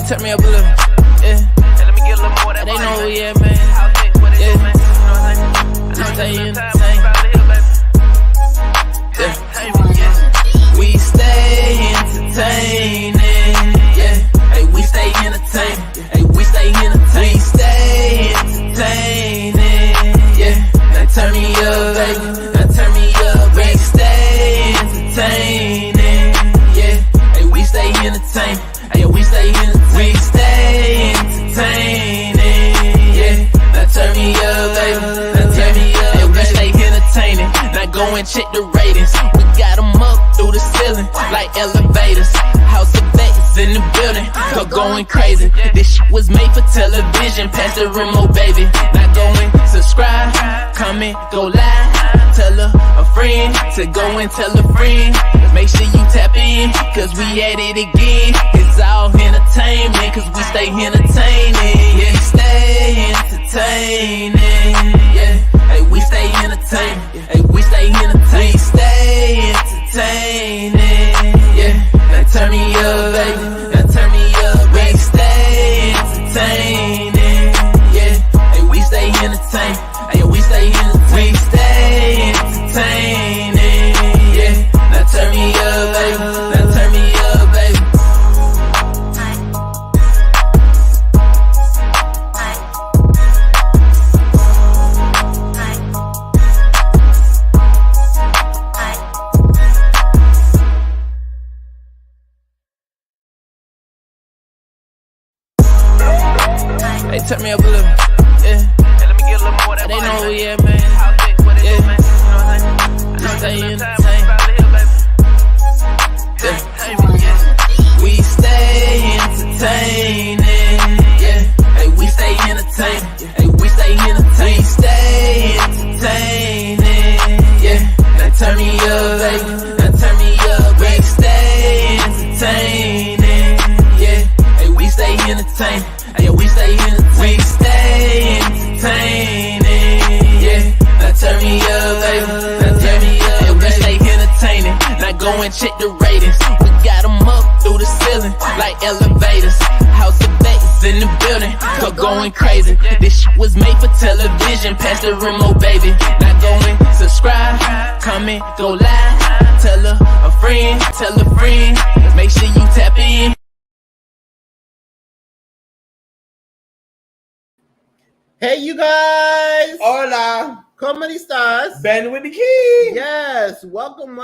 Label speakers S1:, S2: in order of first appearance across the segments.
S1: turn me up a little. Yeah. Let me get a little more. They know who we at, man. Yeah. I'm telling you, we stay entertaining. Yeah. Hey, we stay entertaining. Hey, we stay entertaining. We stay entertaining. Yeah. Now turn me up, baby. Now turn me up. We stay entertaining. Yeah. Hey, we stay entertaining. Hey, we stay entertaining. We stay entertaining. Yeah. Now turn me up, baby. Now turn me up. Hey, we stay entertaining. Now go and check the ratings. We got them up through the ceiling like elevators. House of X in the building, go going crazy. This shit was made for television. Pass the remote, baby. Now go and subscribe, comment, go live. Tell a friend to go and tell a friend. Make sure you tap in, cause we at it again. It's all entertainment, cause we stay entertaining. Yeah, stay entertaining. Yeah, hey, we stay entertaining. Hey, we stay entertaining. We stay entertaining. Yeah, now turn me up, baby. Now turn me up. We stay entertaining. Yeah, hey, we stay entertaining. Hey, we stay entertaining. We stay entertaining. Yeah, now turn me up, baby. Now turn me up, baby. Hey, turn me up a little. Yeah. Let me get a little more. They know who we at, man. Yeah. I'm telling you, yeah. We stay entertaining. Yeah. Hey, we stay entertaining. Hey, we stay entertaining. We stay entertaining. Yeah. Now turn me up, baby. Now turn me up. We stay entertaining. Yeah. Hey, we stay entertaining. Hey, we stay entertaining. We stay entertaining. Yeah. Now turn me up, baby. Now turn me up. Hey, we stay entertaining. Now go and check the ratings. We got them up through the ceiling like elevators. House of X in the building, go going crazy. This shit was made for television. Pass the remote, baby. Now go and subscribe, comment, go live. Tell a friend, tell a friend. Make sure you tap in.
S2: Hey, you guys!
S3: Hola!
S2: ¿Cómo estás?
S3: Ben with the key!
S2: Yes! Welcome to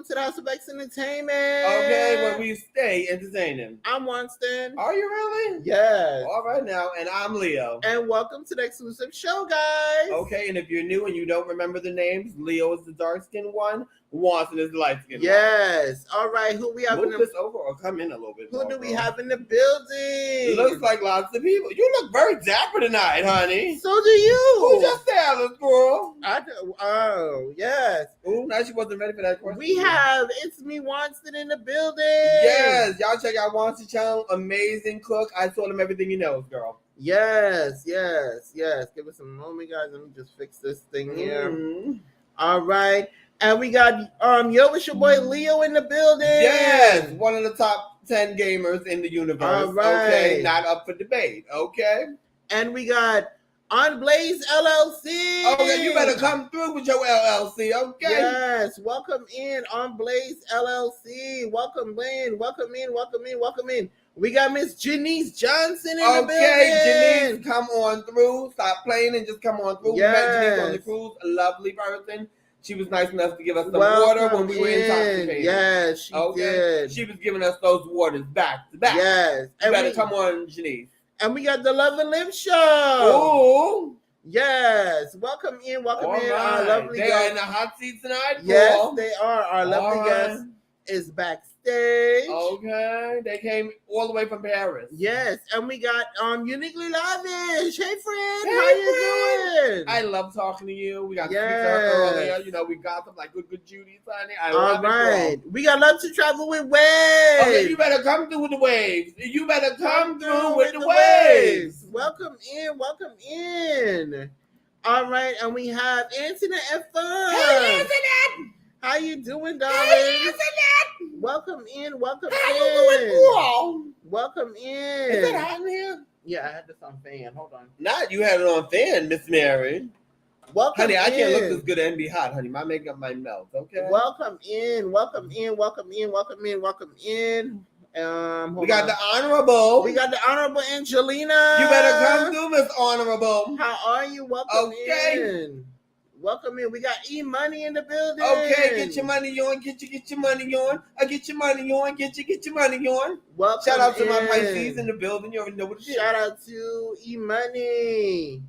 S2: the House of X Entertainment!
S3: Okay, where we stay entertaining.
S2: I'm Winston.
S3: Are you really?
S2: Yes.
S3: All right now, and I'm Leo.
S2: And welcome to the Xclusive show, guys!
S3: Okay, and if you're new and you don't remember the names, Leo is the dark-skinned one, Watson is the light-skinned one.
S2: Yes! All right, who we have
S3: Move this over or come in a little bit more,
S2: Who do we
S3: bro.
S2: have in the building?
S3: Looks like lots of people. You look very dapper tonight, honey.
S2: So do you!
S3: Who's your stylist, girl?
S2: I do. Oh, yes.
S3: Ooh, now she wasn't ready for that question.
S2: We have It's Me Winston in the building.
S3: Yes, y'all check out Winston's channel. Amazing cook. I told him everything he knows, girl.
S2: Yes. Give us a moment, guys. Let me just fix this thing here.
S3: Mm-hmm.
S2: All right. And we got it's your boy Leo in the building.
S3: Yes, one of the top 10 gamers in the universe.
S2: All right.
S3: Okay, not up for debate. Okay.
S2: And we got On Blaze LLC.
S3: Okay, you better come through with your LLC. Okay.
S2: Yes, welcome in On Blaze LLC. Welcome in. We got Miss Janice Johnson in the building.
S3: Okay, Janice, come on through. Stop playing and just come on through.
S2: Yes.
S3: We met Janice on the cruise. A lovely person. She was nice enough to give us some water when we were intoxicated.
S2: Yes, she did.
S3: She was giving us those waters back to back.
S2: Yes.
S3: You better come on, Janice.
S2: And we got the Love and Live show.
S3: Ooh.
S2: Yes. Welcome in.
S3: Right.
S2: Our lovely
S3: They
S2: guest.
S3: are in the hot seat tonight.
S2: Yes,
S3: cool.
S2: they are. Our lovely guest is backstage.
S3: Okay. They came all the way from Paris.
S2: Yes. And we got Uniquely Lavish. Hey, friend.
S3: Hey,
S2: How you doing?
S3: I love talking to you. We got to
S2: Yes.
S3: earlier. You know, we got them like good Judy, honey. I
S2: All
S3: love
S2: right.
S3: it, girl.
S2: We got Love to Travel with Waves.
S3: Okay, you better come through with the waves. You better come through with the waves.
S2: Welcome in. All right, and we have Internet and Fun.
S3: Hey, Internet!
S2: How you doing, darling?
S3: Hey, Internet!
S2: Welcome in. Welcome
S3: How
S2: in.
S3: you doing, girl?
S2: Welcome in.
S3: Is that hot in here?
S2: Yeah, I had this on fan. Hold on.
S3: Not you had it on fan, Miss Mary.
S2: Welcome
S3: Honey,
S2: in.
S3: I can't look this good and be hot, honey. My makeup might melt, okay?
S2: Welcome in. Welcome in. Welcome in. Welcome in. Welcome in.
S3: We got the Honorable.
S2: We got the Honorable Angelina.
S3: You better come through, Miss Honorable.
S2: How are you? Welcome
S3: Okay.
S2: in. Welcome in. We got E-Money in the building.
S3: Okay, get your money on. Get your money on. Get your money on. Get your money on.
S2: Welcome
S3: Shout out to my
S2: in.
S3: Pisces in the building. You already know what it is.
S2: Shout out to E-Money.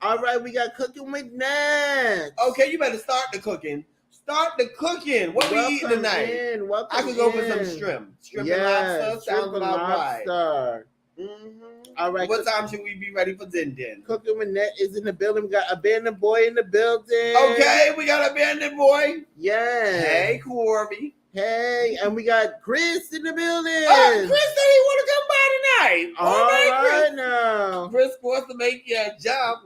S2: All right, we got Cooking with Nat.
S3: Okay, you better start the cooking. Start the cooking. What we eating tonight? I could go for some shrimp. Shrimp and lobster. Sounds about right. Mm-hmm.
S2: All right.
S3: What time should we be ready for din?
S2: Cooking with Nat is in the building. We got Abandoned Boy in the building.
S3: Okay, we got Abandoned Boy.
S2: Yeah.
S3: Hey, Corby.
S2: Hey, and we got Chris in the building.
S3: Oh, Chris said he want to come by tonight.
S2: All right,
S3: Chris.
S2: now.
S3: Chris wants to make you jump.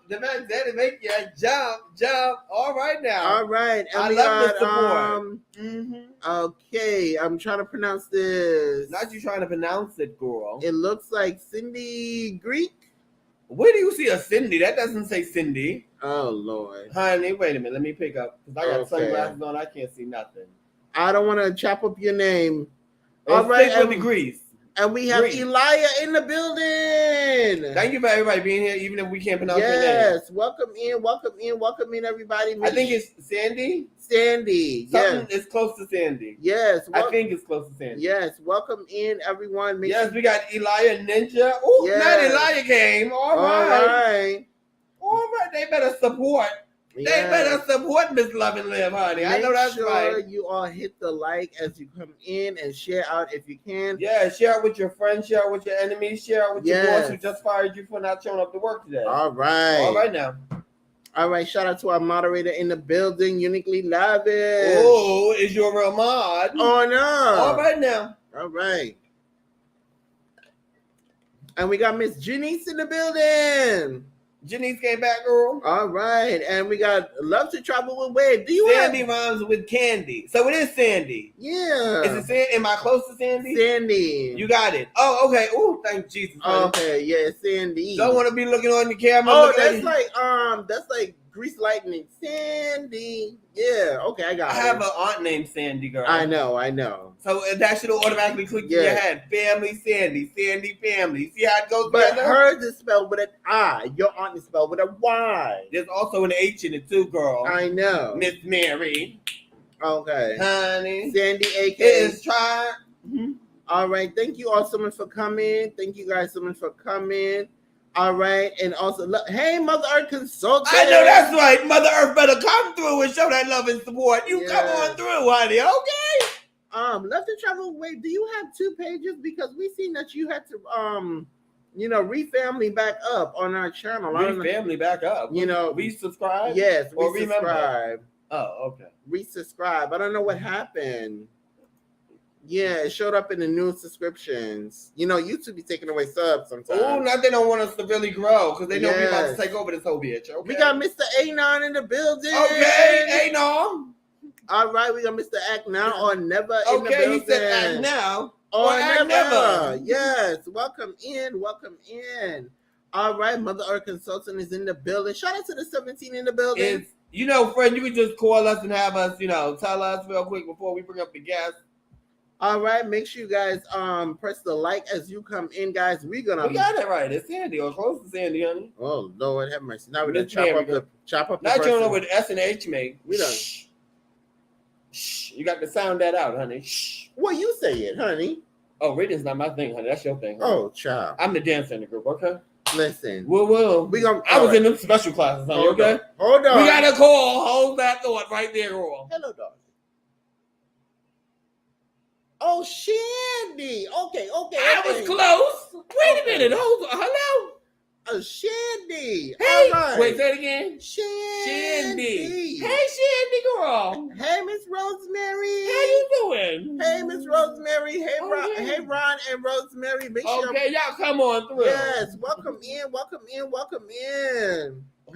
S3: The man said to make you jump. All right now.
S2: All right. And
S3: I
S2: we
S3: love
S2: got,
S3: this support.
S2: Okay, I'm trying to pronounce this.
S3: Not you trying to pronounce it, girl.
S2: It looks like Cindy Greek.
S3: Where do you see a Cindy? That doesn't say Cindy.
S2: Oh, Lord.
S3: Honey, wait a minute. Let me pick up. Because I got sunglasses on. I can't see nothing.
S2: I don't want to chop up your name.
S3: All right.
S2: With
S3: the grease.
S2: And we have Elia in the building.
S3: Thank you for everybody being here, even if we can't pronounce your name.
S2: Yes, welcome in, everybody.
S3: I think it's Sandy.
S2: Sandy.
S3: Something is close to Sandy.
S2: Yes.
S3: I think it's close to Sandy.
S2: Yes, welcome in, everyone.
S3: We got Elia Ninja. Oh, not Elia came. All right. They better support. They better support Miss Love and Live, honey. I know that's right.
S2: Make sure you all hit the like as you come in and share out if you can.
S3: Yeah, share it with your friends, share it with your enemies, share it with your boss who just fired you for not showing up to work today.
S2: All right.
S3: All right now.
S2: All right, shout out to our moderator in the building, Uniquely Lavish.
S3: Oh, is your real mod?
S2: Oh, no.
S3: All right now.
S2: All right. And we got Miss Janice in the building.
S3: Janice came back, girl.
S2: All right. And we got Love to Travel with Wade.
S3: Sandy rhymes with candy. So it is Sandy.
S2: Yeah.
S3: Is it Sandy? Am I close to Sandy?
S2: Sandy.
S3: You got it. Oh, okay. Oh, thank Jesus. Honey.
S2: Okay, yeah, Sandy.
S3: Don't want to be looking on the camera.
S2: Oh, that's like Grease Lightning. Sandy. Yeah, okay, I got it.
S3: I have an aunt named Sandy, girl.
S2: I know.
S3: So that should automatically click in your head. Family Sandy, Sandy family. See how it goes
S2: But
S3: together?
S2: hers is spelled with an I. Your aunt is spelled with a Y.
S3: There's also an H in it too, girl.
S2: I know.
S3: Miss Mary.
S2: Okay.
S3: Honey.
S2: Sandy, A.K.
S3: It is trying.
S2: All right. Thank you all so much for coming. Thank you guys so much for coming. All right. And also, hey, Mother Earth Consultant.
S3: I know that's right. Mother Earth better come through and show that love and support. You come on through, honey. Okay.
S2: Love to Travel. Wait, do you have 2 pages? Because we seen that you had to refamily back up on our channel.
S3: Refamily back up. Resubscribe?
S2: Yes,
S3: or
S2: resubscribe.
S3: Oh, okay.
S2: Resubscribe. I don't know what happened. Yeah, it showed up in the new subscriptions. YouTube be taking away subs sometimes.
S3: Oh, now they don't want us to really grow because they know we're about to take over this whole bitch. Okay.
S2: We got Mr. Anon in the building.
S3: Okay, Anon.
S2: All right, we got Mr. Act Now or Never in the building.
S3: Okay, he said Act Now
S2: or Never. Yes, welcome in. All right, Mother Earth Consultant is in the building. Shout out to the 17 in the building.
S3: Friend, you can just call us and have us, tell us real quick before we bring up the guests.
S2: All right, make sure you guys press the like as you come in, guys. We got
S3: it right. It's Sandy or close to Sandy, honey.
S2: Oh Lord, have mercy. Now we're gonna chop up the
S3: Not
S2: person.
S3: you don't know what S and H make.
S2: We done.
S3: Shh. You got to sound that out, honey. Shh.
S2: Well, you say it, honey.
S3: Oh, reading's not my thing, honey. That's your thing. Honey.
S2: Oh, child.
S3: I'm the dancer in the group, okay?
S2: Listen.
S3: Well. I was in them special classes, honey, okay?
S2: Hold on.
S3: We got a call. Hold that thought right there, girl.
S2: Hello, dog. Oh, Shandy. Okay.
S3: I was close. Wait a minute. Hello.
S2: Oh, Shandy.
S3: Hey.
S2: Right.
S3: Wait, say it again.
S2: Shandy.
S3: Hey, Shandy girl.
S2: Hey, Miss Rosemary.
S3: How you doing?
S2: Hey, Miss Rosemary. Hey, hey, Ron and Rosemary.
S3: Okay, y'all come on through.
S2: Yes, welcome in.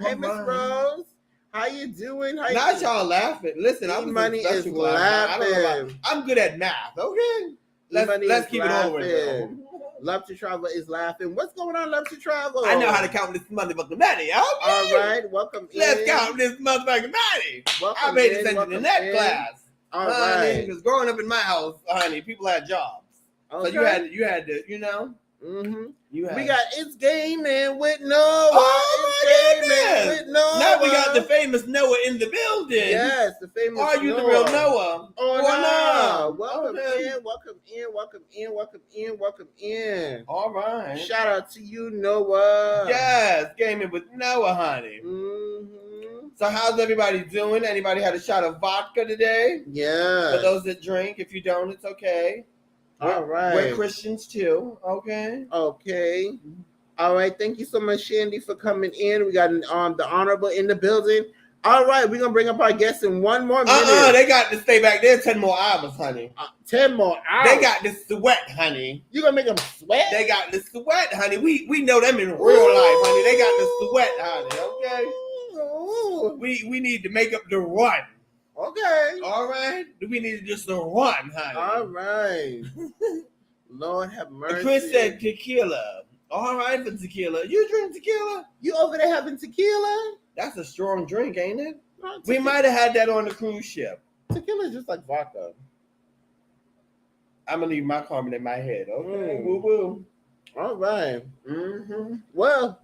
S2: Hey, Miss Rose. How you doing? How you
S3: Not
S2: doing?
S3: y'all laughing. Listen, I'm
S2: Money is
S3: I don't
S2: laughing.
S3: know about, I'm good at math. Okay, let's keep it all real.
S2: Love to Travel is laughing. What's going on, Love to Travel?
S3: I know how to count this motherfucking money. Okay.
S2: All right, welcome in.
S3: Let's count this motherfucking money.
S2: Welcome
S3: I paid
S2: in,
S3: attention in that class.
S2: All
S3: honey,
S2: right.
S3: because growing up in my house, honey, people had jobs. Okay. So you had to, you know.
S2: Mm-hmm.
S3: We
S2: got It's Gaming with Noah.
S3: Oh my goodness!
S2: With Noah.
S3: Now we got the famous Noah in the building.
S2: Yes, the famous.
S3: Are you
S2: Noah.
S3: the real Noah?
S2: Oh no! Welcome in, welcome in, welcome in, welcome in, welcome in.
S3: All right.
S2: Shout out to you, Noah.
S3: Yes, Gaming with Noah, honey.
S2: Mm-hmm.
S3: So how's everybody doing? Anybody had a shot of vodka today?
S2: Yeah.
S3: For those that drink, if you don't, it's okay.
S2: All right.
S3: We're Christians too. Okay.
S2: Okay. All right. Thank you so much, Shandy, for coming in. We got the honorable in the building. All right, we're gonna bring up our guests in 1 more minute.
S3: They got to stay back there 10 more hours, honey.
S2: 10 more hours.
S3: They got to sweat, honey.
S2: You gonna make them sweat?
S3: They got to sweat, honey. We know them in real life, honey. They got to sweat, honey. Okay. Ooh. We need to make up the run.
S2: Okay.
S3: All right. We need to just run, honey.
S2: All right. Lord have mercy.
S3: Chris said tequila. All right for tequila. You drink tequila?
S2: You over there having tequila?
S3: That's a strong drink, ain't it? We might have had that on the cruise ship.
S2: Tequila is just like vodka.
S3: I'm gonna leave my comment in my head. Okay. Woo woo.
S2: All right.
S3: Mm-hmm.
S2: Well,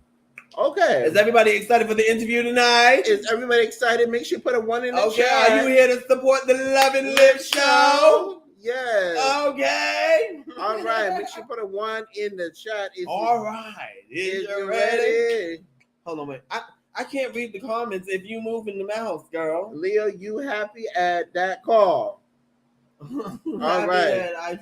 S2: okay.
S3: Is everybody excited for the interview tonight?
S2: Is everybody excited? Make sure you put a 1 in the chat.
S3: Are you here to support the Love and Live show?
S2: Yes.
S3: Okay.
S2: All right. Make sure you put a 1 in the chat.
S3: All right. Is you ready? Hold on, wait. I can't read the comments if you move in the mouse, girl.
S2: Leo, you happy at that call? All right.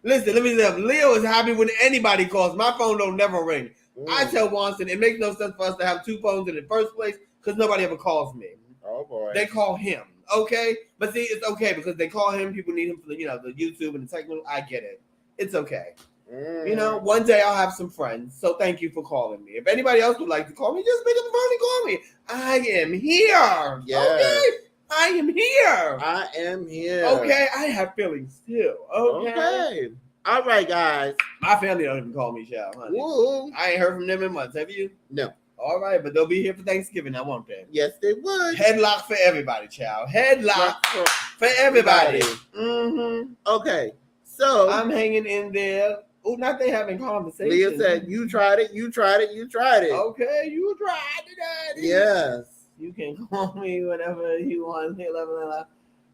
S3: Listen, let me say, Leo is happy when anybody calls. My phone don't never ring. I tell Watson it makes no sense for us to have 2 phones in the first place because nobody ever calls me.
S2: Oh boy.
S3: They call him. Okay? But see, it's okay because they call him. People need him for the YouTube and the technical. I get it. It's okay. You know, one day I'll have some friends. So thank you for calling me. If anybody else would like to call me, just pick up the phone and call me. I am here.
S2: Yes.
S3: Okay? I am here.
S2: I am here.
S3: Okay? I have feelings too. Okay?
S2: All right, guys.
S3: My family don't even call me Shal, honey.
S2: Woo.
S3: I ain't heard from them in months. Have you?
S2: No.
S3: All right, but they'll be here for Thanksgiving now, won't they?
S2: Yes, they would.
S3: Headlock for everybody, child. Headlock for everybody. Mm-hmm.
S2: Okay. So
S3: I'm hanging in there. Oh, not they having conversation.
S2: Leah said, you tried it, you tried it, you tried it.
S3: Okay, you tried it, Daddy.
S2: Yes.
S3: You can call me whenever you want.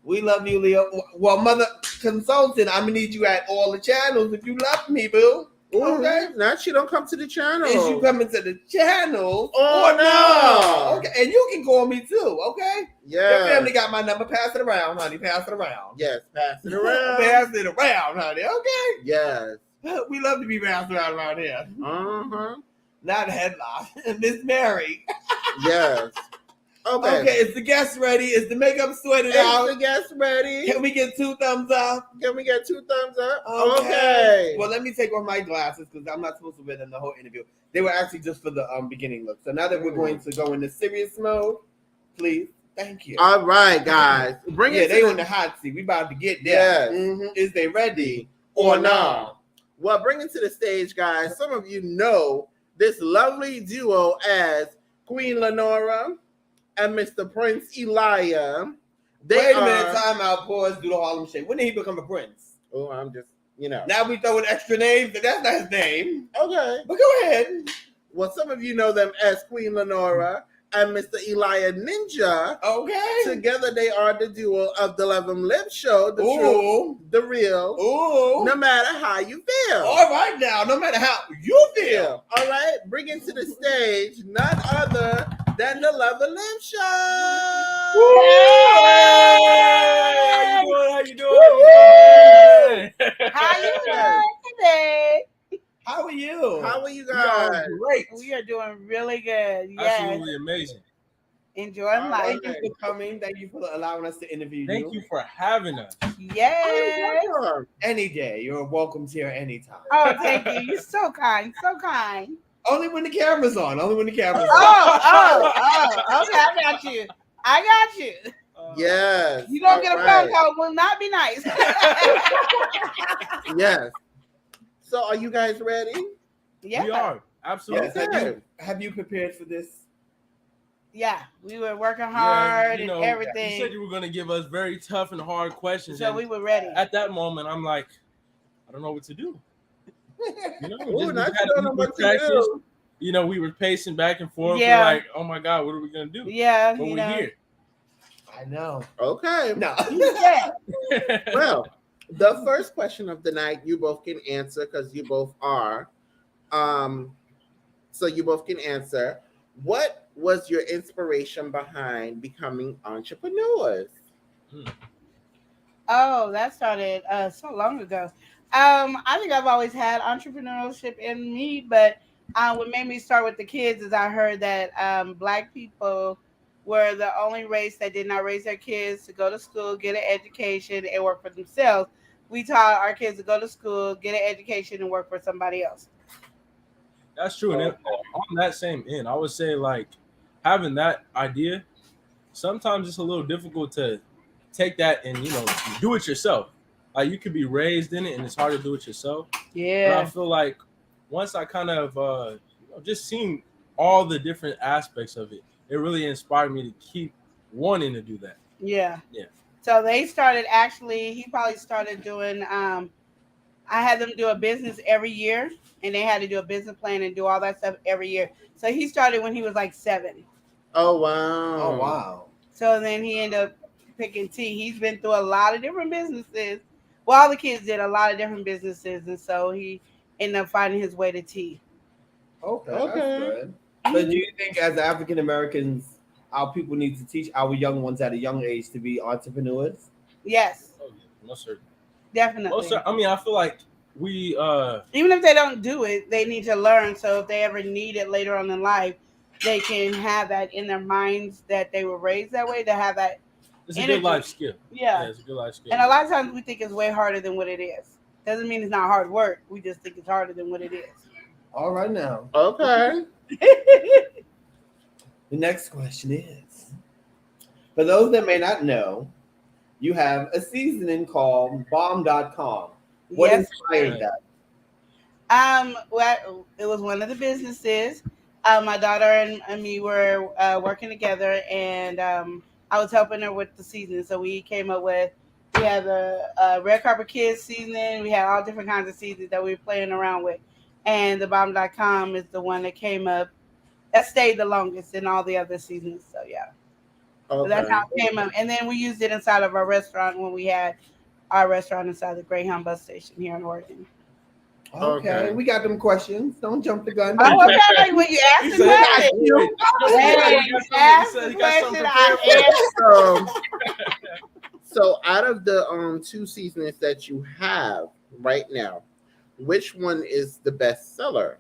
S3: We love you, Leo. Well, Mother Consultant, I'm going to need you at all the channels if you love me, boo. Okay?
S2: Now she don't come to the channel.
S3: Is you coming to the channel
S2: or no?
S3: Okay, and you can call me too, okay?
S2: Yeah.
S3: Your family got my number. Pass it around, honey. Pass it around.
S2: Yes, pass it around.
S3: Pass it around, honey. Okay?
S2: Yes.
S3: We love to be passed around here.
S2: Uh-huh.
S3: Not Headlock. Miss Mary.
S2: Yes. Okay.
S3: Okay, is the guest ready? Is the makeup sweated out?
S2: Is the guest ready?
S3: Can we get 2 thumbs up?
S2: Can we get 2 thumbs up?
S3: Okay. Well, let me take off my glasses because I'm not supposed to wear them the whole interview. They were actually just for the beginning look. So now that we're going to go into serious mode, please. Thank you.
S2: All right, guys. Bring it.
S3: They on the hot seat. We about to get there.
S2: Yes.
S3: Mm-hmm. Is they ready or not?
S2: Well, bring it to the stage, guys. Some of you know this lovely duo as Queen Lenora and Mr. Prince Elijah.
S3: Wait a minute, time out, pause, do the Harlem Shake. When did he become a prince?
S2: Oh, I'm just,
S3: Now we throwing extra names, but that's not his name.
S2: Okay.
S3: But go ahead.
S2: Well, some of you know them as Queen Lenora and Mr. Elijah Ninja.
S3: Okay.
S2: Together they are the duo of the Love and Live show, the true, the real.
S3: Ooh.
S2: No matter how you feel.
S3: All right now, no matter how you feel.
S2: All right, bring it to the stage, none other than the Love and Live show.
S3: Hey! How you doing?
S4: How you doing today?
S3: How are you?
S2: How are you guys?
S3: Great.
S4: We are doing really good. Yes.
S5: Absolutely amazing.
S4: Enjoying life.
S3: Thank you for coming. Thank you for allowing us to interview you.
S5: Thank you for having us.
S4: Yes.
S3: Any day. You're welcome here anytime.
S4: Oh, thank you. You're so kind. So kind.
S3: Only when the camera's on. Only when the camera's on.
S4: Oh, okay, I got you. I got you.
S2: Yes.
S4: You gonna get a
S2: Alright.
S4: phone call? Will not be nice.
S2: Yes. So, are you guys ready?
S4: Yeah,
S5: We are. Absolutely.
S3: Yes. Have you prepared for this?
S4: yeah. We were working hard
S5: you know,
S4: and everything,
S5: You said you were going to give us very tough and hard questions.
S4: so
S5: and
S4: we were ready.
S5: at that moment, I'm like, I don't know what to do. You know,
S2: Ooh,
S5: we
S2: now
S5: had
S2: you don't know
S5: a
S2: what to
S5: practice.
S2: do.
S5: You know, we were pacing back and forth.
S4: Yeah.
S5: We're like, oh my God, what are we going to do?
S4: Yeah,
S5: But
S4: you
S5: we're
S4: know.
S5: here.
S3: I know.
S2: Okay.
S3: No.
S4: Yeah.
S2: Well, the first question of the night, you both can answer because you both are. So you both can answer. What was your inspiration behind becoming entrepreneurs?
S4: Oh, that started so long ago. I think I've always had entrepreneurship in me, but what made me start with the kids is I heard that Black people were the only race that did not raise their kids to go to school, get an education, and work for themselves. We taught our kids to go to school, get an education, and work for somebody else.
S5: That's true. And on that same end, I would say, like, having that idea, sometimes it's a little difficult to take that and, you know, do it yourself. Like, you could be raised in it and it's hard to do it yourself. But I
S4: Yeah.
S5: feel like once I kind of just seen all the different aspects of it, it really inspired me to keep wanting to do that.
S4: Yeah.
S5: Yeah.
S4: So they started he probably started doing, I had them do a business every year, and they had to do a business plan and do all that stuff every year. So he started when he was like 7.
S2: Oh, wow.
S3: Oh, wow.
S4: So then he ended up picking tea. He's been through a lot of different businesses. Well, all the kids did a lot of different businesses, and so he ended up finding his way to tea.
S3: Okay.
S2: Okay.
S3: That's good. But do you think, as African Americans, our people need to teach our young ones at a young age to be entrepreneurs?
S4: Yes,
S5: Oh, yeah, most certainly.
S4: definitely.
S5: I mean, I feel like we
S4: Even if they don't do it, they need to learn. So if they ever need it later on in life, they can have that in their minds that they were raised that way, to have that.
S5: it's a
S4: energy.
S5: good life skill.
S4: Yeah.
S5: It's a good life skill.
S4: And a lot of times we think it's way harder than what it is. Doesn't mean it's not hard work. We just think it's harder than what it is.
S3: All right, now.
S2: Okay.
S3: The next question is, for those that may not know, you have a seasoning called bomb.com. What
S4: Yes.
S3: inspired that?
S4: Well, it was one of the businesses. My daughter and me were working together, and I was helping her with the seasoning. So we came up with, we had the Red Carpet Kids seasoning. We had all different kinds of seasonings that we were playing around with. And the bomb.com is the one that came up, that stayed the longest in all the other seasons. So yeah. So that's how it came up. And then we used it inside of our restaurant when we had our restaurant inside the Greyhound bus station here in Oregon.
S3: Okay, we got them questions. Don't jump the gun.
S4: Oh, okay. Like when you ask the question,
S2: So out of the 2 seasonings that you have right now, which one is the best seller?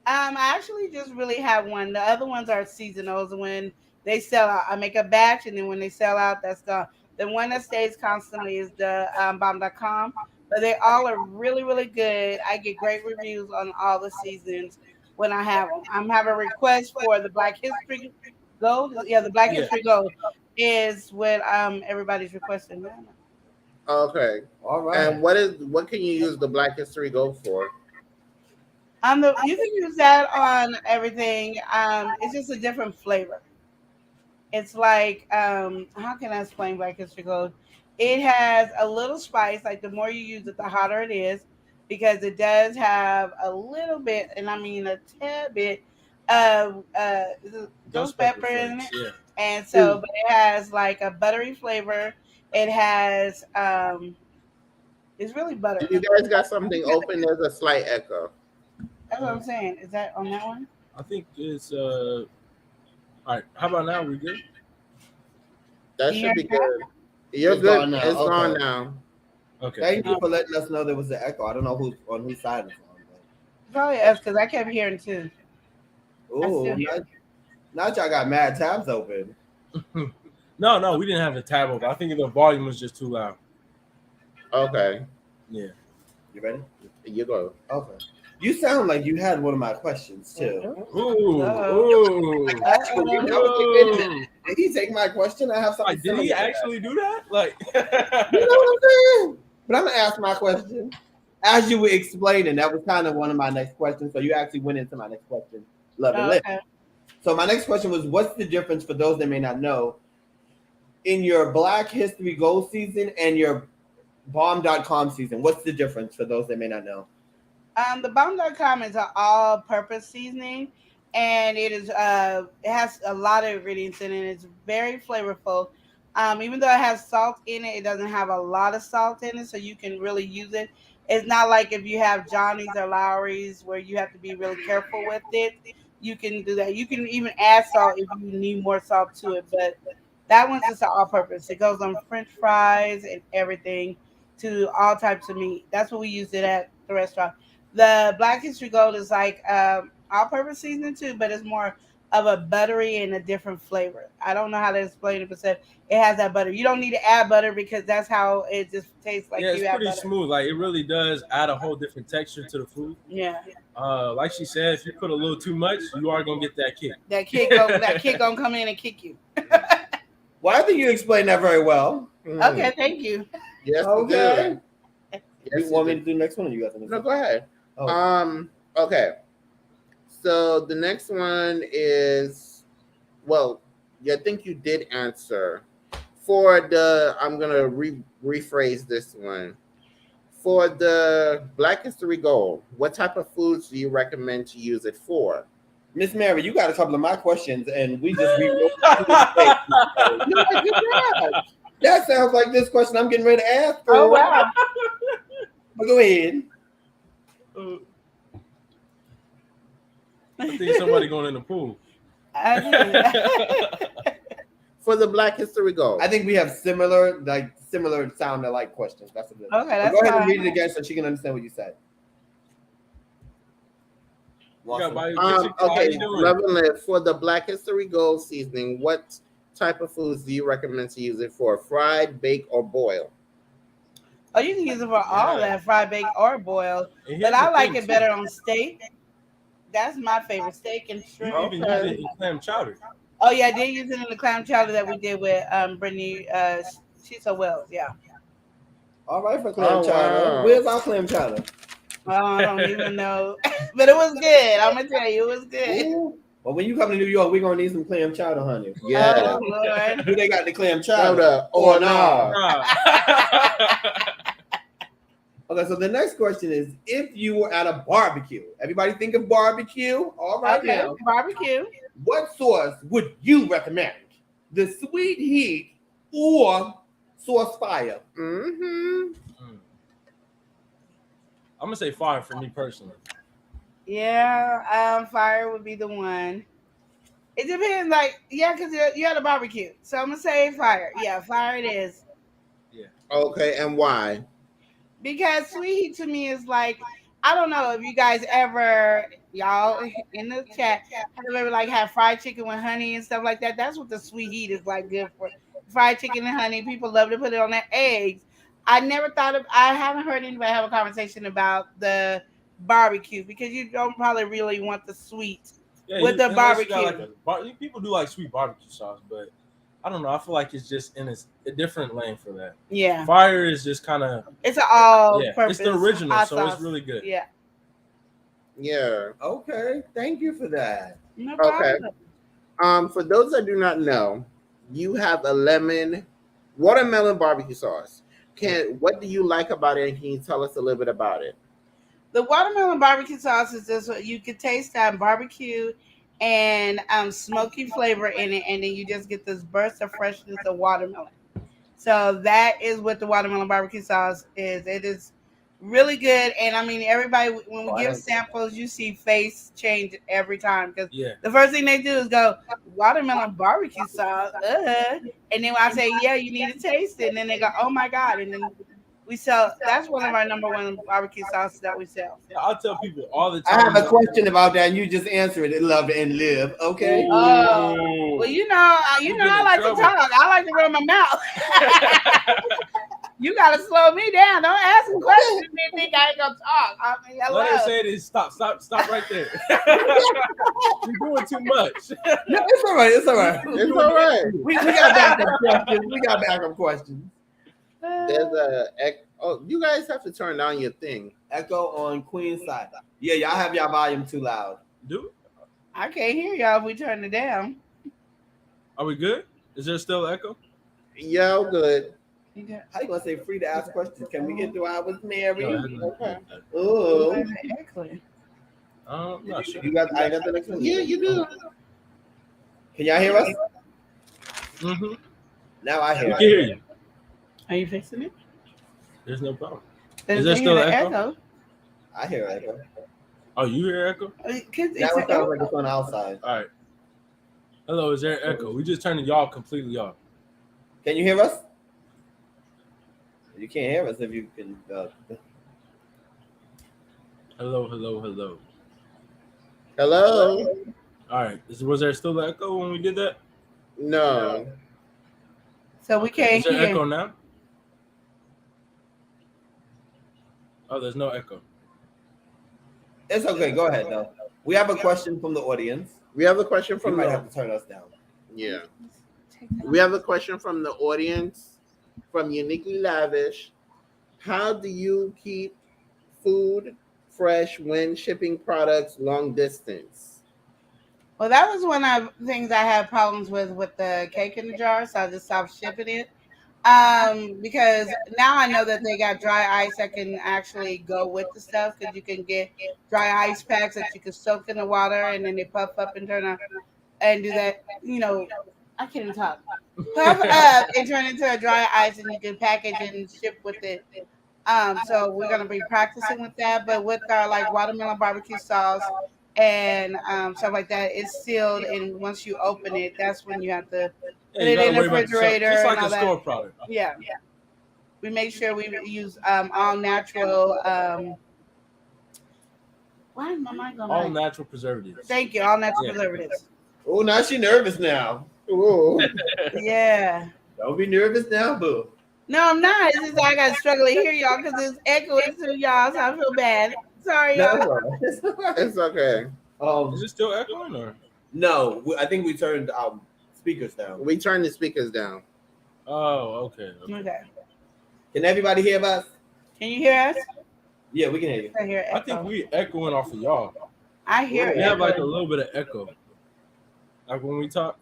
S4: I actually just really have one. The other ones are seasonals. When they sell out, I make a batch, and then when they sell out, that's gone. The one that stays constantly is the bomb.com. But they all are really, really good. I get great reviews on all the seasons when I have them. I'm having a request for the Black History Gold. Yeah, the Black History Gold is what everybody's requesting now.
S2: Okay.
S3: All right.
S2: And what can you use the Black History Gold for?
S4: You can use that on everything. It's just a different flavor. It's like, how can I explain Black History Gold? It has a little spice. Like the more you use it, the hotter it is, because it does have a little bit, and I mean a tad bit of ghost pepper in it.
S5: Yeah.
S4: And so, but it has like a buttery flavor. It has, it's really buttery.
S2: You guys got something open? There's a slight echo.
S4: That's what I'm saying. Is that on that one?
S5: I think it's all right. How about now? We good?
S2: That
S4: You
S2: should be
S4: heard
S2: good. You're
S3: It's
S2: good.
S3: gone now.
S2: It's
S3: Okay.
S2: gone now.
S5: Okay.
S3: Thank you for letting us know there was an echo. I don't know on whose side it's on.
S4: Probably us, because I kept hearing too.
S3: But... Ooh, now y'all got mad tabs open.
S5: No, we didn't have the tab open. I think the volume was just too loud.
S2: Okay.
S5: Yeah.
S3: You ready?
S2: You go.
S3: Okay. You sound like you had one of my questions too.
S5: Ooh,
S3: Actually, I was like, wait a minute. Did he take my question? I have something.
S5: Like, did he actually do that? Like,
S3: You know what I'm saying? But I'm gonna ask my question. As you were explaining, that was kind of one of my next questions. So you actually went into my next question. Love and live.
S4: Okay.
S3: So my next question was, what's the difference for those that may not know in your Black History Gold season and your bomb.com season? What's the difference for those that may not know?
S4: The bomb.com is an all-purpose seasoning, and it has a lot of ingredients in it. It's very flavorful. Even though it has salt in it, it doesn't have a lot of salt in it, so you can really use it. It's not like if you have Johnny's or Lowry's where you have to be really careful with it. You can do that. You can even add salt if you need more salt to it, but that one's just an all-purpose. It goes on French fries and everything, to all types of meat. That's what we use it at the restaurant. The Black History Gold is like all-purpose seasoning too, but it's more of a buttery and a different flavor. I don't know how to explain it, but it has that butter. You don't need to add butter because that's how it just tastes like.
S5: yeah, it's
S4: you add
S5: pretty
S4: butter.
S5: smooth. Like, it really does add a whole different texture to the food.
S4: Yeah,
S5: Like she said, if you put a little too much, you are gonna get that kick.
S4: that kid gonna come in and kick you.
S3: Well, I think you explained that very well.
S4: Okay, thank you.
S2: Yes,
S3: Okay.
S2: Yes,
S3: You want me to do the next one, or you got the next
S2: No,
S3: one?
S2: go ahead.
S3: Oh.
S2: Okay. So the next one is, well, yeah, I think you did answer. For the, I'm gonna rephrase this one. For the Black History Gold, what type of foods do you recommend to use it for?
S3: Miss Mary, you got a couple of my questions, and we just rewrote it. You know what, good job. That sounds like this question I'm getting ready to ask for.
S4: Oh wow.
S3: But go ahead.
S5: I think somebody going in the pool.
S2: For the Black History Gold.
S3: I think we have similar sound alike questions. That's a good.
S4: Okay, that's
S3: go ahead and
S4: fine.
S3: read it again so she can understand what you said.
S5: You got by your kitchen. How
S2: Okay,
S5: you doing?
S2: Love and Live, for the Black History Gold seasoning, what type of foods do you recommend to use it for? Fried, bake, or boil?
S4: Oh, you can use it for all that, fried, baked, or boiled.
S5: And
S4: But
S5: here's
S4: I
S5: the
S4: like
S5: thing,
S4: it better on steak. That's my favorite, steak and
S5: too.
S4: shrimp.
S5: You even use it in clam chowder.
S4: Oh yeah, I did use it in the clam chowder that we did with Brittany. She's so well, yeah.
S3: All right, for clam
S2: Oh,
S3: chowder.
S2: wow.
S3: Where's our clam chowder?
S4: Well, I don't even know, but it was good. I'm gonna tell you, it was good.
S3: Ooh. Well, when you come to New York, we're gonna need some clam chowder, honey.
S2: Yeah.
S4: Oh Lord.
S3: Do they got the clam
S2: Chowder
S3: chowder
S2: or
S3: not?
S5: Nah.
S3: Okay, so the next question is, if you were at a barbecue, everybody think of barbecue. All right,
S4: Okay,
S3: now,
S4: barbecue.
S3: what sauce would you recommend? The sweet heat or sauce fire?
S2: Mm-hmm.
S5: I'm gonna say fire for me personally.
S4: Yeah, fire would be the one. It depends, like, yeah, because you're at a barbecue, so I'm gonna say fire. Yeah, fire it is.
S2: Okay, and why?
S4: Because sweet heat to me is like, I don't know if you guys ever, y'all in the chat, have ever like had fried chicken with honey and stuff like that. That's what the sweet heat is like good for. Fried chicken and honey. People love to put it on their eggs. I haven't heard anybody have a conversation about the barbecue because you don't probably really want the sweet with the
S5: unless you
S4: barbecue.
S5: got like people do like sweet barbecue sauce, but I don't know. I feel like it's just in a different lane for that.
S4: Yeah.
S5: Fire is just kind of
S4: It's an all-purpose.
S5: it's the original,
S4: hot
S5: so
S4: sauce.
S5: it's really good.
S4: Yeah.
S2: Yeah.
S3: Okay, thank you for that.
S4: No
S2: Okay.
S4: problem.
S2: For those that do not know, you have a watermelon barbecue sauce. What do you like about it? And can you tell us a little bit about it?
S4: The watermelon barbecue sauce is just what you can taste that barbecue and smoky flavor in it, and then you just get this burst of freshness of watermelon. So that is what the watermelon barbecue sauce is. It is really good, and I mean, everybody, when we give samples, you see face change every time because the first thing they do is go watermelon barbecue sauce, and then when I say you need to taste it, and then they go, oh my god, and then we sell. That's one of our number one barbecue sauces that we sell.
S5: Yeah, I'll tell people all the
S3: I
S5: time.
S3: have a question about that, and you just answer it. Love and live, okay?
S4: Well, you know, I like to talk. I like to run my mouth. You gotta slow me down. Don't ask a question and then think I ain't gonna talk. I mean, hello.
S5: Let her say this. Stop right there. You're doing too much.
S3: No, it's all right. It's all right.
S2: It's all right.
S3: We got backup questions. We got backup questions.
S2: There's you guys have to turn down your thing.
S3: Echo on Queen's side. Yeah, y'all have y'all volume too loud.
S5: Do
S4: I can't hear y'all if we turn it down.
S5: Are we good? Is there still echo?
S2: Yeah, good.
S3: How you gonna say free to ask questions? Can we get to I was Mary?
S5: No,
S3: Okay. Oh,
S4: Excellent.
S5: I'm not sure.
S3: you got. I got the next one.
S2: Yeah, you do.
S3: Can y'all hear us?
S5: Mm-hmm.
S3: Now I
S5: We
S3: hear.
S5: can hear you.
S4: Are you fixing it?
S5: There's no problem.
S4: Does
S5: Is there
S4: it
S5: still
S4: hear the
S5: echo?
S3: I hear echo.
S5: Oh, you hear echo?
S3: Now it sounds like it's on the outside.
S5: All right. Hello, is there echo? We just turned y'all completely off.
S3: Can you hear us? You can't hear us if you can.
S5: Hello.
S2: Hello.
S5: All right. Was there still echo when we did that?
S2: No.
S4: So we can't
S5: Is there
S4: hear.
S5: echo now? Oh, there's no echo.
S3: It's okay. Go ahead though. We have a question from the audience.
S2: We have a question
S3: You
S2: from
S3: might
S2: the
S3: have to turn us down.
S2: yeah. We have a question from the audience from Uniquely Lavish. How do you keep food fresh when shipping products long distance?
S4: Well, that was one of the things I had problems with the cake in the jar, so I just stopped shipping it. Because now I know that they got dry ice that can actually go with the stuff, because you can get dry ice packs that you can soak in the water and then they puff up and turn up and do that. I can't even talk. Puff up and turn into a dry ice, and you can package and ship with it. So we're gonna be practicing with that, but with our like watermelon barbecue sauce and stuff like that, it's sealed, and once you open it, that's when you have to
S5: Yeah,
S4: put
S5: you
S4: it
S5: gotta
S4: in the
S5: worry about the
S4: refrigerator
S5: just like
S4: and all
S5: a
S4: that.
S5: store product.
S4: Yeah. We make sure we use all natural. Why is my mind going?
S5: All natural preservatives.
S4: Thank you, all natural
S5: Yeah.
S4: preservatives.
S3: Oh, now she nervous now.
S2: Ooh.
S4: Yeah.
S3: Don't be nervous now, boo.
S4: No, I'm not. It's just I got to struggle to hear y'all because it's echoing to y'all, so I feel bad. Sorry,
S3: No,
S4: y'all.
S3: it's all right.
S2: It's okay.
S5: Is it still echoing or?
S3: No, I think we turned speakers down.
S2: We turn the speakers down.
S5: Oh, okay.
S4: Okay.
S3: Can everybody hear us?
S4: Can you hear us?
S3: Yeah, we can hear you.
S4: I hear echo.
S5: I think we echoing off of y'all.
S4: I hear
S5: We
S4: echo.
S5: have like a little bit of echo. Like when we talk.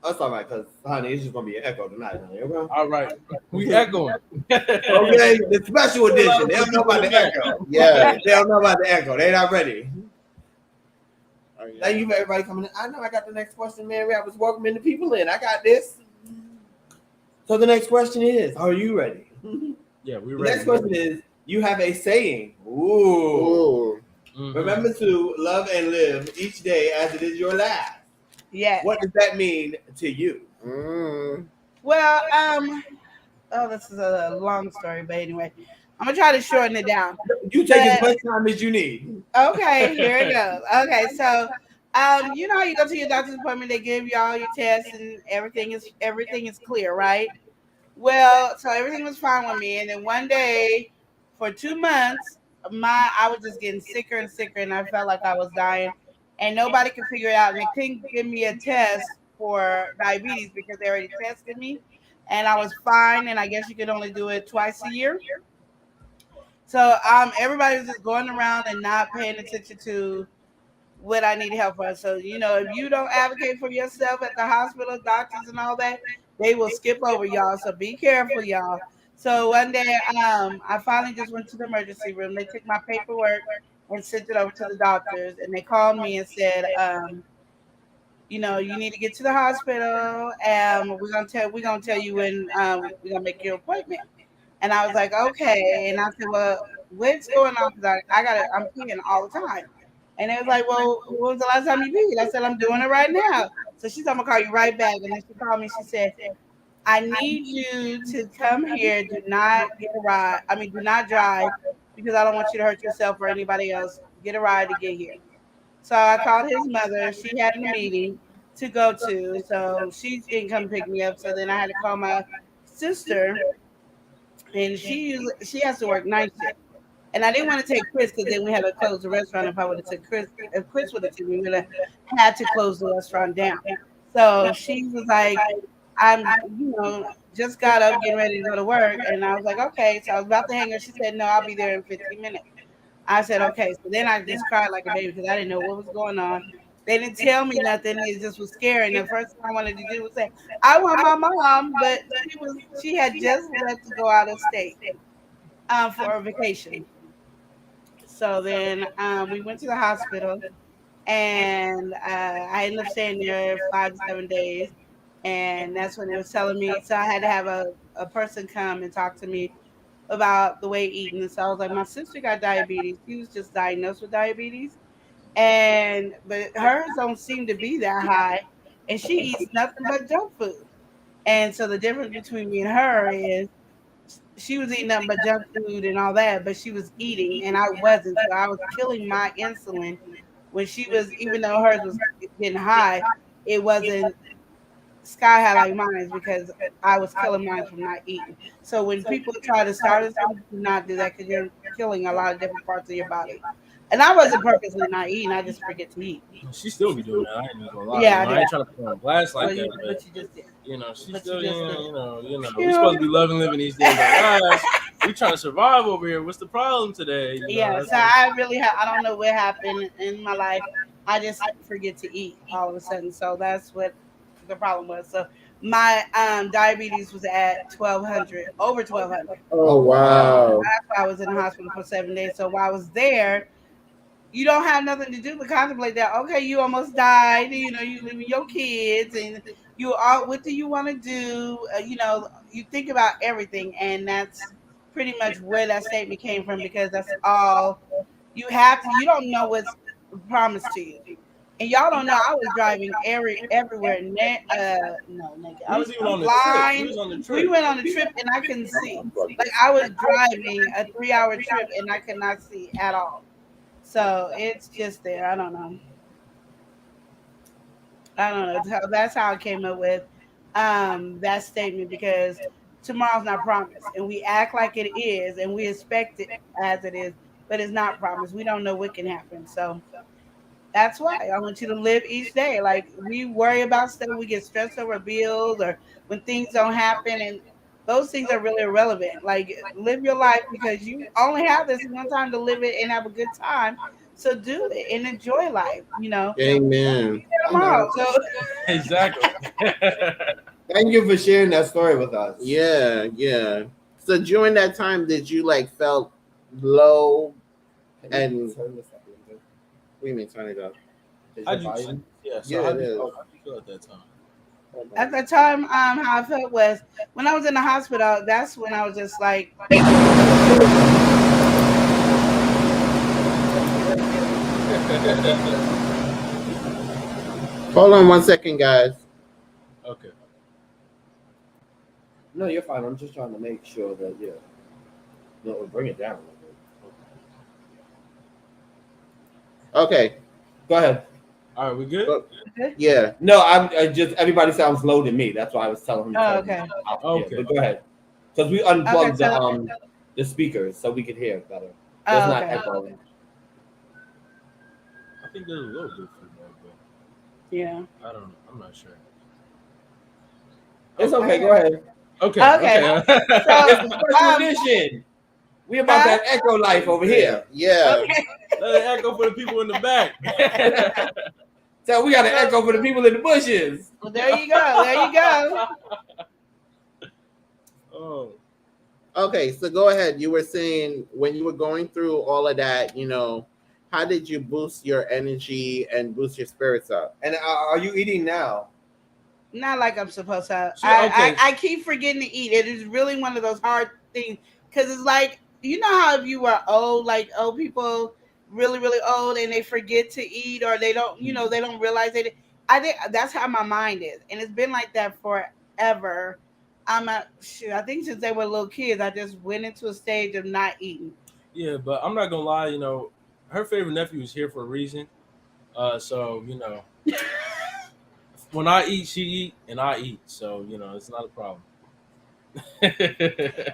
S3: That's all right, because, honey, it's just going to be an echo tonight, honey. Okay?
S5: All right. We echoing.
S3: Okay, the special edition. They don't know about the echo.
S2: Yeah.
S3: They don't know about the echo. They're not ready.
S2: Oh, yeah.
S3: Thank you for everybody coming in. I know I got the next question, Mary. I was welcoming the people in. I got this. So the next question is, are you ready?
S5: Yeah, we
S3: The
S5: ready.
S3: next question is, you have a saying. Ooh.
S2: Ooh.
S5: Mhm.
S3: Remember to love and live each day as it is your last.
S4: Yeah.
S3: What does that mean to you?
S4: Well, this is a long story, but anyway, I'm gonna try to shorten it down.
S3: You take as much time as you need.
S4: Okay, here it goes. Okay, so you know how you go to your doctor's appointment, they give you all your tests and everything is clear, right? Well, so everything was fine with me, and then one day for 2 months, I was just getting sicker and sicker, and I felt like I was dying, and nobody could figure it out, and they couldn't give me a test for diabetes because they already tested me, and I was fine, and I guess you could only do it twice a year. So everybody was just going around and not paying attention to what I need help for. So, if you don't advocate for yourself at the hospital, doctors and all that, they will skip over y'all. So be careful, y'all. So one day, I finally just went to the emergency room. They took my paperwork and sent it over to the doctors, and they called me and said, you need to get to the hospital, and we're gonna tell you when we're gonna make your appointment. And I was like, okay. And I said, well, what's going on? Because I'm peeing all the time. And they was like, well, when was the last time you peed? I said, I'm doing it right now. So she said, I'm going to call you right back. And then she called me. She said, I need you to come here. Do not get a ride. Do not drive, because I don't want you to hurt yourself or anybody else. Get a ride to get here. So I called his mother. She had a meeting to go to. So she didn't come pick me up. So then I had to call my sister. and she has to work night shift. And I didn't want to take Chris because then we had to close the restaurant. If I would have took Chris, if Chris would have taken me, we would have had to close the restaurant down. So she was like, I'm, just got up getting ready to go to work. And I was like, okay. So I was about to hang her. She said, no, I'll be there in 15 minutes. I said, okay. So then I just cried like a baby because I didn't know what was going on. They didn't tell me nothing. It just was scary. And the first thing I wanted to do was say, I want my mom. But she had just left to go out of state for a vacation. So then we went to the hospital, and I ended up staying there 5 to 7 days. And that's when they was telling me. So I had to have a person come and talk to me about the way eating. And so I was like, my sister got diabetes. She was just diagnosed with diabetes, but hers don't seem to be that high, and she eats nothing but junk food. And so the difference between me and her is she was eating nothing but junk food and all that, but she was eating and I wasn't. So I was killing my insulin when she was, even though hers was getting high, it wasn't sky high like mine because I was killing mine from not eating. So when people try to start us, do not do that because you're killing a lot of different parts of your body. And I wasn't purposely not eating; I just forget to eat.
S5: She still be doing that. I ain't even gonna lie.
S4: Yeah,
S5: I ain't trying to put her on blast like
S4: but
S5: that.
S4: but you just did.
S5: She's
S4: But
S5: still,
S4: you just did.
S5: we supposed to be loving living these days. Like, guys, we trying to survive over here. What's the problem today?
S4: So I really I don't know what happened in my life. I just forget to eat all of a sudden. So that's what the problem was. So my diabetes was at 1200, over 1200.
S2: Oh wow.
S4: That's why I was in the hospital for 7 days. So while I was there, you don't have nothing to do but contemplate that. Okay, you almost died. You leaving your kids, and what do you want to do? You think about everything, and that's pretty much where that statement came from because that's all you have to. You don't know what's promised to you, and y'all don't know. I was driving everywhere. No, naked. I was
S5: even on the
S4: blind.
S5: trip. We was on the trip.
S4: We went on a trip, and I couldn't see. Like I was driving a 3-hour trip, and I could not see at all. So it's just there. I don't know. That's how I came up with that statement because tomorrow's not promised, and we act like it is, and we expect it as it is, but it's not promised. We don't know what can happen. So that's why I want you to live each day. Like we worry about stuff, we get stressed over bills or when things don't happen, and those things are really irrelevant. Like live your life because you only have this one time to live it and have a good time. So do it and enjoy life.
S2: Amen.
S4: Tomorrow. So
S5: Exactly.
S3: Thank you for sharing that story with us.
S2: Yeah. So during that time, did you felt low? And what do you mean turn it up?
S5: How do you feel at that time?
S4: at the time, how I felt was when I was in the hospital. That's when I was just like.
S2: Hold on 1 second, guys.
S5: Okay.
S3: No, you're fine. I'm just trying to make sure that we'll bring it down a little bit.
S2: Okay.
S3: Go ahead.
S5: All right, we good?
S2: Yeah.
S3: No, I just everybody sounds low to me. That's why I was telling him.
S4: Okay.
S5: Okay.
S3: But go ahead, because we unplugged the speakers so we could hear better. There's not echoing.
S5: I think there's a little bit feedback, but
S4: Yeah.
S5: I don't know. I'm not sure.
S3: It's okay. Go ahead.
S4: Okay.
S3: It's the special edition. We about that echo life over here.
S2: Yeah.
S4: Okay.
S5: Let it echo for the people in the back.
S3: So we got an echo for the people in the bushes.
S4: Well, there you go.
S5: Oh.
S2: Okay, so go ahead. You were saying when you were going through all of that, how did you boost your energy and boost your spirits up?
S3: And are you eating now?
S4: Not like I'm supposed to.
S5: Okay.
S4: I keep forgetting to eat. It is really one of those hard things because it's like how if you were old, like old people, really really old, and they forget to eat or they don't, they don't realize it. I think that's how my mind is, and it's been like that forever. I think since they were little kids, I just went into a stage of not eating.
S5: Yeah, but I'm not gonna lie. Her favorite nephew is here for a reason. So when I eat, she eat, and I eat. So it's not a problem.
S4: Okay,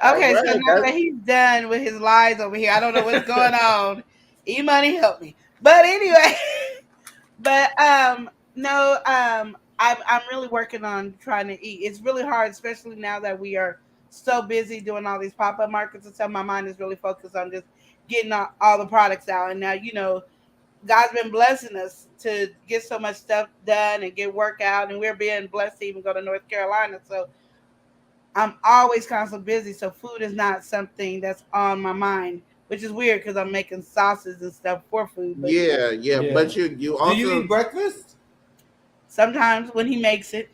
S2: All
S4: so
S2: right,
S4: now that he's done with his lies over here, I don't know what's going on. E-money help me. But anyway, but no, I'm really working on trying to eat. It's really hard, especially now that we are so busy doing all these pop-up markets and stuff. My mind is really focused on just getting all the products out. And now, God's been blessing us to get so much stuff done and get work out, and we're being blessed to even go to North Carolina. So I'm always constantly busy. So food is not something that's on my mind, which is weird because I'm making sauces and stuff for food. But
S2: yeah,
S5: Yeah.
S2: but you
S3: Do you
S2: also
S3: eat breakfast?
S4: sometimes when he makes it,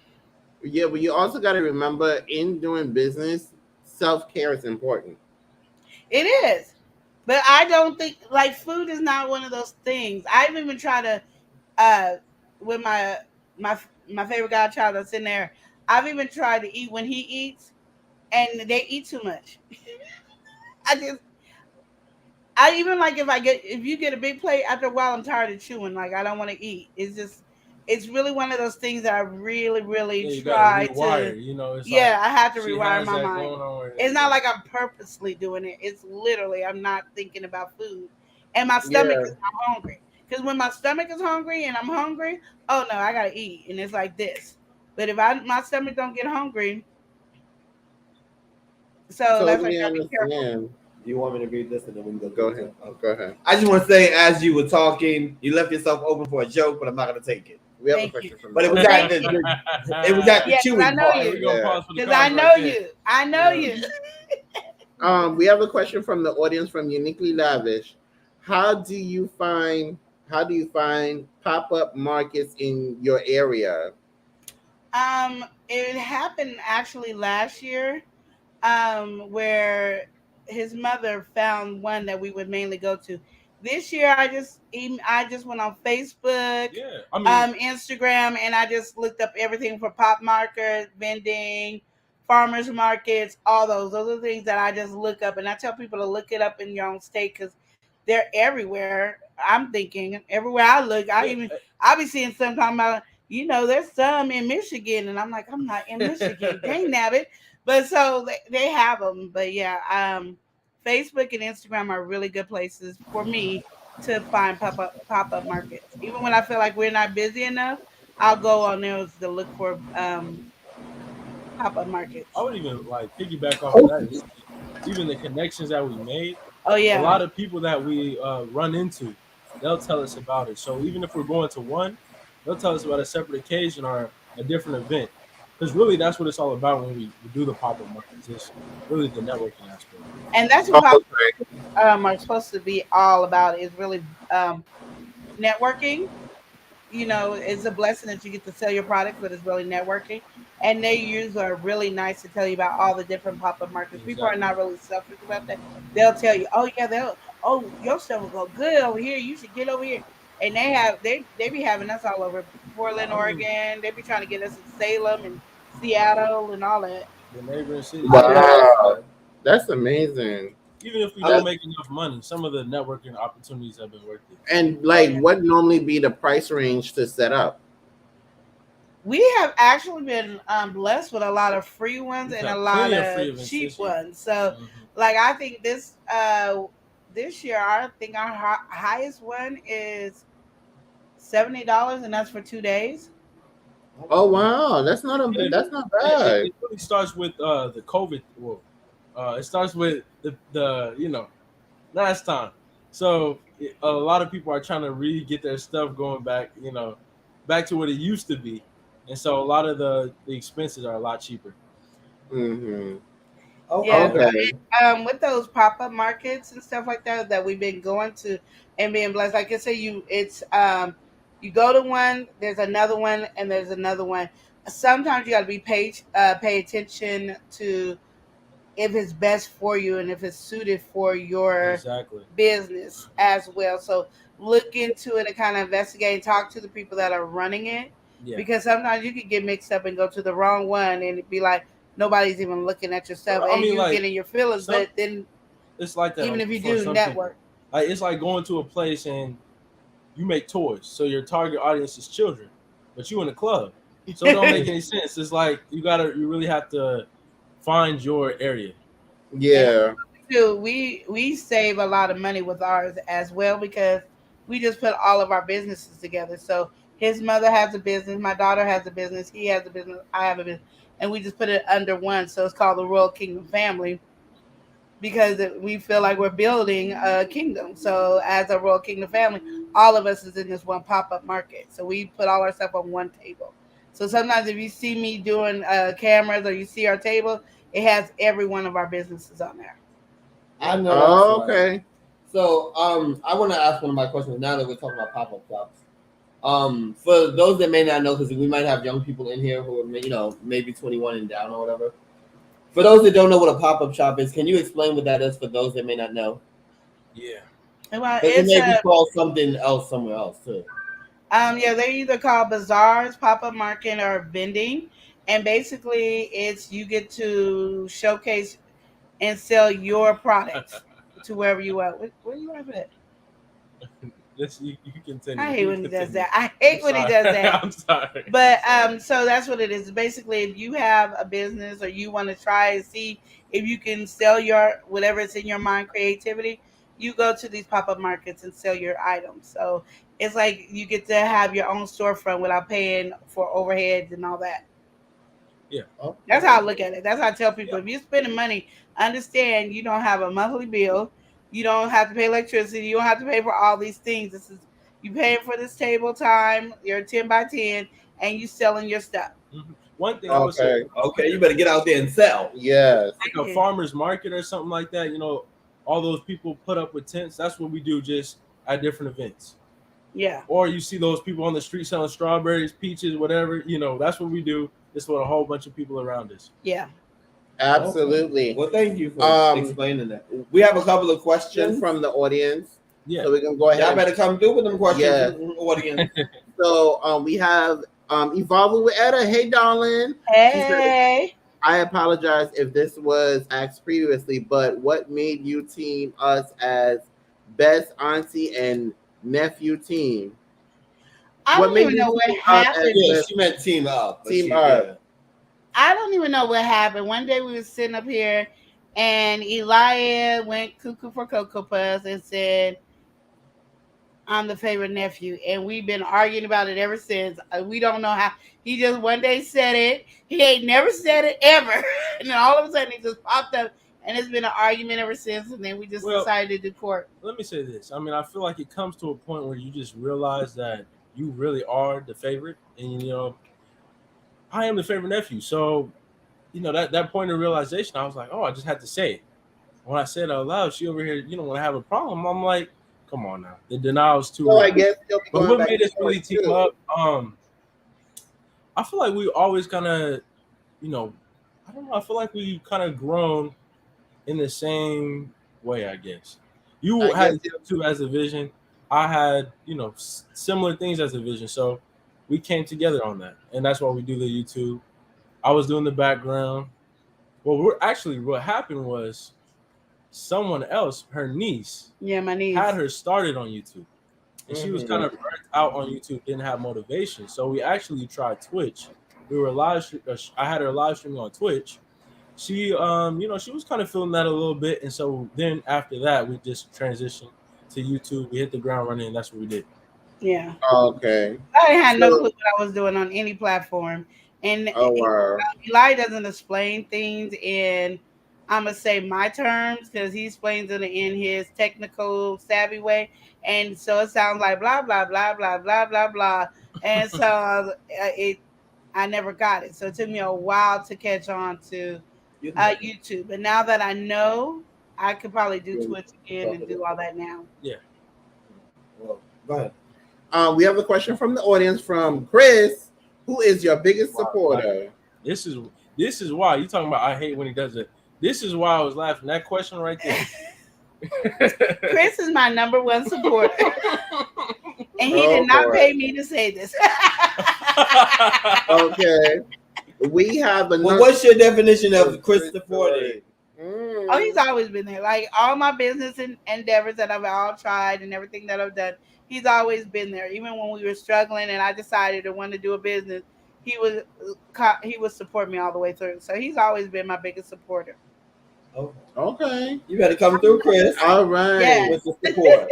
S2: but you also got to remember in doing business, self-care is important.
S4: it is. But I don't think like food is not one of those things. I've even tried to uh with my my favorite godchild that's in there. I've even tried to eat when he eats, and they eat too much. I just I even like if you get a big plate after a while, I'm tired of chewing. Like I don't want to eat. It's really one of those things that I really really
S5: Yeah, you gotta
S4: try to.
S5: rewire. You know, it's like
S4: Yeah, I have to
S5: she
S4: rewire
S5: has
S4: my
S5: that
S4: mind.
S5: going on.
S4: It's not like I'm purposely doing it. It's literally I'm not thinking about food, and my stomach
S2: Yeah,
S4: is not hungry. Because when my stomach is hungry and I'm hungry, oh no, I gotta eat, and it's like this. But if my stomach don't get hungry, so that's why you
S2: totally
S4: gotta be careful.
S2: understand.
S3: Do you want me to read this and then we can go
S2: Go
S3: through
S2: ahead.
S3: it? Okay.
S2: Go ahead.
S3: I just want to say, as you were talking, you left yourself open for a joke, but I'm not going to take it.
S2: We have a
S4: Thank you.
S2: question from
S3: But
S2: the
S3: it was
S2: audience.
S3: at
S4: Thank you.
S3: it was at the
S4: Yeah, 'cause I
S3: chewing
S4: know
S3: part.
S5: We're
S4: you.
S5: gonna
S2: Yeah.
S5: pause for the
S4: Because I
S5: cause
S4: know
S5: right there.
S4: you. I know
S5: Yeah.
S4: you.
S2: We have a question from the audience from Uniquely Lavish. How do you find pop-up markets in your area?
S4: It happened actually last year, where his mother found one that we would mainly go to. This year, I just went on Facebook,
S5: Yeah, I mean,
S4: Instagram, and I just looked up everything for pop markets, vending, farmers markets, all those. Those are things that I just look up, and I tell people to look it up in your own state because they're everywhere. I'm thinking everywhere I look,
S5: yeah,
S4: I be seeing some talking about, there's some in Michigan, and I'm like, I'm not in Michigan, dang nabbit. But so they have them. But yeah, Facebook and Instagram are really good places for me to find pop up markets. Even when I feel like we're not busy enough, I'll go on those to look for pop up
S5: I
S4: markets.
S5: would even like piggyback off of that and say, even the connections that we made,
S4: Oh
S5: a
S4: yeah,
S5: lot of people that we run into, they'll tell us about it. So even if we're going to one, they'll tell us about a separate occasion or a different event. Because really, that's what it's all about when we do the pop up markets. It's really the networking aspect.
S4: and that's what
S2: Oh,
S4: pop
S2: okay.
S4: are supposed to be all about. Is really um, networking. It's a blessing that you get to sell your products, but it's really networking. And they usually are really nice to tell you about all the different pop up markets. People are
S5: Exactly.
S4: not really selfish about that. They'll tell you, oh yeah, your stuff will go good over here. You should get over here. And they be having us all over Portland,
S5: I mean,
S4: Oregon. They be trying to get us in Salem and Seattle and all that.
S5: the neighboring cities.
S3: I know
S5: Yeah.
S3: that's
S2: Wow,
S3: fun.
S2: that's amazing.
S5: Even if we
S3: I
S5: don't
S3: mean,
S5: make enough money, some of the networking opportunities have been worth it.
S2: And
S4: Oh
S2: like,
S4: yeah.
S2: what normally be the price range to set up?
S4: We have actually been blessed with a lot of free ones
S5: We've
S4: and a
S5: had
S4: lot
S5: plenty of free
S4: of
S5: events
S4: cheap
S5: this year.
S4: ones. So,
S5: Hmm.
S4: like, I think this year, I think our highest one is $70, and that's for 2 days.
S2: Oh wow,
S5: Yeah,
S2: that's not
S5: it,
S2: bad.
S5: it really starts with the COVID. Well, it starts with the last time. So a lot of people are trying to really get their stuff going back. Back to what it used to be, and so a lot of the expenses are a lot cheaper.
S2: Mm-hmm.
S4: Yeah,
S3: okay.
S2: Okay.
S4: with those pop up markets and stuff like that we've been going to and being blessed. Like I say, you go to one, there's another one, and there's another one. Sometimes you got to pay attention to if it's best for you and if it's suited for your
S5: Exactly.
S4: business as well. So look into it and kind of investigate and talk to the people that are running it,
S5: Yeah.
S4: because sometimes you could get mixed up and go to the wrong one and it'd be like nobody's even looking at your stuff
S5: I
S4: and
S5: mean,
S4: you
S5: like
S4: getting your feelings.
S5: some,
S4: But then
S5: it's like that
S4: even if you
S5: for
S4: do
S5: some people.
S4: network,
S5: Like it's like going to a place and you make toys, so your target audience is children, but you in a club, so it don't make any sense. It's like you really have to find your area.
S2: Yeah.
S4: We save a lot of money with ours as well because we just put all of our businesses together. So his mother has a business, my daughter has a business, he has a business, I have a business, and we just put it under one. So it's called the Royal Kingdom Family because we feel like we're building a kingdom. So as a Royal Kingdom family, all of us is in this one pop-up market. So we put all our stuff on one table. So sometimes if you see me doing cameras or you see our table, it has every one of our businesses on there.
S3: I know.
S2: Oh,
S3: That's right.
S2: okay.
S3: So, I want to ask one of my questions now that we're talking about pop-up shops. For those that may not know, because we might have young people in here who are, maybe 21 and down or whatever. For those that don't know what a pop-up shop is, can you explain what that is for those that may not know?
S5: Yeah.
S4: Well,
S3: Because it
S4: it's
S3: may be called something else somewhere else too.
S4: yeah, they're either called bazaars, pop-up market, or vending. And basically it's you get to showcase and sell your products to wherever you are. Where you at?
S5: You continue.
S4: I hate
S5: You
S4: when he does
S5: continue.
S4: that. I hate
S5: I'm
S4: when he
S5: sorry.
S4: does that.
S5: I'm sorry.
S4: But so that's what it is. Basically, if you have a business or you want to try and see if you can sell your whatever is in your mind, creativity, you go to these pop-up markets and sell your items. So it's like you get to have your own storefront without paying for overheads and all that.
S5: Yeah.
S4: That's how I look at it. That's how I tell people.
S5: Yeah.
S4: If you're spending money, understand you don't have a monthly bill. You don't have to pay electricity. You don't have to pay for all these things. This is you paying for this table time. You're 10 by 10, and you selling your stuff.
S5: Mm-hmm. One thing I would say,
S3: Okay, you better get out there and sell.
S2: Yes.
S5: like a farmer's market or something like that. All those people put up with tents. That's what we do, just at different events.
S4: Yeah.
S5: Or you see those people on the street selling strawberries, peaches, whatever. That's what we do. It's with a whole bunch of people around us.
S4: Yeah.
S2: Absolutely.
S3: Okay. Well, thank you for explaining that. We have a couple of questions
S2: from the audience.
S5: Yeah.
S2: So we can go ahead.
S3: Y'all better come through with them questions
S2: Yes.
S3: from the audience.
S2: So we have Evolving with Etta. Hey, darling.
S4: Hey.
S2: I apologize if this was asked previously, but what made you team us as best auntie and nephew team?
S4: I don't even know what happened.
S3: Yeah, she meant team up.
S2: Team up.
S3: Yeah.
S4: I don't even know what happened. One day we were sitting up here, and Elia went cuckoo for Cocoa Puffs and said, "I'm the favorite nephew," and we've been arguing about it ever since. We don't know how. He just one day said it. He ain't never said it ever, and then all of a sudden he just popped up, and it's been an argument ever since. And then we just decided to do court.
S5: Let me say this. I mean, I feel like it comes to a point where you just realize that you really are the favorite, and I am the favorite nephew. So, that point of realization, I was like, oh, I just had to say it. When I said it out loud, she over here, when I have a problem, I'm like, come on now. The denial's too real.
S2: I guess
S5: but what made us really team up? I feel like we always kind of, I don't know. I feel like we kind of grown in the same way, I guess. You had YouTube as a vision. I had, similar things as a vision. So we came together on that. And that's why we do the YouTube. I was doing the background. Well, what happened was someone else, her niece,
S4: my niece,
S5: had her started on YouTube. And she was kind of burnt out on YouTube, didn't have motivation. So we actually tried Twitch. We were I had her live streaming on Twitch. She, she was kind of feeling that a little bit. And so then after that, we just transitioned to YouTube. We hit the ground running, and that's what we did.
S4: Yeah.
S2: Okay.
S4: I had no clue what I was doing on any platform. And Eli doesn't explain things in, I'm going to say, my terms, because he explains it in his technical savvy way. And so it sounds like blah, blah, blah, blah, blah, blah, blah. And so I never got it. So it took me a while to catch on to YouTube. And now that I know, I could probably do Twitch again and do all that now.
S5: Yeah.
S3: Well, go ahead.
S2: We have a question from the audience from Chris. Who is your biggest supporter?
S5: This is why you talking about. I hate when he does it. This is why I was laughing. That question right there.
S4: Chris is my number one supporter, and he did not pay me to say this.
S2: Okay, we have a.
S3: Well, what's your definition of Chris supporting?
S4: Oh, he's always been there. Like all my business endeavors that I've all tried and everything that I've done, he's always been there. Even when we were struggling and I decided to want to do a business, he would support me all the way through. So he's always been my biggest supporter.
S2: Okay.
S3: You better come through, Chris.
S2: All right.
S4: Yes.
S3: With the support.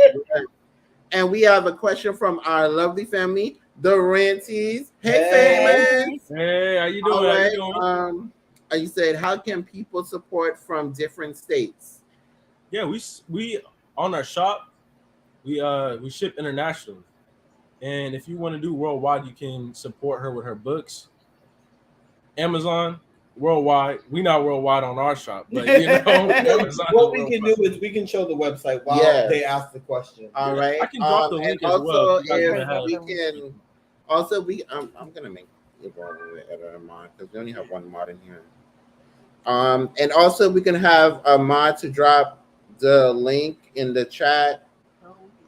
S2: And we have a question from our lovely family, the Ranties. Hey,
S3: Hey.
S2: famous.
S5: Hey, how you doing?
S2: All
S5: How
S2: right.
S5: you doing?
S2: You said, how can people support from different states?
S5: Yeah, we on our shop, we ship internationally. And if you want to do worldwide, you can support her with her books. Amazon, worldwide. We not worldwide on our shop, but you know, Amazon
S3: What
S5: is
S3: we can
S5: worldwide.
S3: do is we can show the website while
S2: Yes.
S3: they ask the question.
S2: All right.
S5: I can drop the
S2: and
S5: link as
S2: also,
S5: well. If you guys
S2: if
S5: wanna have
S2: we
S5: it.
S2: can, also I'm gonna make it a mod because we only have one mod in here. And also we can have a mod to drop the link in the chat.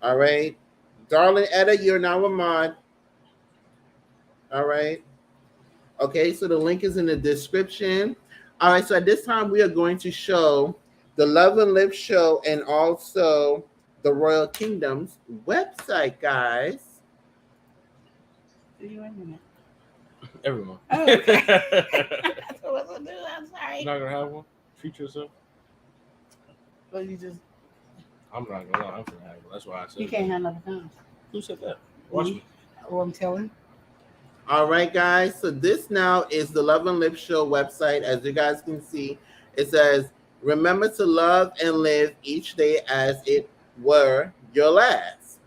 S2: All right, darling Etta, you're now a mod. All right. Okay, so the link is in the description. All right, so at this time we are going to show the Love and Live show and also the Royal Kingdom's website, guys.
S5: Everyone.
S4: Oh, okay. That's what I'm doing. I'm sorry.
S5: You're not gonna have one? Treat yourself.
S4: Well, you just
S5: I'm not gonna lie, I'm gonna have one. That's why I said
S4: you can't have another phone.
S5: Who said that? Watch me.
S4: Oh, I'm telling.
S2: All right, guys. So this now is the Love and Live show website. As you guys can see, it says, remember to love and live each day as it were your last.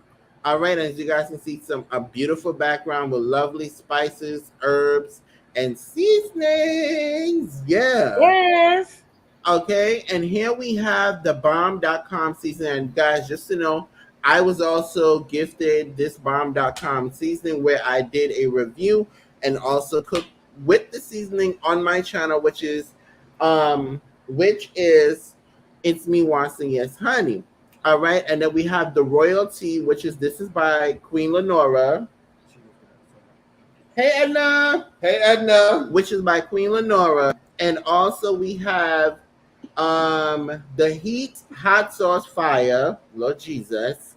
S2: All right, as you guys can see, a beautiful background with lovely spices, herbs, and seasonings. Yeah.
S4: Yes.
S2: Okay, and here we have the bomb.com seasoning. And guys, just to know, I was also gifted this bomb.com seasoning where I did a review and also cooked with the seasoning on my channel, which is It's Me Watson Yes Honey. All right, and then we have the royalty, this is by Queen Lenora. Hey Edna.
S3: Hey, Edna.
S2: Which is by Queen Lenora. And also we have the Heat Hot Sauce Fire, Lord Jesus.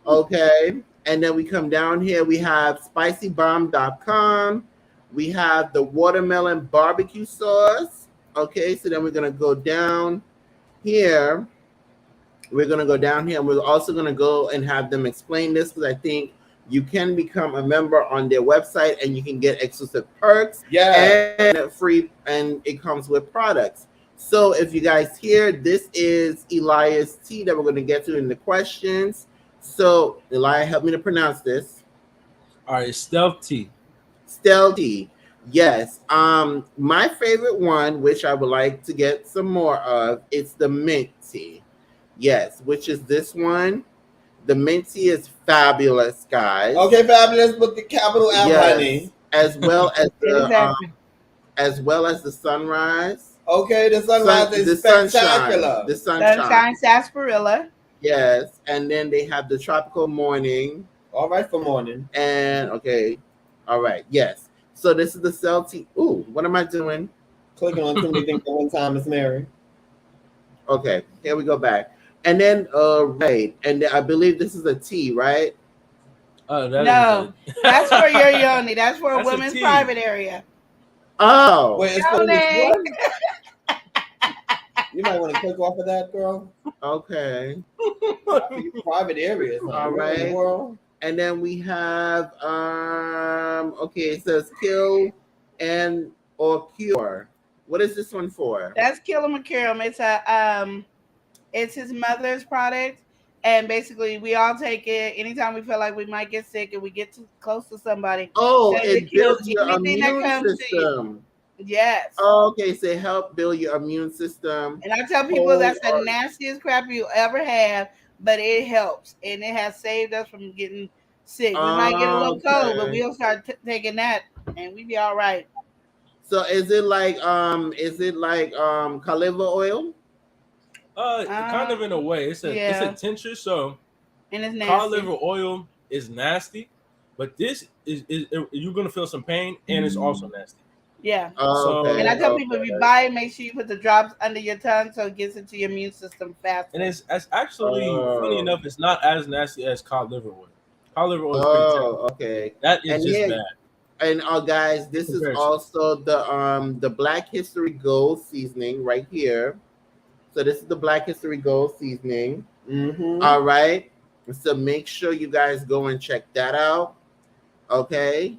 S2: Okay, and then we come down here, we have spicybomb.com. We have the watermelon barbecue sauce. Okay, so then we're gonna go down here. We're gonna go down here, and we're also gonna go and have them explain this because I think you can become a member on their website and you can get exclusive perks.
S3: Yeah.
S2: And free, and it comes with products. So if you guys hear, this is Elias T that we're going to get to in the questions. So Elias, help me to pronounce this.
S5: All right, Stealth Tea.
S2: Stealth Tea. Yes. My favorite one, which I would like to get some more of, it's the mint tea. Yes, which is this one. The mint tea is fabulous, guys.
S3: Okay, fabulous with the capital M, honey.
S2: As well as the
S4: Exactly.
S2: as well as the sunrise.
S3: Okay, the sunrise is spectacular.
S2: The sunshine.
S4: Sunshine sarsaparilla.
S2: Yes, and then they have the tropical morning.
S3: All right for morning.
S2: And okay, all right, yes. So this is the Celtic. Ooh, what am I doing?
S3: Clicking on too many things at one time, Miss Mary.
S2: Okay, here we go back. And then right, and I believe this is a T, right?
S4: No, that's for your yoni. That's for a
S5: That's a
S4: women's
S5: tea.
S4: private area.
S2: Oh,
S3: Wait, it's for
S4: Yoni.
S3: this one? You might want to click off of that, girl.
S2: okay.
S3: Private areas.
S2: All right.
S3: World.
S2: And then we have okay, it says kill and or cure. What is this one for?
S4: That's Killimacurum. It's his mother's product, and basically we all take it anytime we feel like we might get sick and we get too close to somebody.
S2: Oh,
S4: So
S2: it
S4: kills
S2: builds your
S4: anything that
S2: immune
S4: comes to you.
S2: system.
S4: Yes.
S2: Oh, okay, so it help build your immune system.
S4: And I tell people that's the nastiest crap you ever have, but it helps, and it has saved us from getting sick. We might get a little cold, but we'll start taking that, and we be all right.
S2: So is it like caliva oil?
S5: Kind of in a way. It's a tincture, so
S4: And it's nasty.
S5: cod liver oil is nasty, but this is you're gonna feel some pain, and it's also nasty.
S4: Yeah.
S2: Oh, okay.
S4: And I tell people, if you buy it, make sure you put the drops under your tongue so it gets into your immune system faster.
S5: And it's actually funny enough, it's not as nasty as cod liver oil. Cod liver oil is pretty terrible.
S2: Okay.
S5: That is
S2: And
S5: just
S2: here-
S5: bad.
S2: And guys, this is
S5: Comparison.
S2: also the Black History Gold seasoning right here. So this is the Black History Gold seasoning.
S3: Mm-hmm.
S2: All right. So make sure you guys go and check that out. Okay.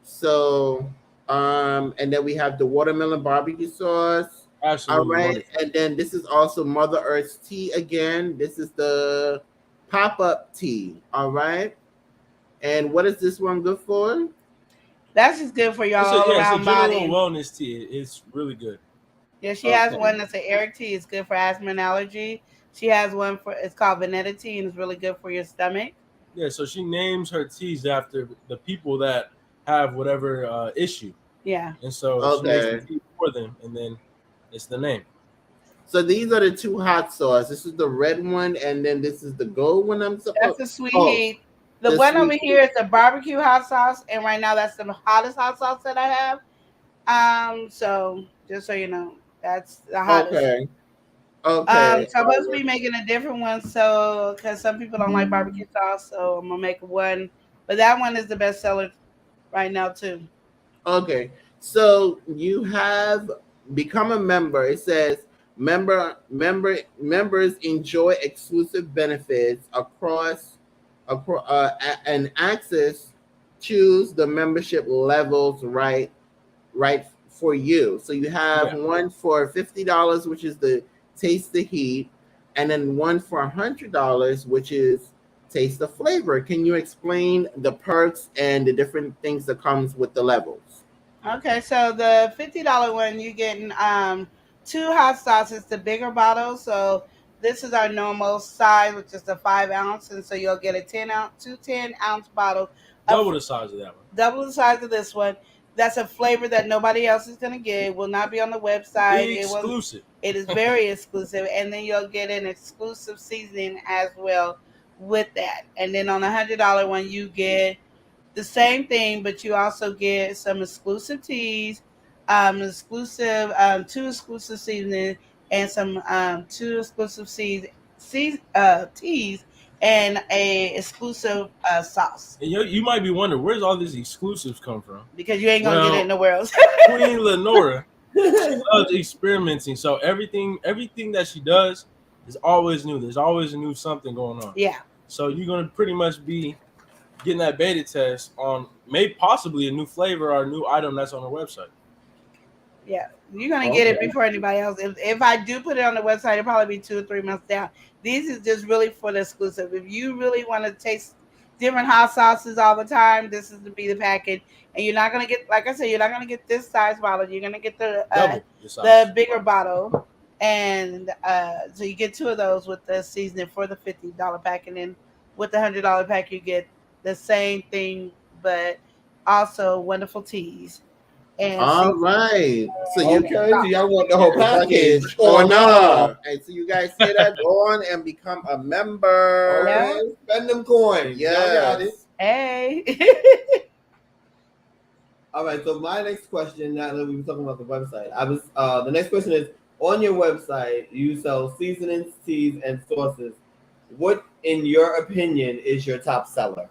S2: So and then we have the watermelon barbecue sauce. All
S5: Absolutely
S2: right.
S5: wonderful.
S2: And then this is also Mother Earth's tea again. This is the pop-up tea. All right. And what is this one good for?
S4: That's just good for your
S5: It's
S4: all
S5: a
S4: around
S5: general
S4: body.
S5: wellness tea. It's really good.
S4: Yeah, she has
S2: Okay.
S4: one that's an Eric tea. It's good for asthma and allergy. She has one for it's called Vanetta tea and it's really good for your stomach.
S5: Yeah, so she names her teas after the people that have whatever issue,
S4: Yeah.
S5: and so she makes the
S2: Okay.
S5: tea for them, and then it's the name.
S2: So these are the two hot sauce. This is the red one, and then this is the gold one. I'm
S4: That's
S2: supposed.
S4: the sweet
S2: Oh,
S4: heat. The
S2: the
S4: one over
S2: sweet
S4: here is the barbecue hot sauce, and right now that's the hottest hot sauce that I have. So just so you know, that's the hottest.
S2: Okay. Okay.
S4: So I'm supposed to be making a different one, so because some people don't like barbecue sauce, so I'm gonna make one. But that one is the best seller right now too.
S2: Okay. So you have become a member. It says members enjoy exclusive benefits across and access. Choose the membership levels right for you. So you have
S5: Yeah.
S2: one for $50, which is the Taste the Heat, and then one for $100, which is Taste the Flavor. Can you explain the perks and the different things that comes with the levels?
S4: Okay, so the $50 one you getting two hot sauces, the bigger bottle. So this is our normal size, which is the 5 ounce, and so you'll get a 10 ounce bottle of
S5: Double the size of that one.
S4: double the size of this one. That's a flavor that nobody else is gonna get. It will not be on the website.
S5: Exclusive.
S4: It is very exclusive, and then you'll get an exclusive seasoning as well with that. And then on the $100 one, you get the same thing, but you also get some exclusive teas, two exclusive seasonings, and some two exclusive teas, and a exclusive sauce.
S5: And you might be wondering, where's all these exclusives come from?
S4: Because you ain't gonna get it
S5: Well,
S4: nowhere else.
S5: Queen Lenora loves experimenting, so everything that she does is always new. There's always a new something going on.
S4: Yeah.
S5: So you're gonna pretty much be getting that beta test on maybe possibly a new flavor or a new item that's on her website.
S4: Yeah, you're gonna get it before anybody else. If I do put it on the website, it'll probably be 2 or 3 months down. These is just really for the exclusive. If you really want to taste different hot sauces all the time, this is to be the package. And you're not gonna get, like I said, you're not gonna get this size bottle. You're gonna get
S5: Double the size.
S4: the bigger bottle, and so you get 2 of those with the seasoning for the $50 pack, and then with the $100 pack, you get the same thing, but also wonderful teas. And
S2: All right. So you
S3: Okay, so y'all want the whole package
S2: or
S3: or
S2: no?
S3: not?
S2: And so you guys say that, go on and become a member.
S3: Okay, spend them coins. Y'all got it.
S4: hey.
S3: All right. So my next question, now that we were talking about the website, the next question is, on your website, you sell seasonings, teas, and sauces. What, in your opinion, is your top seller?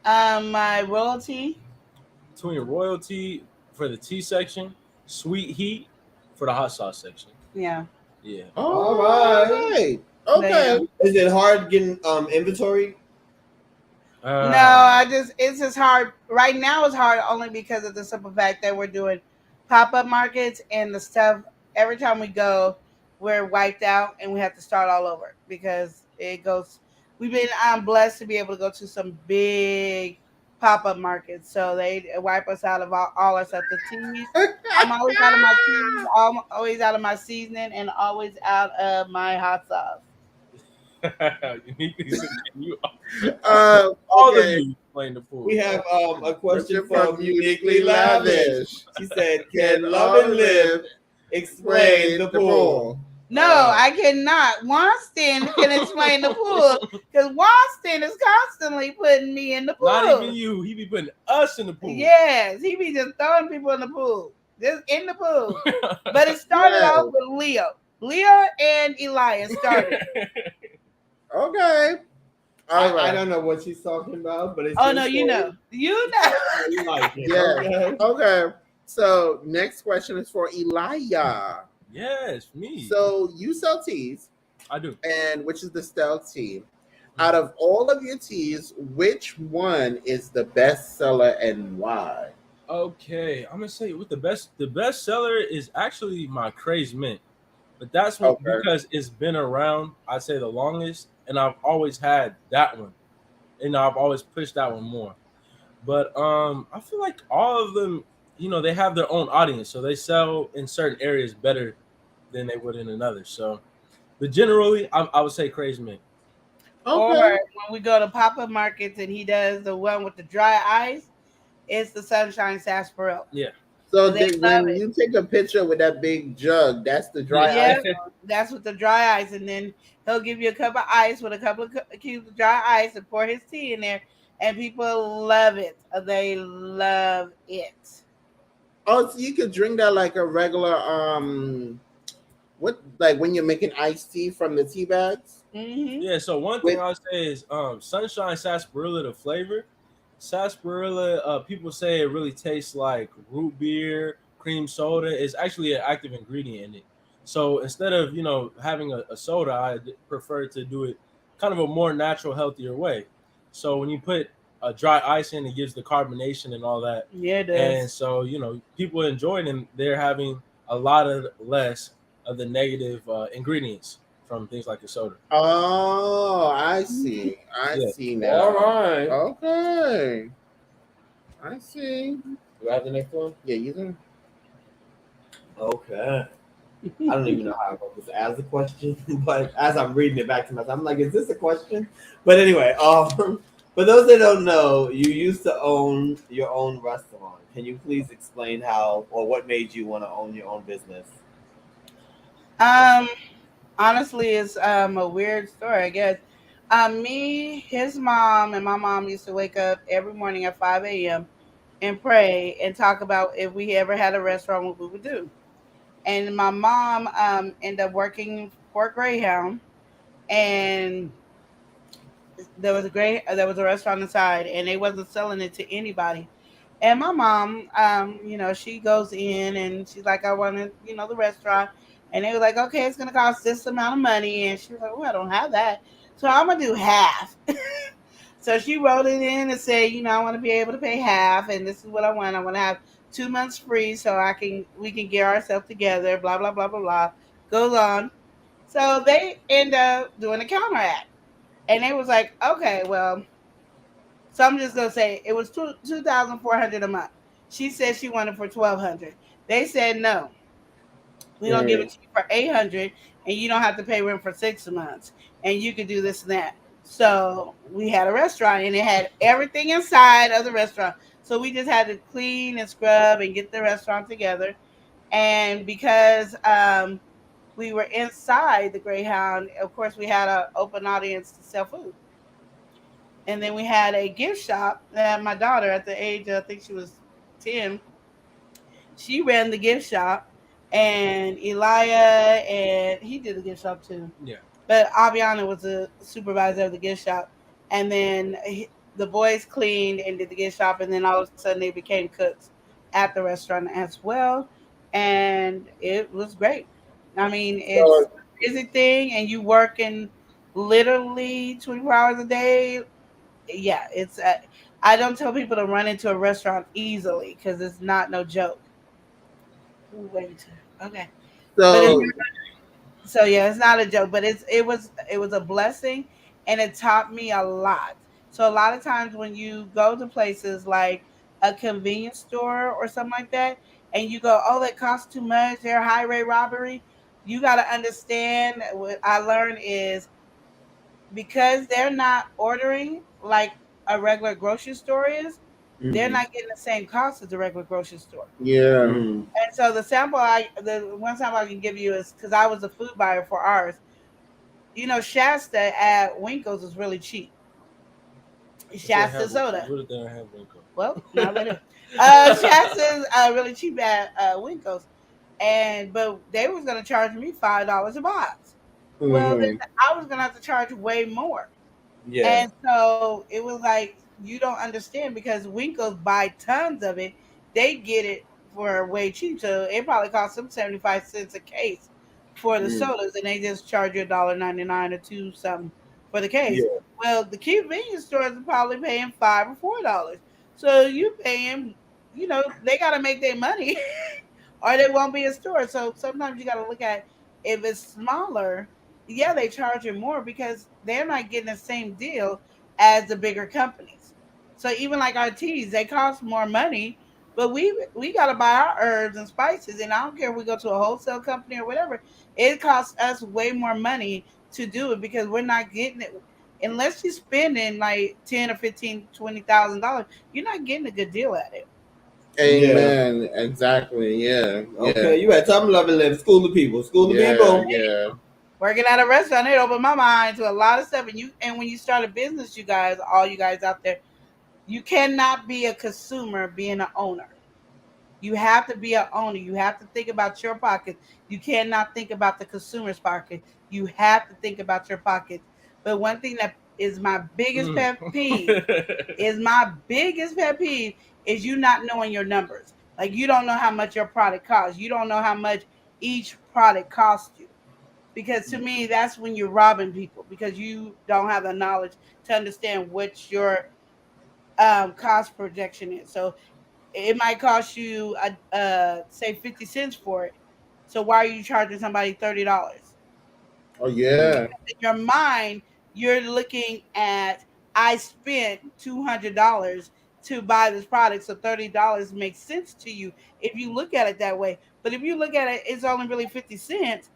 S4: My royalty.
S5: Between royalty for the tea section, sweet heat for the hot sauce section.
S4: Yeah.
S5: Yeah.
S2: All
S3: right.
S2: right. Okay.
S3: Is it hard getting inventory?
S4: No, it's just hard right now. It's hard only because of the simple fact that we're doing pop-up markets and the stuff. Every time we go, we're wiped out and we have to start all over because it goes. We've been blessed to be able to go to some big pop-up markets, so they wipe us out of all our stuff. The teas, I'm always out of my teas, always out of my seasoning, and always out of my hot sauce.
S5: Uniquely, can you
S2: all
S5: all of
S2: okay.
S5: you playing the pool?
S3: We have a question
S2: Question
S3: from Uniquely Lavish. She said, "Can Love and Live explain the pool?"
S4: No, I cannot. Wanston can explain the pool because Wanston is constantly putting me in the pool.
S5: Not even you. He be putting us in the pool.
S4: Yes, he be just throwing people in the pool, just in the pool. But it started off with Leo and Elias started.
S2: Okay. All right.
S3: I don't know what she's talking about, but it's
S4: Oh
S3: your
S4: no, you know. You know.
S3: You like it.
S2: Yeah.
S3: Okay.
S2: Okay. So next question is for Elijah.
S5: Yes, me.
S2: So you sell teas,
S5: I do.
S2: and which is the style tea. Out of all of your teas, which one is the best seller and why?
S5: Okay, I'm gonna say with the best seller is actually my Craze Mint, but that's what
S2: Okay.
S5: because it's been around. I'd say the longest, and I've always had that one, and I've always pushed that one more. But I feel like all of them, they have their own audience, so they sell in certain areas better than they would in another. So, but generally, I would say Craze Mint.
S4: Or
S2: Okay.
S4: when we go to pop-up markets and he does the one with the dry ice, it's the Sunshine Sarsaparilla.
S5: Yeah,
S2: So
S4: They love
S2: when
S4: it.
S2: you take a picture with that big jug, that's the dry
S5: yeah,
S2: ice.
S4: Yeah, that's with the dry ice, and then he'll give you a cup of ice with a couple of cubes of dry ice and pour his tea in there, and people love it. They love it.
S2: Oh, so you could drink that like a regular what like when you're making iced tea from the tea bags?
S4: Hmm.
S5: yeah. So one thing
S2: With
S5: I'll say is Sunshine Sarsaparilla, the flavor. Sarsaparilla, people say it really tastes like root beer, cream soda. It's actually an active ingredient in it. So instead of having a soda, I prefer to do it kind of a more natural, healthier way. So when you put a dry ice in, it gives the carbonation and all that,
S4: Yeah, it
S5: and
S4: does.
S5: so people enjoy it, and they're having a lot of less of the negative ingredients from things like a soda.
S2: oh, I
S4: Mhm.
S2: see. I
S5: Yeah.
S2: see
S3: All
S2: now.
S3: right.
S2: Okay. I see.
S3: Do I have the next one?
S2: Yeah, you can.
S3: Okay. I don't even know how I'm supposed to ask the question, but as I'm reading it back to myself, I'm like, is this a question? But anyway, for those that don't know, you used to own your own restaurant. Can you please explain how or what made you want to own your own business?
S4: Um, honestly, it's a weird story, I guess. Me, his mom, and my mom used to wake up every morning at 5 a.m. and pray and talk about if we ever had a restaurant, what we would do. And my mom ended up working for Greyhound, and there was a restaurant inside, and they wasn't selling it to anybody. And my mom, she goes in and she's like, I wanted, the restaurant. And they were like, okay, it's going to cost this amount of money. And she was like, well, I don't have that. So I'm going to do half. So she wrote it in and said, I want to be able to pay half. And this is what I want. I want to have 2 months free so we can get ourselves together, blah, blah, blah, blah, blah. Goes on. So they end up doing a counteract. And they was like, okay, well, so I'm just gonna say it was 2,400 a month. She said she wanted for 1,200. They said no. We're gonna give
S2: Mm.
S4: it to you for 800, and you don't have to pay rent for 6 months, and you could do this and that. So we had a restaurant, and it had everything inside of the restaurant. So we just had to clean and scrub and get the restaurant together. And because we were inside the Greyhound, of course, we had an open audience to sell food. And then we had a gift shop that my daughter, at the age of, I think she was 10, she ran the gift shop, and Elia, and he did the gift shop too.
S5: Yeah.
S4: But Aviana was the supervisor of the gift shop. And then the boys cleaned and did the gift shop, and then all of a sudden they became cooks at the restaurant as well. And it was great. I mean, it's
S2: So,
S4: a busy thing, and you working literally 24 hours a day. Yeah, I don't tell people to run into a restaurant easily because it's not no joke. Ooh, wait, okay, but it's
S2: so
S4: so yeah, it's not a joke, but it was a blessing, and it taught me a lot. So a lot of times when you go to places like a convenience store or something like that, and you go, oh, that costs too much, they're highway robbery. You got to understand what I learned is because they're not ordering like a regular grocery store is, they're
S3: Mm-hmm.
S4: not getting the same cost as the regular grocery store.
S2: yeah.
S3: Mm-hmm.
S4: And so the one sample I can give you is because I was a food buyer for ours. Shasta at Winkles is really cheap.
S5: If they
S4: Shasta
S5: have Winkles,
S4: soda.
S5: what if they don't have Winkles?
S4: Well, now they do. Shasta's really cheap at Winkles, but they was gonna charge me $5 a box. Well, then
S2: Mhm.
S4: I was gonna have to charge way more.
S3: Yeah.
S4: And so it was like you don't understand because Winkles buy tons of it. They get it for way cheap. So it probably costs them 75 cents a case for the
S3: Mm.
S4: sodas, and they just charge you $1.99 or two something for the case.
S3: Yeah.
S4: Well, the convenience stores are probably paying $5 or $4. So you paying, they gotta make their money or they won't be a store. So sometimes you gotta look at if it's smaller, yeah, they charge you more because they're not getting the same deal as the bigger companies. So even like our teas, they cost more money, but we gotta buy our herbs and spices, and I don't care if we go to a wholesale company or whatever. It costs us way more money to do it because we're not getting it unless you're spending like 10 or 15, $20,000. You're not getting a good deal at it.
S3: Yeah.
S2: Amen. Exactly. Yeah. Yeah.
S3: Okay, you had time, love and live. School the people. School the
S2: Yeah.
S3: people.
S2: Yeah.
S4: Working at a restaurant, it opened my mind to a lot of stuff. And when you start a business, you guys, all you guys out there, you cannot be a consumer being an owner. You have to be an owner. You have to think about your pocket. You cannot think about the consumer's pocket. You have to think about your pocket. But one thing that is my biggest
S5: Mm.
S4: pet peeve is you not knowing your numbers. Like you don't know how much your product costs. You don't know how much each product costs you. Because to me, that's when you're robbing people because you don't have the knowledge to understand what your cost projection is. So it might cost you say 50 cents for it. So why are you charging somebody $30?
S2: Oh yeah.
S4: In your mind, you're looking at I spent $200 to buy this product, so $30 makes sense to you if you look at it that way. But if you look at it, it's only really 50 cents.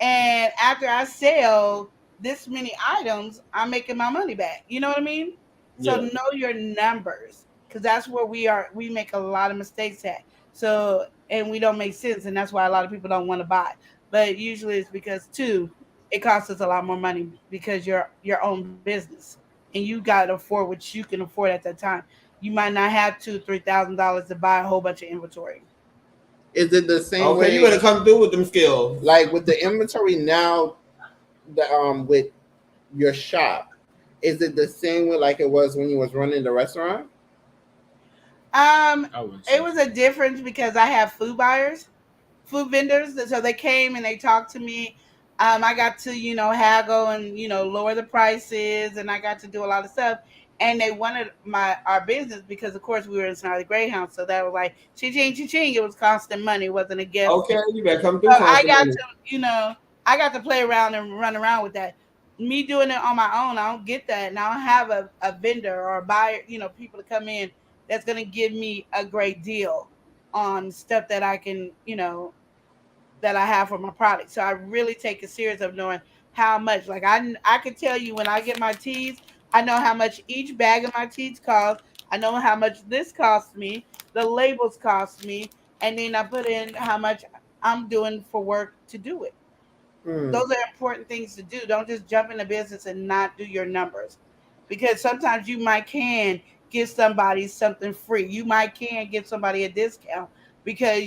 S4: And after I sell this many items, I'm making my money back. You know what I mean? So
S3: Yeah.
S4: know your numbers because that's where we are. We make a lot of mistakes at. So and we don't make sense, and that's why a lot of people don't want to buy. But usually it's because two, it costs us a lot more money because you're your own business and you got to afford what you can afford at that time. You might not have $2,000-3,000 to buy a whole bunch of inventory.
S2: Is it the same
S3: Okay, you
S2: way,
S3: better come through with them skills.
S2: like with the inventory now, with your shop? Is it the same way like it was when you was running the restaurant?
S5: I would say
S4: It was a difference because I have food buyers, food vendors. So they came and they talked to me. I got to, haggle and, lower the prices and I got to do a lot of stuff. And they wanted our business because of course we were inside the Greyhound. So that was like ching ching. It was constant money, it wasn't a gift.
S3: Okay, you better come through
S4: So I got
S3: constantly.
S4: to, I got to play around and run around with that. Me doing it on my own, I don't get that. And I don't have a vendor or a buyer, people to come in that's gonna give me a great deal on stuff that I can, that I have for my product. So I really take it serious of knowing how much. Like I can tell you when I get my teas, I know how much each bag of my teas cost. I know how much this costs me. The labels cost me, and then I put in how much I'm doing for work to do it.
S2: Hmm.
S4: Those are important things to do. Don't just jump into business and not do your numbers, because sometimes you might can give somebody something free. You might can give somebody a discount because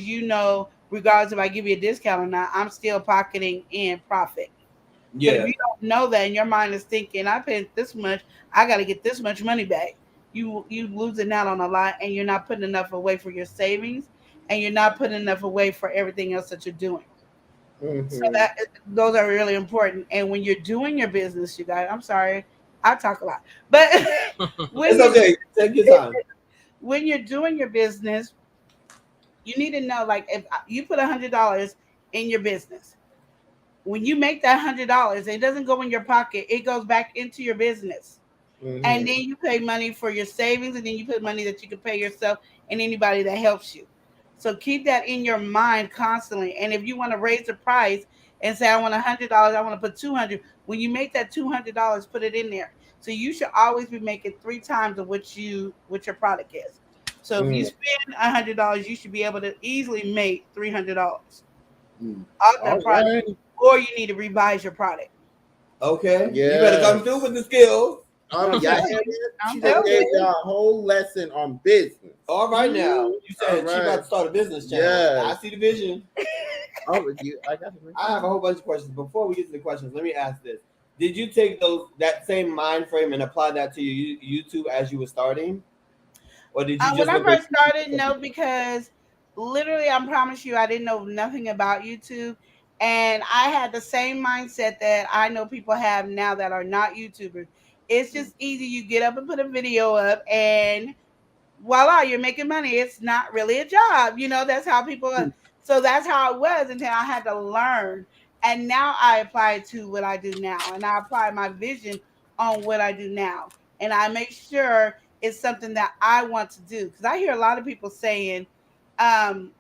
S4: regardless if I give you a discount or not, I'm still pocketing in profit. But if
S3: Yeah.
S4: you don't know that and your mind is thinking, I paid this much, I got to get this much money back. You losing out on a lot, and you're not putting enough away for your savings, and you're not putting enough away for everything else that you're doing. So
S2: Mm-hmm.
S4: that those are really important. And when you're doing your business, you guys, I'm sorry, I talk a lot, but when
S3: It's
S4: you
S3: okay. Take your time.
S4: when you're doing your business, you need to know like if you put $100 in your business, when you make that $100, it doesn't go in your pocket; it goes back into your business. And then
S2: Mm-hmm.
S4: you pay money for your savings, and then you put money that you can pay yourself and anybody that helps you. So keep that in your mind constantly. And if you want to raise the price and say I want $100, I want to put 200. When you make that $200, put it in there. So you should always be making three times of what your product is. So if you
S2: Mm.
S4: spend $100, you should be able to easily make $300
S3: Mm.
S4: off
S2: All
S4: that product,
S2: right.
S4: or you need to revise your product.
S3: Okay, you better come through
S2: Yes.
S3: with the skills.
S4: I'm
S2: Y'all
S4: telling
S2: hear
S4: you.
S2: that? She
S4: I'm
S2: just
S4: telling
S3: Okay.
S2: gave
S4: you.
S2: y'all a whole lesson on business.
S3: All right now.
S4: Mhm.
S3: You
S2: All
S3: said she about
S2: right.
S3: to start a business channel. I
S2: Yes.
S3: see the vision.
S2: Oh, I got to.
S3: I have a whole bunch of questions. Before we get to the questions, let me ask this. Did you take that same mind frame and apply that to your YouTube as you were starting, or did you
S4: When
S3: just
S4: I
S3: look at?
S4: first started, no, because literally, I promise you, I didn't know nothing about YouTube. And I had the same mindset that I know people have now that are not YouTubers. It's just easy. You get up and put a video up, and voila, you're making money. It's not really a job. That's how people are. So that's how it was until I had to learn. And now I apply it to what I do now. And I apply my vision on what I do now. And I make sure it's something that I want to do. Because I hear a lot of people saying, um,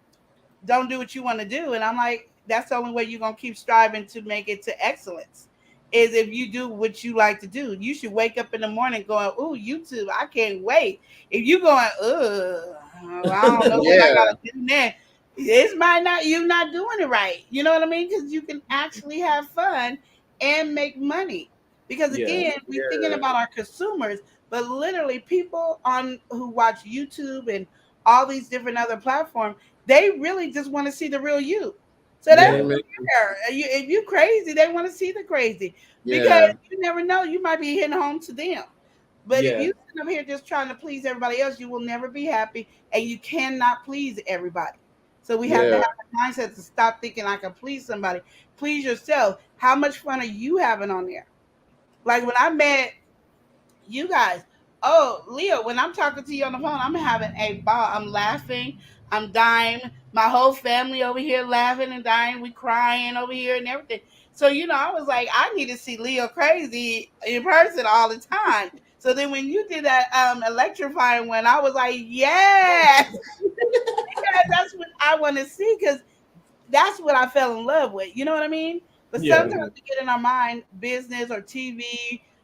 S4: don't do what you want to do. And I'm like, that's the only way you're gonna keep striving to make it to excellence. Is if you do what you like to do. You should wake up in the morning going, "Ooh, YouTube, I can't wait." If you going, I don't know what I
S2: Yeah,
S4: gotta do next. It's might not you not doing it right. You know what I mean? Because you can actually have fun and make money. Because
S3: Yeah,
S4: again, we're thinking
S2: yeah,
S4: about our consumers, but literally people on who watch YouTube and all these different other platforms, they really just want to see the real you. So they
S3: yeah,
S4: don't
S2: mhm,
S4: care. If you crazy, they want to see the crazy because
S2: yeah,
S4: you never know. You might be hitting home to them. But if
S3: yeah,
S4: you sit up here just trying to please everybody else, you will never be happy and you cannot please everybody. So we have to
S2: yeah,
S4: have a mindset to stop thinking I can please somebody. Please yourself. How much fun are you having on there? Like when I met you guys. Oh, Leo, when I'm talking to you on the phone, I'm having a ball. I'm laughing. I'm dying. My whole family over here laughing and dying. We crying over here and everything. So, I was like, I need to see Leo crazy in person all the time. So then when you did that electrifying one, I was like, yes, because that's what I want to see because that's what I fell in love with. You know what I mean? But
S5: Yeah.
S4: sometimes we get in our mind business or TV,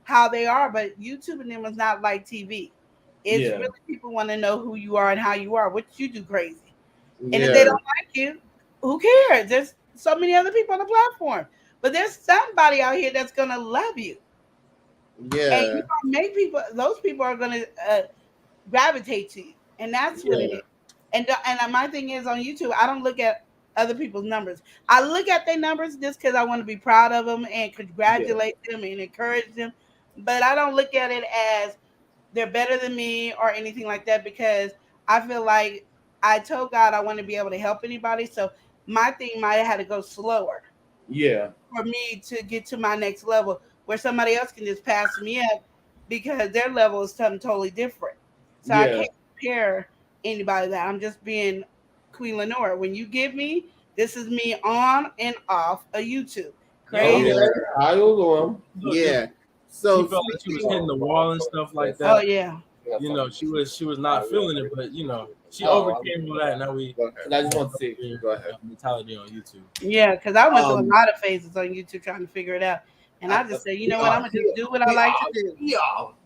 S4: how they are, but YouTube and them is not like TV. It's
S3: yeah,
S4: really people want to know who you are and how you are, what you do crazy. And if they
S2: yeah,
S4: don't like you, who cares? There's so many other people on the platform. But there's somebody out here that's gonna love you. And
S2: yeah,
S4: you gonna make people those people are gonna gravitate to you. And that's what it
S3: yeah,
S4: is. And my thing is on YouTube, I don't look at other people's numbers. I look at their numbers just because I want to be proud of them and
S3: yeah,
S4: congratulate them and encourage them. But I don't look at it as they're better than me or anything like that because I feel like I told God I want to be able to help anybody. So my thing might have had to go slower
S3: yeah,
S4: for me to get to my next level where somebody else can just pass me up because their level is something totally different. So I
S3: yeah.
S4: can't compare anybody that I'm just being Queen Lenore. When you give me, this is me on and off of YouTube.
S3: Okay,
S4: Crazy.
S2: yeah,
S3: I will go
S5: Look, if
S2: yeah.
S5: she
S2: So
S5: felt like she was hitting
S2: speaking,
S5: the wall and stuff like
S4: Oh
S5: that,
S4: yeah.
S5: she was not feeling it, but she
S3: Oh,
S5: overcame all that. Now we
S2: go
S3: and I
S2: ahead.
S3: just want to see.
S2: Go ahead.
S5: mentality on YouTube.
S4: Yeah, because I went through a
S3: Um,
S4: lot of phases on YouTube trying to figure it out. And I just said, you know what, I'm gonna just do what I like to do.
S3: yeah.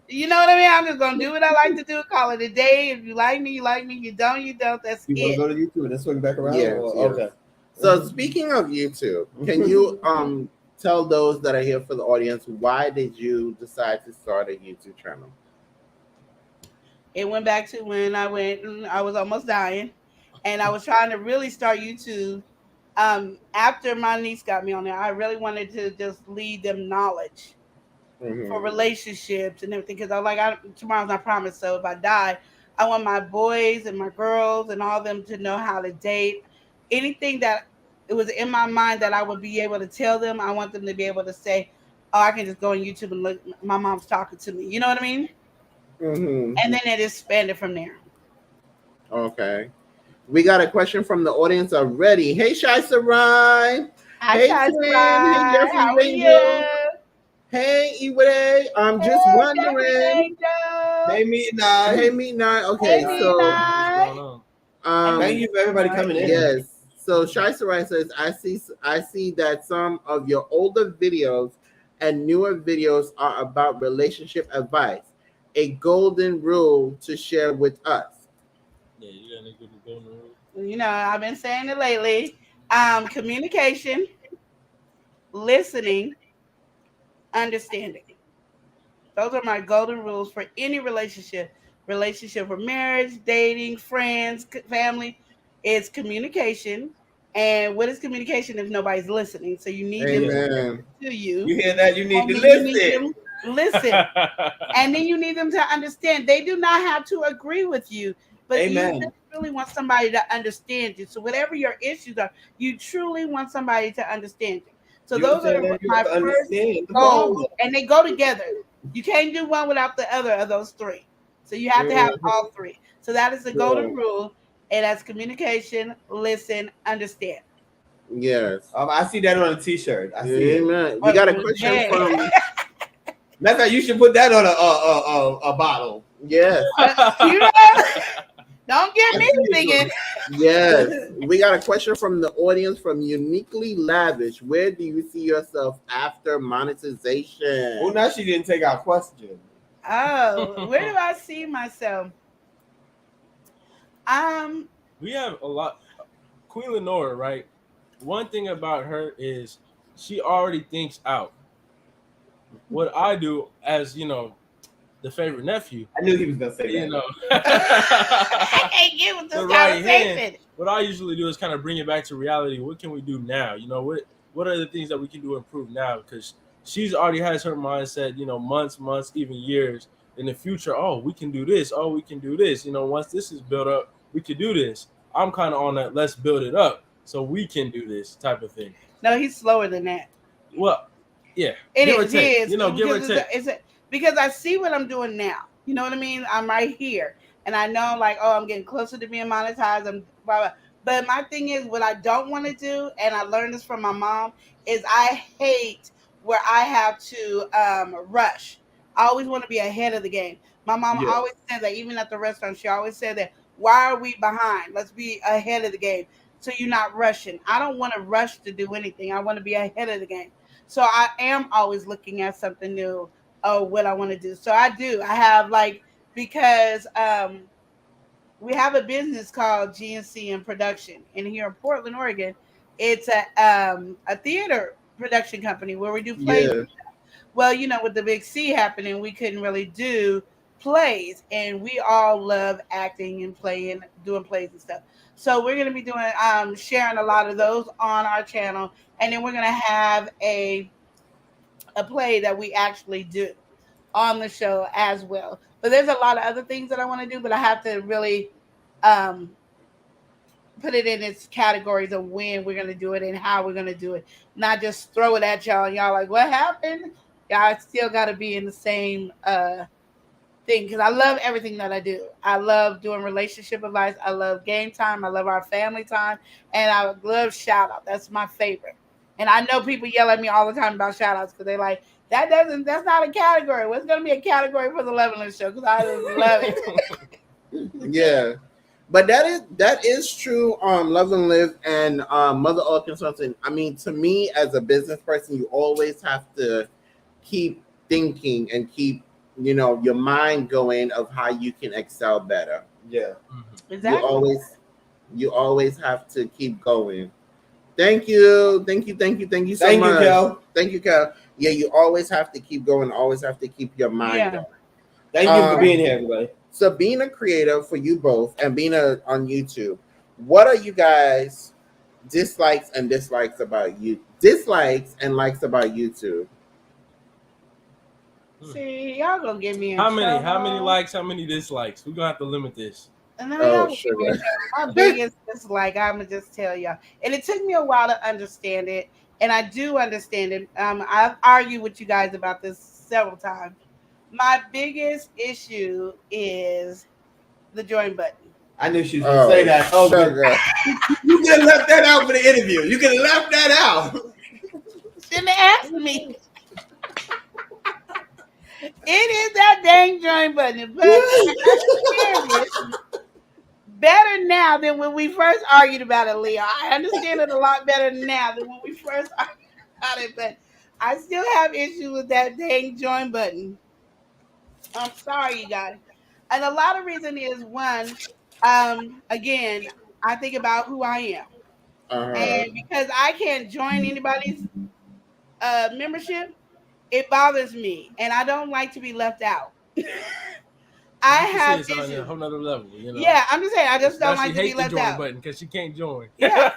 S4: You know what I mean? I'm just gonna do what I like to do, call it a day. If you like me, you like me. You don't, you don't. That's
S3: You want to
S4: it.
S3: go to YouTube and then swing back around?
S2: Yes,
S3: Or-
S2: yes.
S3: Okay.
S2: So speaking of YouTube, can you tell those that are here for the audience why did you decide to start a YouTube channel?
S4: It went back to when I was almost dying, and I was trying to really start YouTube. After my niece got me on there, I really wanted to just lead them knowledge for
S2: Mm-hmm.
S4: relationships and everything because I was like, tomorrow's not promised. So if I die, I want my boys and my girls and all of them to know how to date. Anything that it was in my mind that I would be able to tell them, I want them to be able to say, "Oh, I can just go on YouTube and look. My mom's talking to me." You know what I mean?
S2: Mm-hmm.
S4: And then it expanded from there.
S2: Okay. We got a question from the audience already. Hey, Shai Sarai.
S4: Hi,
S2: Hey,
S4: Shasta.
S2: Twin. Hey, Jeffrey
S4: How are
S2: Rainbow.
S4: you?
S2: Hey, Iwade. I'm
S4: Hey,
S2: just
S4: Jeffrey
S2: wondering.
S4: Angel.
S3: Hey, me and I.
S2: Hey, me nine.
S4: Hey,
S2: Okay,
S4: me
S2: so
S5: What's going on?
S4: And
S3: Thank you for everybody coming in.
S2: yes. So Shai Sarai says, I see that some of your older videos and newer videos are about relationship advice. A golden rule to share with us.
S5: Yeah, you got any good golden rule?
S4: I've been saying it lately. Communication, listening, understanding. Those are my golden rules for any relationship for marriage, dating, friends, family. It's communication And what is communication if nobody's listening? So you need them
S2: Amen.
S4: to you.
S3: You hear that? You need
S4: And
S3: to
S4: then you need
S3: listen.
S4: them listen. And then you need them to understand. They do not have to agree with you, but
S3: Amen.
S4: you just really want somebody to understand you. So whatever your issues are, you truly want somebody to understand you. So
S3: You
S4: those are
S3: understand that? You
S4: my
S3: have to
S4: first
S3: understand the
S4: goals,
S3: problem.
S4: and they go together. You can't do one without the other of those three. So you have to have all three. So that is the golden rule, and that's communication, listen, understand.
S2: Yes.
S3: I see that on a T-shirt. I see it.
S2: Amen. We got a question
S4: Yeah.
S2: from.
S3: Matter of fact, you should put that on a bottle.
S2: Yes.
S4: You know, don't get me thinking.
S2: Yes. We got a question from the audience from Uniquely Lavish. Where do you see yourself after monetization?
S3: Well, now she didn't take our question.
S4: Oh, where do I see myself?
S5: We have a lot. Queen Lenora, right? One thing about her is she already thinks out. What I do as, the favorite nephew,
S3: I knew he was gonna say that.
S4: I can't get with this
S5: the right
S4: conversation.
S5: hand, what I usually do is kind of bring it back to reality. What can we do now? What are the things that we can do to improve now? Because she's already has her mindset, months, even years in the future. Oh, we can do this. Oh, we can do this. Once this is built up, we could do this. I'm kind of on that. Let's build it up so we can do this type of thing.
S4: No, he's slower than that.
S5: Well, yeah,
S4: It
S5: give or
S4: is.
S5: take. Give or
S4: Because
S5: take.
S4: because I see what I'm doing now. You know what I mean? I'm right here, and I know like, oh, I'm getting closer to being monetized. I'm blah, blah. But my thing is, what I don't want to do, and I learned this from my mom, is I hate where I have to rush. I always want to be ahead of the game. My mom
S3: Yeah.
S4: always said that, even at the restaurant, she always said that. Why are we behind? Let's be ahead of the game. So you're not rushing. I don't want to rush to do anything. I want to be ahead of the game. So I am always looking at something new or what I want to do. So I do. I have because we have a business called GNC in Production, and here in Portland, Oregon, it's a theater production company where we do plays.
S2: Yeah.
S4: Well, with the big C happening, we couldn't really do plays, and we all love acting and playing, doing plays and stuff. So we're going to be doing sharing a lot of those on our channel, and then we're going to have a play that we actually do on the show as well. But there's a lot of other things that I want to do, but I have to really put it in its categories of when we're going to do it and how we're going to do it, not just throw it at y'all and y'all like, what happened? Y'all still got to be in the same thing, because I love everything that I do. I love doing relationship advice. I love game time. I love our family time, and I love shout out. That's my favorite. And I know people yell at me all the time about shout outs because they're like, that's not a category. What's going to be a category for the Love and Live show? Because I just love it.
S2: Yeah. But that is true. Love and Live and Mother All Consultant. I mean, to me as a business person, you always have to keep thinking and keep your mind going of how you can excel better.
S3: Yeah.
S4: Exactly.
S2: You always have to keep going. Thank you so much. Thank you,
S3: Kel.
S2: Thank you, Kel. Yeah, you always have to keep going. Always have to keep your mind going.
S3: Thank you for being here, everybody.
S2: So being a creator for you both and being on YouTube, what are you guys dislikes and dislikes about you? Dislikes and likes about YouTube?
S4: See, y'all gonna get me in
S5: How
S4: trouble.
S5: many likes? How many dislikes? We're gonna have to limit this.
S4: And then
S2: Oh, sure.
S4: My biggest dislike, I'm gonna just tell y'all, and it took me a while to understand it, and I do understand it. I've argued with you guys about this several times. My biggest issue is the join button.
S3: I knew she was gonna say that. Oh,
S2: sugar.
S3: You could have left that out for the interview. You could have left that out.
S4: Shouldn't have asked me. It is that dang join button, but I understand it better now than when we first argued about it, Leo. I understand it a lot better now than when we first argued about it, but I still have issues with that dang join button. I'm sorry, you guys. And a lot of reason is one, again, I think about who I am. And because I can't join anybody's membership, it bothers me. And I don't like to be left out. I
S5: You can
S4: have
S5: say it's on a
S4: issues.
S5: whole nother level, you know.
S4: Yeah, I'm just saying. I just don't
S5: Now she
S4: like to be
S5: hate the
S4: left
S5: join
S4: out.
S5: button because she can't join.
S4: Yeah.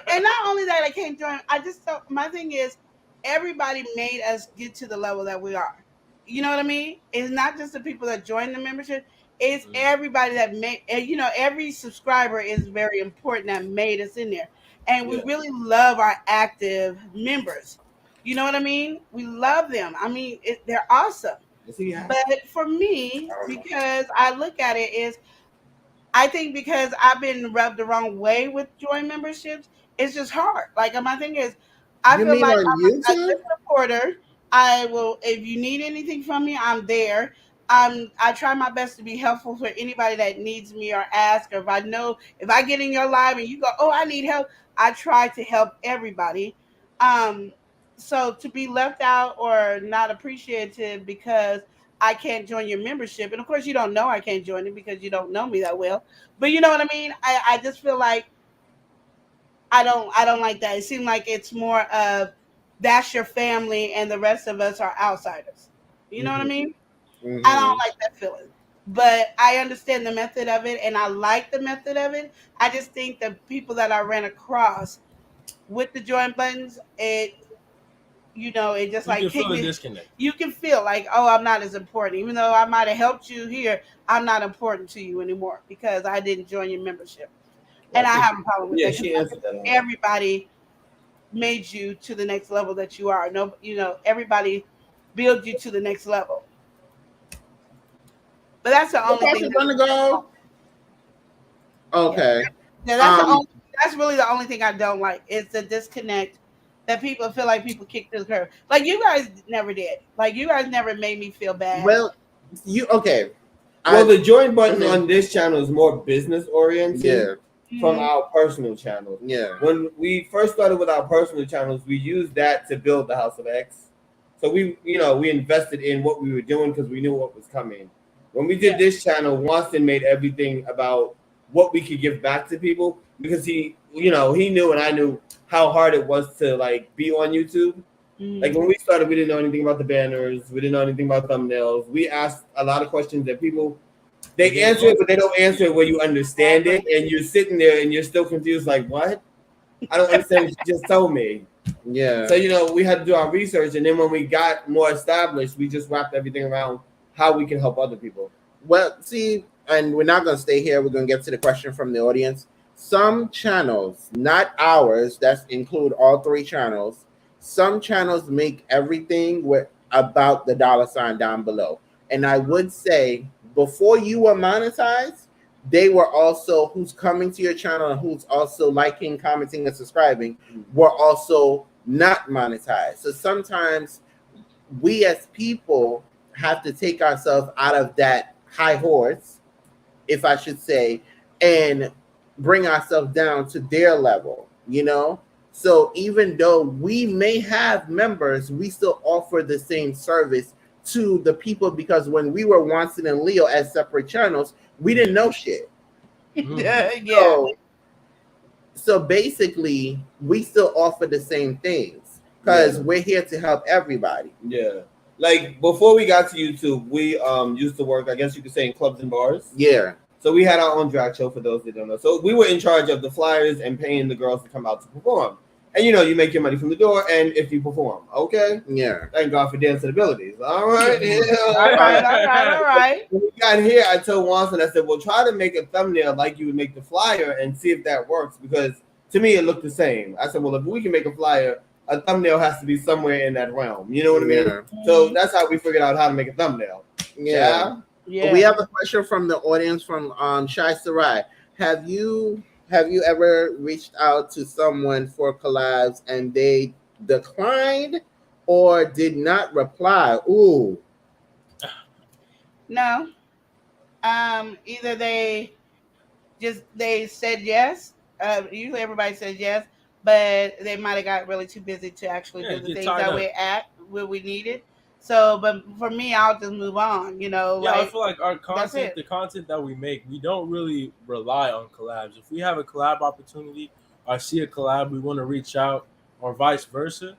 S4: And not only that, I can't join. I just don't. My thing is, everybody made us get to the level that we are. You know what I mean? It's not just the people that join the membership. It's everybody that made. You know, every subscriber is very important that made us in there, and we
S3: Yeah.
S4: really love our active members. You know what I mean? We love them. I mean, they're awesome.
S3: Yeah.
S4: But for me, because I look at it is I think because I've been rubbed the wrong way with join memberships, it's just hard. Like my thing is, I
S2: You
S4: feel
S2: mean
S4: like
S2: on
S4: I'm a
S2: YouTube?
S4: good supporter. I will, if you need anything from me, I'm there. I try my best to be helpful for anybody that needs me or ask, or if I get in your live and you go, oh, I need help, I try to help everybody. Um, so to be left out or not appreciated because I can't join your membership. And of course, you don't know I can't join it because you don't know me that well. But you know what I mean? I just feel like I don't like that. It seems like it's more of that's your family and the rest of us are outsiders. You know what I mean? I don't like that feeling. But I understand the method of it and I like the method of it. I just think the people that I ran across with the join buttons, it just
S5: You
S4: like
S5: can feel
S4: kicked
S5: the
S4: me.
S5: disconnect.
S4: You can feel like, oh, I'm not as important. Even though I might have helped you here, I'm not important to you anymore because I didn't join your membership. And I have a problem with
S3: Yeah,
S4: that.
S3: she answered that.
S4: Everybody made you to the next level that you are. No, everybody built you to the next level. But that's the only thing.
S2: Gonna go. Okay.
S4: Yeah, that's really the only thing I don't like is the disconnect that people feel like people kick to the curb. Like you guys never did. Like you guys never made me feel bad.
S2: Well, okay.
S3: Well, the join button on this channel is more business oriented from our personal channel.
S2: Yeah.
S3: When we first started with our personal channels, we used that to build the House of X. So we invested in what we were doing because we knew what was coming. When we did this channel, Watson made everything about what we could give back to people because he knew and I knew how hard it was to like be on YouTube. Like when we started, we didn't know anything about the banners. We didn't know anything about thumbnails. We asked a lot of questions that people, they answer it, but they don't answer it where you understand it. And you're sitting there and you're still confused. Like, what? I don't understand what you just told me.
S2: Yeah.
S3: So, we had to do our research. And then when we got more established, we just wrapped everything around how we can help other people.
S2: Well, see, and we're not going to stay here. We're going to get to the question from the audience. Some channels, not ours, that include all three channels, some channels make everything about the $sign down below. And I would say before you were monetized, they were also who's coming to your channel and who's also liking, commenting, and subscribing were also not monetized. So sometimes we as people have to take ourselves out of that high horse, if I should say, and bring ourselves down to their level, So even though we may have members, we still offer the same service to the people because when we were Watson and Leo as separate channels, we didn't know shit. So basically, we still offer the same things because we're here to help everybody.
S3: Yeah. Like before we got to YouTube, we used to work, I guess you could say, in clubs and bars.
S2: Yeah.
S3: So we had our own drag show for those that don't know. So we were in charge of the flyers and paying the girls to come out to perform. And you make your money from the door and if you perform. Okay?
S2: Yeah.
S3: Thank God for dancing abilities. All right.
S4: All right.
S3: When we got here, I told Watson, I said, well, try to make a thumbnail like you would make the flyer and see if that works. Because to me, it looked the same. I said, well, if we can make a flyer, a thumbnail has to be somewhere in that realm. You know what I mean?
S2: Yeah.
S3: So that's how we figured out how to make a thumbnail.
S2: Yeah. We have a question from the audience from Shai Sarai. Have you ever reached out to someone for collabs and they declined or did not reply? Ooh.
S4: No. Either they said yes. Usually everybody says yes, but they might have got really too busy to actually do the things that we needed. So, but for me, I'll just move on,
S5: Yeah, I feel like our content, the content that we make, we don't really rely on collabs. If we have a collab opportunity or see a collab, we want to reach out or vice versa,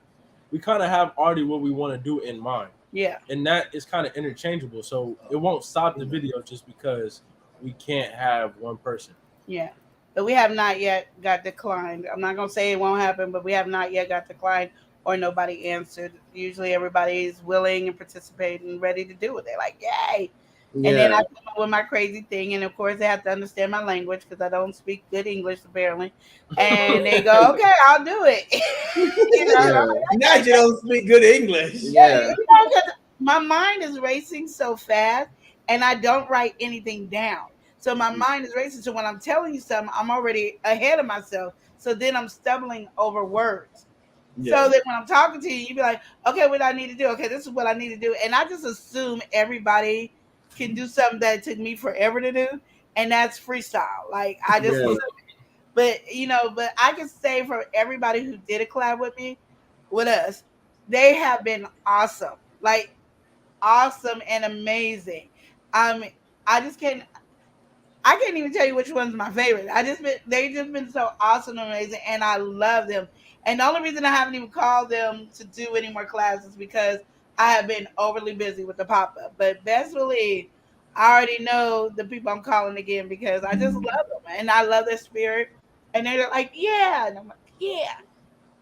S5: we kind of have already what we want to do in mind.
S4: Yeah.
S5: and that is kind of interchangeable. So it won't stop the video just because we can't have one person.
S4: Yeah. But we have not yet got declined. I'm not gonna say it won't happen, but we have not yet got declined or nobody answered. Usually everybody's willing and participating and ready to do it. They're like, yay. And then I
S2: Yeah.
S4: come up with my crazy thing, and of course they have to understand my language because I don't speak good English apparently. And they go, "Okay, I'll do it." you know,
S2: Yeah.
S3: Now you don't speak good English.
S2: Yeah.
S4: 'cause my mind is racing so fast, and I don't write anything down. So my mind is racing. So when I'm telling you something, I'm already ahead of myself. So then I'm stumbling over words. So that when I'm talking to you, you be like, okay, what do I need to do? Okay, this is what I need to do. And I just assume everybody can do something that took me forever to do. And that's freestyle. Like I just
S2: Yeah.
S4: but but I can say for everybody who did a collab with me, with us, they have been awesome. Like awesome and amazing. I just can't I can't even tell you which one's my favorite. They just been so awesome and amazing, and I love them. And the only reason I haven't even called them to do any more classes because I have been overly busy with the pop up. But best believe, I already know the people I'm calling again because I just love them and I love their spirit. And they're like, yeah, and I'm like, yeah.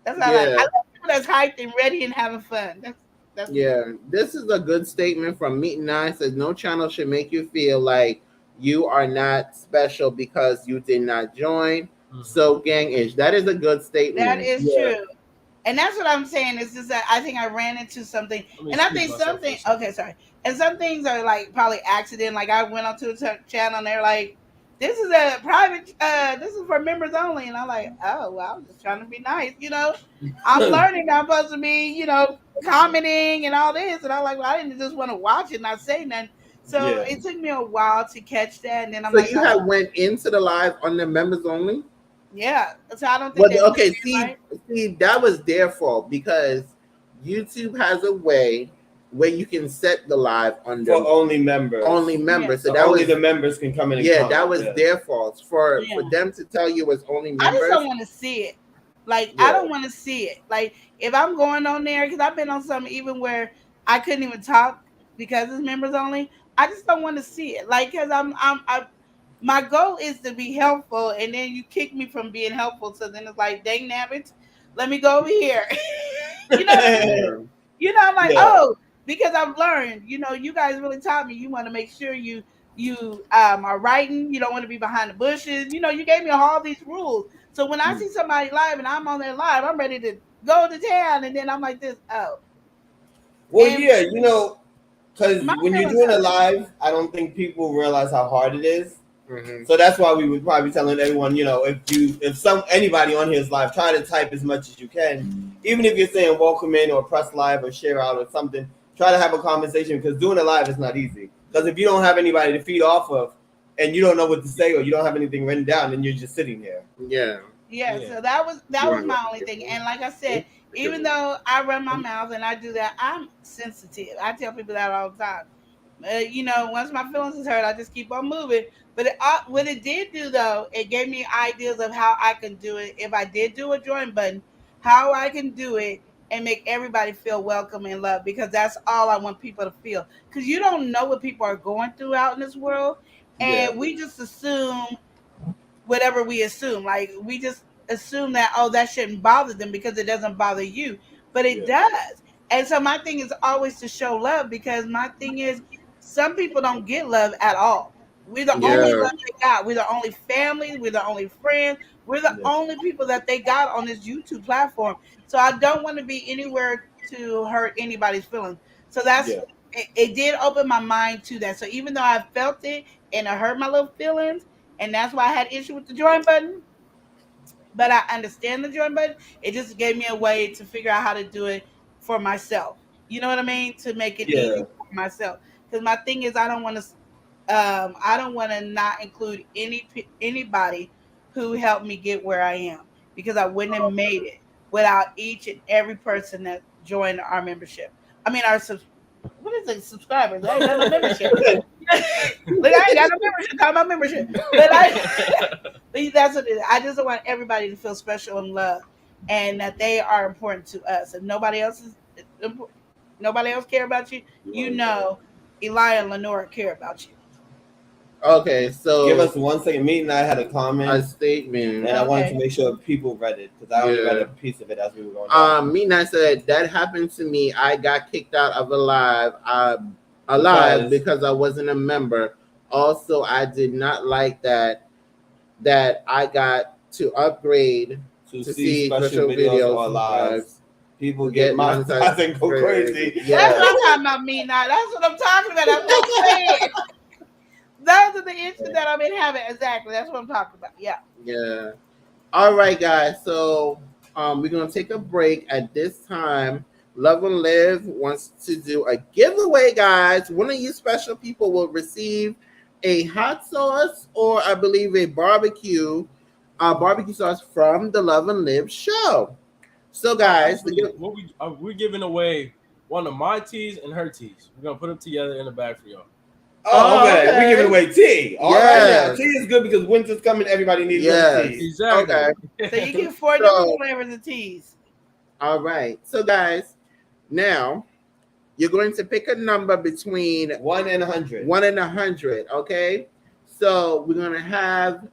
S4: That's how I like.
S2: Yeah.
S4: I love people that's hyped and ready and having fun. That's
S2: Yeah. This is a good statement from Meet and I. Says no channel should make you feel like you are not special because you did not join. So gang-ish. That is a good statement.
S4: That is
S3: Yeah.
S4: true. And that's what I'm saying. Is just that I think I ran into something, and I think something. Okay, sorry. And some things are like probably accident. Like I went onto a channel and they're like, "This is a private. This is for members only." And I'm like, "Oh, well, I'm just trying to be nice, I'm learning. I'm supposed to be, commenting and all this." And I'm like, "Well, I didn't just want to watch it and not say nothing." So it took me a while to catch that, and then I'm
S2: So
S4: like,
S2: you had went into the live on the members only?
S4: yeah. So I don't think.
S2: Well, okay,
S4: right?
S2: see, that was their fault because YouTube has a way where you can set the live under
S3: For only members.
S2: only members.
S3: So
S2: So that
S3: only
S2: was
S3: the members can come in. And
S2: yeah,
S3: comment.
S2: that was their fault for
S4: Yeah.
S2: them to tell you it's only
S4: I just
S2: members.
S4: don't want to see it. Like I don't want to see it. Like if I'm going on there, because I've been on some even where I couldn't even talk because it's members only. I just don't want to see it. Like because my goal is to be helpful, and then you kick me from being helpful. So then it's like, dang nabbit, let me go over here. you know what I mean? I'm like, oh, because I've learned. You guys really taught me. You want to make sure you are writing. You don't want to be behind the bushes. You gave me all these rules. So when I see somebody live and I'm on their live, I'm ready to go to town, and then I'm like this. Oh,
S3: well,
S4: and
S3: yeah, because when you're doing a live, I don't think people realize how hard it is.
S2: Mm-hmm.
S3: So that's why we would probably be telling everyone, if anybody on here is live, try to type as much as you can. Even if you're saying welcome in or press live or share out or something, try to have a conversation because doing a live is not easy. Because if you don't have anybody to feed off of and you don't know what to say or you don't have anything written down, then you're just sitting here.
S4: Yeah. So that was my only thing. And like I said, even though I run my mouth and I do that, I'm sensitive. I tell people that all the time. Once my feelings is hurt, I just keep on moving. But what it did do, though, it gave me ideas of how I can do it. If I did do a join button, how I can do it and make everybody feel welcome and loved, because that's all I want people to feel. Because you don't know what people are going through out in this world. And we just assume whatever we assume. Like, we just assume that, oh, that shouldn't bother them because it doesn't bother you. But it does. And so my thing is always to show love, because my thing is some people don't get love at all. We're the only love they got. We're the only family. We're the only friends. We're the only people that they got on this YouTube platform. So I don't want to be anywhere to hurt anybody's feelings. So that's it did open my mind to that. So even though I felt it and it hurt my little feelings, and that's why I had issue with the join button, but I understand the join button. It just gave me a way to figure out how to do it for myself. You know what I mean? To make it easy for myself. Because my thing is, I don't want to not include anybody who helped me get where I am, because I wouldn't have made it without each and every person that joined our membership. I mean, what is it? Subscribers. I ain't got no membership. Look, I ain't got no membership. Talk about membership. But that's what it is. I just want everybody to feel special and loved, and that they are important to us, and nobody else is important. nobody else care about you, you know Eli and Lenora care about you.
S2: Okay, so
S3: Give us 1 second. Me and I had a
S2: a
S3: comment,
S2: statement.
S3: and I wanted to
S4: Okay.
S3: make sure people read it because I only read
S2: Yeah.
S3: a piece of it as we were going down.
S2: Mina said that happened to me. I got kicked out of alive because I wasn't a member. Also, I did not like that I got to upgrade
S3: to
S2: to
S3: see special videos or lives. People get monetized and go crazy.
S2: Yeah.
S4: That's what I'm talking about, me now. That's what I'm talking about. That's what I'm saying. Those are the issues that I've been having. Exactly. That's what I'm talking about. Yeah.
S2: Yeah. All right, guys. So we're gonna take a break at this time. Love and Live wants to do a giveaway, guys. One of you special people will receive a hot sauce or I believe a barbecue sauce from the Love and Live show. So, guys,
S5: We're giving away one of my teas and her teas. We're gonna put them together in a bag for y'all.
S3: Oh, okay.
S2: okay.
S3: We're giving away tea. All right,
S2: Yes.
S3: now. Tea is good because winter's coming. Everybody needs
S2: Yes.
S3: some tea.
S5: Exactly.
S2: Okay.
S4: So you get 4
S2: So-
S4: different flavors of teas.
S2: All right. So, guys, now you're going to pick a number between
S3: 1 and 100.
S2: 1 and 100. Okay. So we're gonna have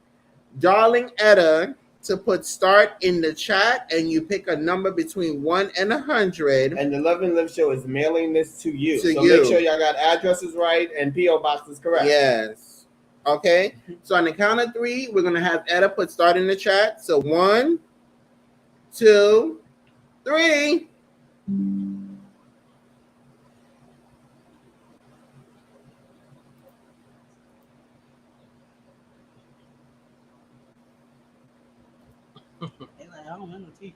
S2: Darling Etta to put start in the chat, and you pick a number between 1 and 100.
S3: And the Love and Live show is mailing this to you.
S2: To
S3: so
S2: you.
S3: make sure y'all got addresses right and PO.BOX is correct.
S2: Yes. Okay. So on the count of 3, we're gonna have Etta put start in the chat. So 1, 2, 3.
S4: They're like, I don't want no tea.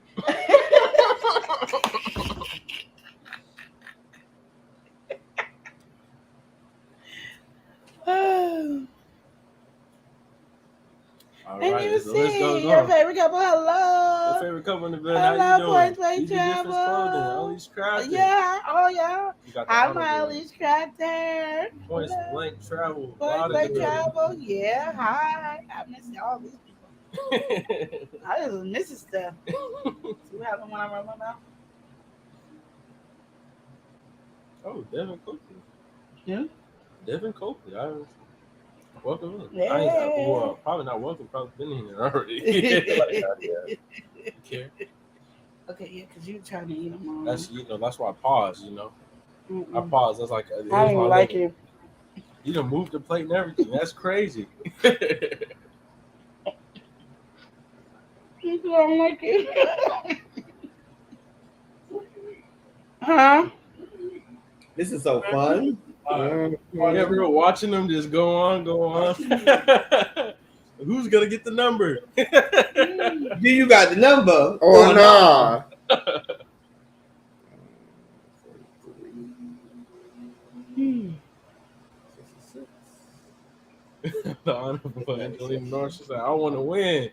S5: All
S4: And
S5: right,
S4: you
S5: let's go.
S4: see your favorite couple. Hello.
S5: Your favorite couple in the building. How you
S4: Hello,
S5: doing?
S4: Point Blank
S5: You do different
S4: Travel.
S5: clothing. Ellie's Crafting.
S4: Yeah. Oh, yeah.
S5: You got the
S4: I'm
S5: honorable
S4: Alice Crafter.
S5: Point Blank Travel.
S4: Point Blank Travel. Yeah. Hi. I miss all these people. I just miss this stuff. See what happened when I run my mouth?
S5: Oh, Devin Coakley.
S4: Yeah.
S5: Devin Coakley. Welcome in.
S4: Yeah.
S5: I ain't, probably not welcome. Probably been here already. Care.
S4: Okay, yeah, because you're trying to eat them all.
S5: That's why I pause. I pause. That's like
S4: I don't even like it.
S5: You done moved the plate and everything. That's crazy.
S4: You don't like it. Huh?
S3: This is so fun.
S5: Yeah, we were watching them just go on. Who's gonna get the number?
S3: Do you got the number?
S2: Oh, no.
S5: The honorable Angelina North. She said, "I want to win."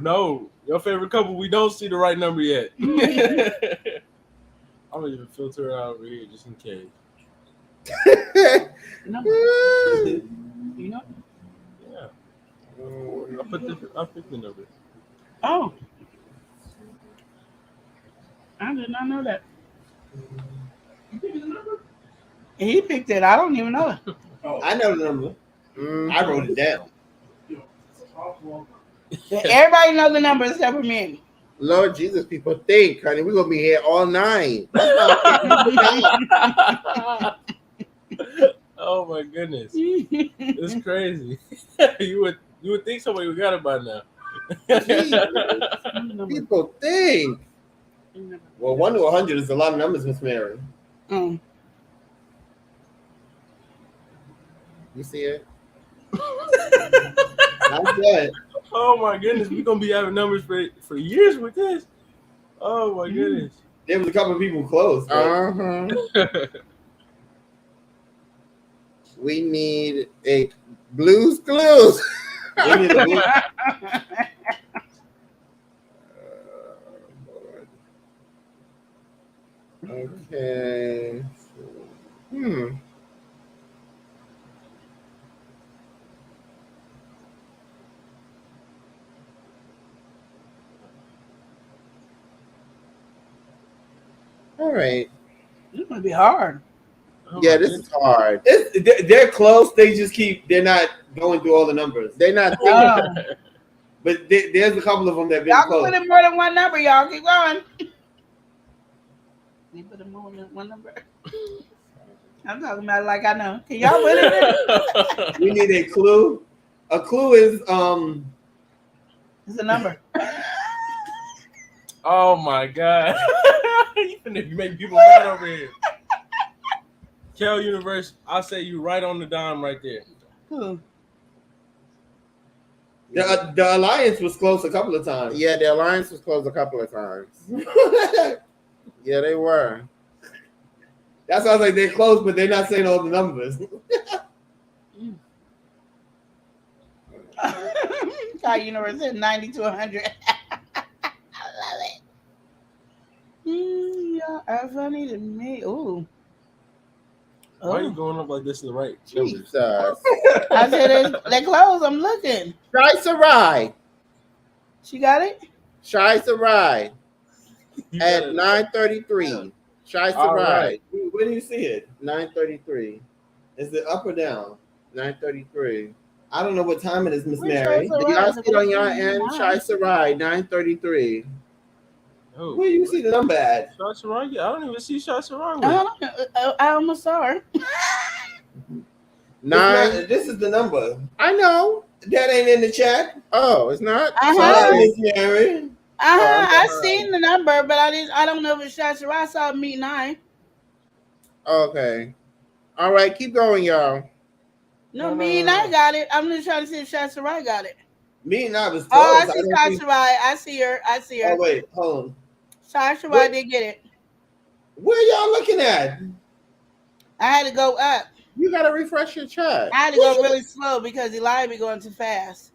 S5: No, your favorite couple. We don't see the right number yet. I'm gonna even filter it out over here just in case.
S4: No. You know?
S5: Yeah. I picked the number.
S4: Oh. I did not know that. He picked it. I don't even know it.
S3: I know the number. I wrote it down.
S4: Everybody knows the number except for me.
S2: Lord Jesus, people think, honey, we're gonna be here all night.
S5: Oh my goodness, it's crazy. you would think somebody would got it by now.
S2: People think.
S3: Well, 1 to 100 is a lot of numbers, Miss Mary.
S2: You see it?
S3: Not yet.
S5: Oh my goodness, we're gonna be having numbers for years with this. Oh my goodness.
S3: There was a couple of people close.
S2: We need a Blue's Clues.
S3: We need a blue.
S2: Okay. All right.
S4: This gonna be hard.
S5: Oh
S2: Yeah,
S5: my
S2: this is hard.
S3: They're close. They're not going through all the numbers.
S2: They're not thinking.
S4: Oh.
S3: But there's a couple of them that have been
S4: Y'all can
S3: close.
S4: put in more than one number. Y'all keep going. You put in more than one number. I'm talking about it like I know. Can y'all put it in?
S3: We need a clue. A clue is
S4: It's a number.
S5: Oh my god. You finna make people mad over here. Kel Universe, I'll say you right on the dime right there.
S4: Who?
S3: the alliance was close a couple of times.
S2: Yeah, the alliance was closed a couple of times. Yeah, they were.
S3: That's why I was like, they're close, but they're not saying all the numbers.
S4: Sky Universe said 90 to 100. I love it. Y'all are funny to me. Ooh.
S5: Why are you
S4: Oh.
S5: going up like this in the right numbers?
S2: Jesus.
S4: I said they're close. I'm looking.
S2: Shai Sarai.
S4: She got it?
S2: Shai Sarai
S5: You
S2: at
S5: gotta-
S2: 9:33. Shai
S5: All
S2: Sarai.
S5: right.
S3: Where do you see it?
S2: 9:33.
S3: Is it up or down?
S2: 9:33.
S3: I don't know what time it is, Miss
S4: Where's
S3: Mary.
S4: Shai
S2: Do y'all see it on your end? Shai Sarai, 9:33.
S5: Oh,
S3: Where you see the number at?
S5: Shai Sarai? Yeah, I don't even see Shai Sarai with it.
S4: I almost saw her.
S2: Nine.
S3: This is the number.
S2: I know.
S3: That ain't in the chat.
S2: Oh, it's not.
S4: Uh-huh.
S3: Sorry,
S2: Sorry.
S3: Miss Mary.
S4: I seen the number, but I don't know if it's Shai Sarai. I saw me 9.
S2: Okay. All right, keep going, y'all.
S4: No, me 9 got it. I'm just trying to see if Shai Sarai got it.
S3: Me and I was close.
S4: Oh, I see
S3: don't
S4: Shai
S3: see-
S4: Sarai. I see her.
S3: Oh, wait. Hold on.
S4: Shai Sarai
S3: What?
S4: did get it.
S3: Where y'all looking at?
S4: I had to go up.
S2: You gotta refresh your chat.
S4: I had to go really slow because Eli be going too fast.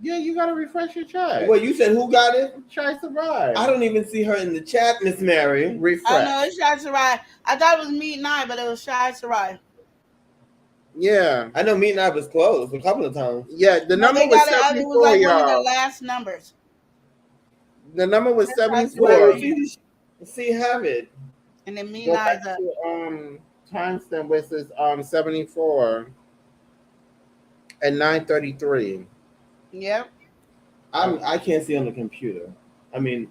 S2: Yeah, you gotta refresh your chat.
S3: Well, you said who got it?
S2: Shai Sarai.
S3: I don't even see her in the chat, Miss Mary.
S2: refresh.
S4: I know it's Shai Sarai. I thought it was me 9, but it was Shai Sarai.
S2: Yeah.
S3: I know me and I was close a couple of times.
S2: Yeah, the
S4: No,
S2: number
S4: they
S2: was
S4: got it. It
S2: 74,
S4: was like one of the
S2: y'all.
S4: last numbers.
S2: The number was
S4: That's Shai
S2: 74.
S4: Sarai.
S3: See, have it.
S4: And then me
S2: Go back
S4: 9's up.
S2: to timestamp where it says 74 and 9:33.
S4: Yep.
S3: I can't see on the computer. I mean,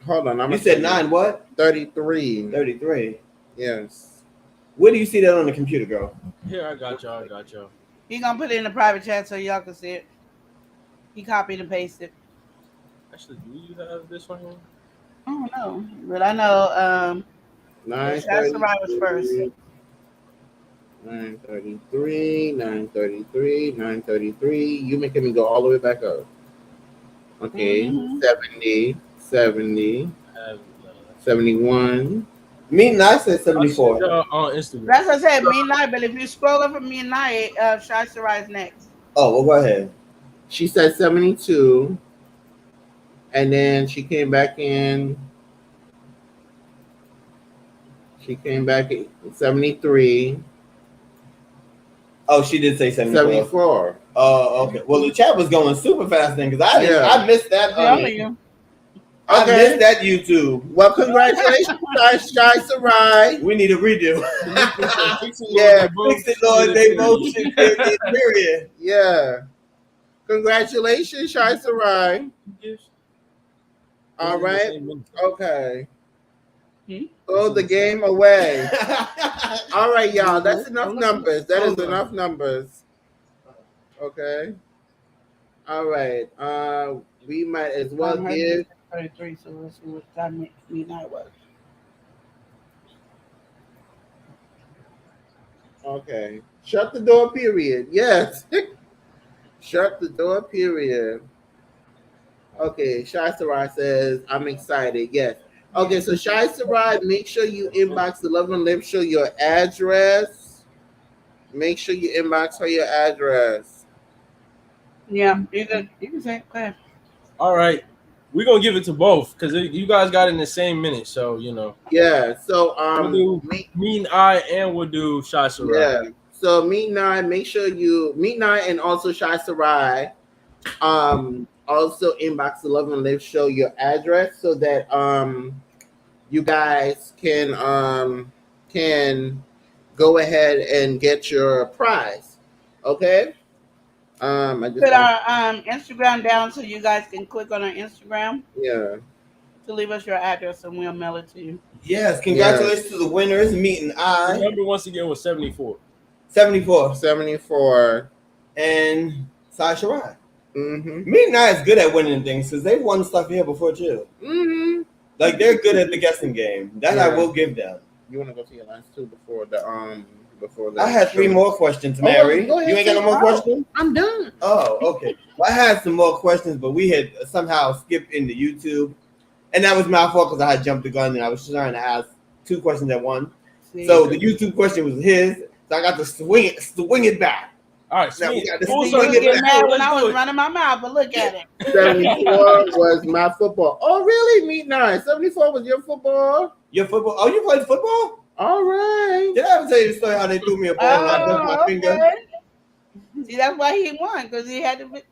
S2: Hold on,
S3: you said 9 what?
S2: 33.
S3: 33.
S2: Yes.
S3: Where do you see that on the computer, girl?
S5: Here, I got y'all.
S4: He gonna put it in the private chat so y'all can see it. He copied and pasted.
S5: Actually, do you have this one here?
S4: I don't know, but I know Shai Sarai was first.
S2: 9:33, 9:33, 9:33. You making me go all the way back up. Okay,
S4: Mhm.
S2: 70, 70,
S5: I have,
S2: 71.
S3: Me and I said
S5: I'll
S3: 74.
S5: send y'all on Instagram.
S4: That's what I said, me 9, but if you scroll up from me 9, Shai Sarai's next.
S3: Oh, well, go ahead.
S2: She said 72, and then she came back in. She came back in 73,
S3: Oh, she did say 74.
S2: 74.
S3: Oh, okay. Well, the chat was going super fast then because
S2: Yeah.
S3: I missed that.
S4: Telling you.
S3: I
S2: Okay.
S3: missed that YouTube.
S2: Well, congratulations, Shai Sarai.
S3: We need a redo.
S2: Yeah,
S3: Fix it, Lord. They motion. Period.
S2: Yeah. Congratulations, Shai Sarai. All right. Okay. Throw the game away. All right, y'all. That's enough numbers. That is enough numbers. Okay. All right. We might as well give.
S4: 33, so let's see what time me 9 was.
S2: Okay. Shut the door, period. Yes. Shut the door, period. Okay. Shai Sarai says, I'm excited. Yes. Okay, so Shai Sarai, make sure you inbox the Love and Live Show your address. Make sure you inbox her your address.
S4: Yeah, you can say, go ahead.
S5: All right. We're going to give it to both because you guys got it in the same minute. So, you know.
S2: Yeah, so
S5: We'll do me and I, and we'll do Shai Sarai.
S2: yeah. So Meet Nine, make sure you Meet Nine and also Shai Sarai. Also inbox the Love and Live Show your address so that you guys can go ahead and get your prize. Okay. I just
S4: Put our Instagram down so you guys can click on our Instagram
S2: yeah.
S4: to leave us your address and we'll mail it to you.
S3: Yes, congratulations to the winners. Meeting
S5: The
S3: I
S5: number once again was 74.
S3: 74
S2: 74.
S3: and Sasha Rye.
S2: Mm-hmm.
S3: Meeting I is good at winning things because they've won stuff here before too.
S2: Mm-hmm.
S3: Like they're good at the guessing game. That I
S2: Yeah.
S3: will give them.
S2: You want to go to your last two before the
S3: I had 3 more questions,
S2: Oh,
S3: Mary.
S2: go ahead,
S3: You ain't got no more
S2: say-
S3: questions?
S2: I'm done.
S3: Oh, okay. Well, I had some more questions, but we had somehow skipped into YouTube. And that was my fault because I had jumped the gun and I was trying to ask 2 questions at once.
S4: See?
S3: So the YouTube question was his. So I got to swing it back.
S5: All right,
S3: Now we
S5: sweet.
S3: got this
S5: Full
S3: thing
S4: You
S3: Look
S4: would
S3: at
S5: circle.
S4: get
S3: that.
S4: mad when
S5: Let's
S4: I
S5: do
S4: was
S5: it.
S4: running my mouth, but look at it.
S2: 74 was my football. Oh, really? Meet nice. 74 was your football.
S3: Your football? Oh, you played football?
S2: All right.
S3: Did I ever tell you the story how they threw me a ball and I broke my finger?
S4: Okay. See, that's why he won, because he had to be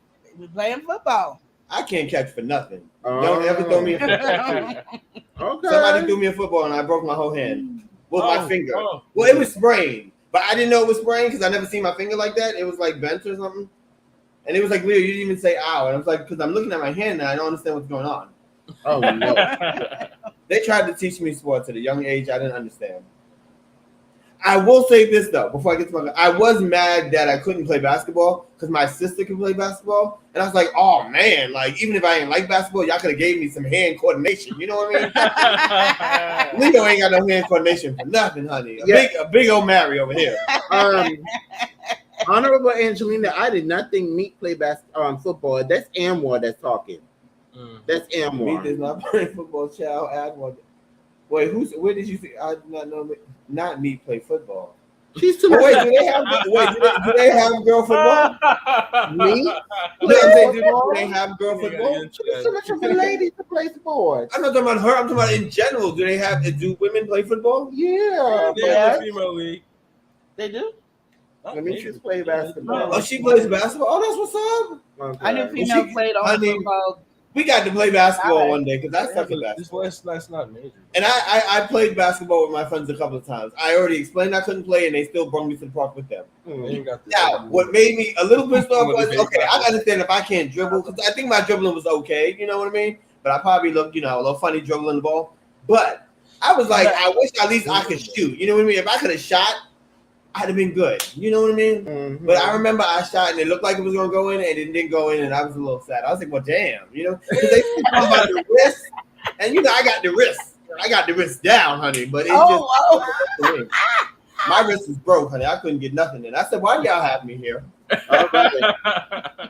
S4: playing football.
S3: I can't catch for nothing. Don't ever throw me a football.
S2: Okay.
S3: Somebody threw me a football and I broke my whole hand with my
S5: Oh,
S3: finger.
S5: oh.
S3: Well, it was sprained, but I didn't know it was sprained because I never seen my finger like that. It was like bent or something. And it was like, Leo, you didn't even say ow. And I was like, because I'm looking at my hand and I don't understand what's going on.
S2: Oh no.
S3: They tried to teach me sports at a young age. I didn't understand. I will say this though, before I get to my, I was mad that I couldn't play basketball because my sister could play basketball, and I was like, oh man, like even if I didn't like basketball, y'all could have gave me some hand coordination. You know what I mean? Leo ain't got no hand coordination for nothing, honey. A big old Mary over here.
S2: Honorable Angelina, I did not think Meat play football. That's Amwar that's talking. That's
S3: Meat
S2: Amwar.
S3: is not playing football, child. Add one. Wait, where did you see? I did not know. Not Meat play football.
S2: She's too
S3: Oh,
S2: much.
S3: wait, do they have girl football?
S2: Meat?
S3: No, I'm saying, do they have girl football?
S2: She's too much of a lady to play sports.
S3: I'm not talking about her. I'm talking about in general. Do women play football?
S2: Yeah.
S5: They have the female league.
S4: They do?
S2: Let me just play basketball.
S3: Oh, she plays basketball. Oh, that's what's up.
S2: Okay.
S4: I knew females
S3: she-
S4: played
S3: I
S4: on
S3: mean-
S4: football.
S3: We got to play basketball
S4: Alright.
S3: one day because I suck at basketball.
S5: That's not major.
S3: And I played basketball with my friends a couple of times. I already explained I couldn't play, and they still brought me to the park with them.
S5: They ain't got the-
S3: Now, what made me a little pissed off was, okay, I understand if I can't dribble, because I think my dribbling was okay, you know what I mean? But I probably looked, a little funny dribbling the ball. But I was like, I wish at least I could shoot. You know what I mean? If I could have shot, I'd have been good. You know what I mean?
S2: Mhm.
S3: But I remember I shot and it looked like it was going to go in and it didn't go in, and I was a little sad. I was like, well, damn, because they talk about the wrist, and I got the wrist. I got the wrist down, honey, but it just my wrist was broke, honey. I couldn't get nothing in. I said, why y'all have me here?
S2: All right.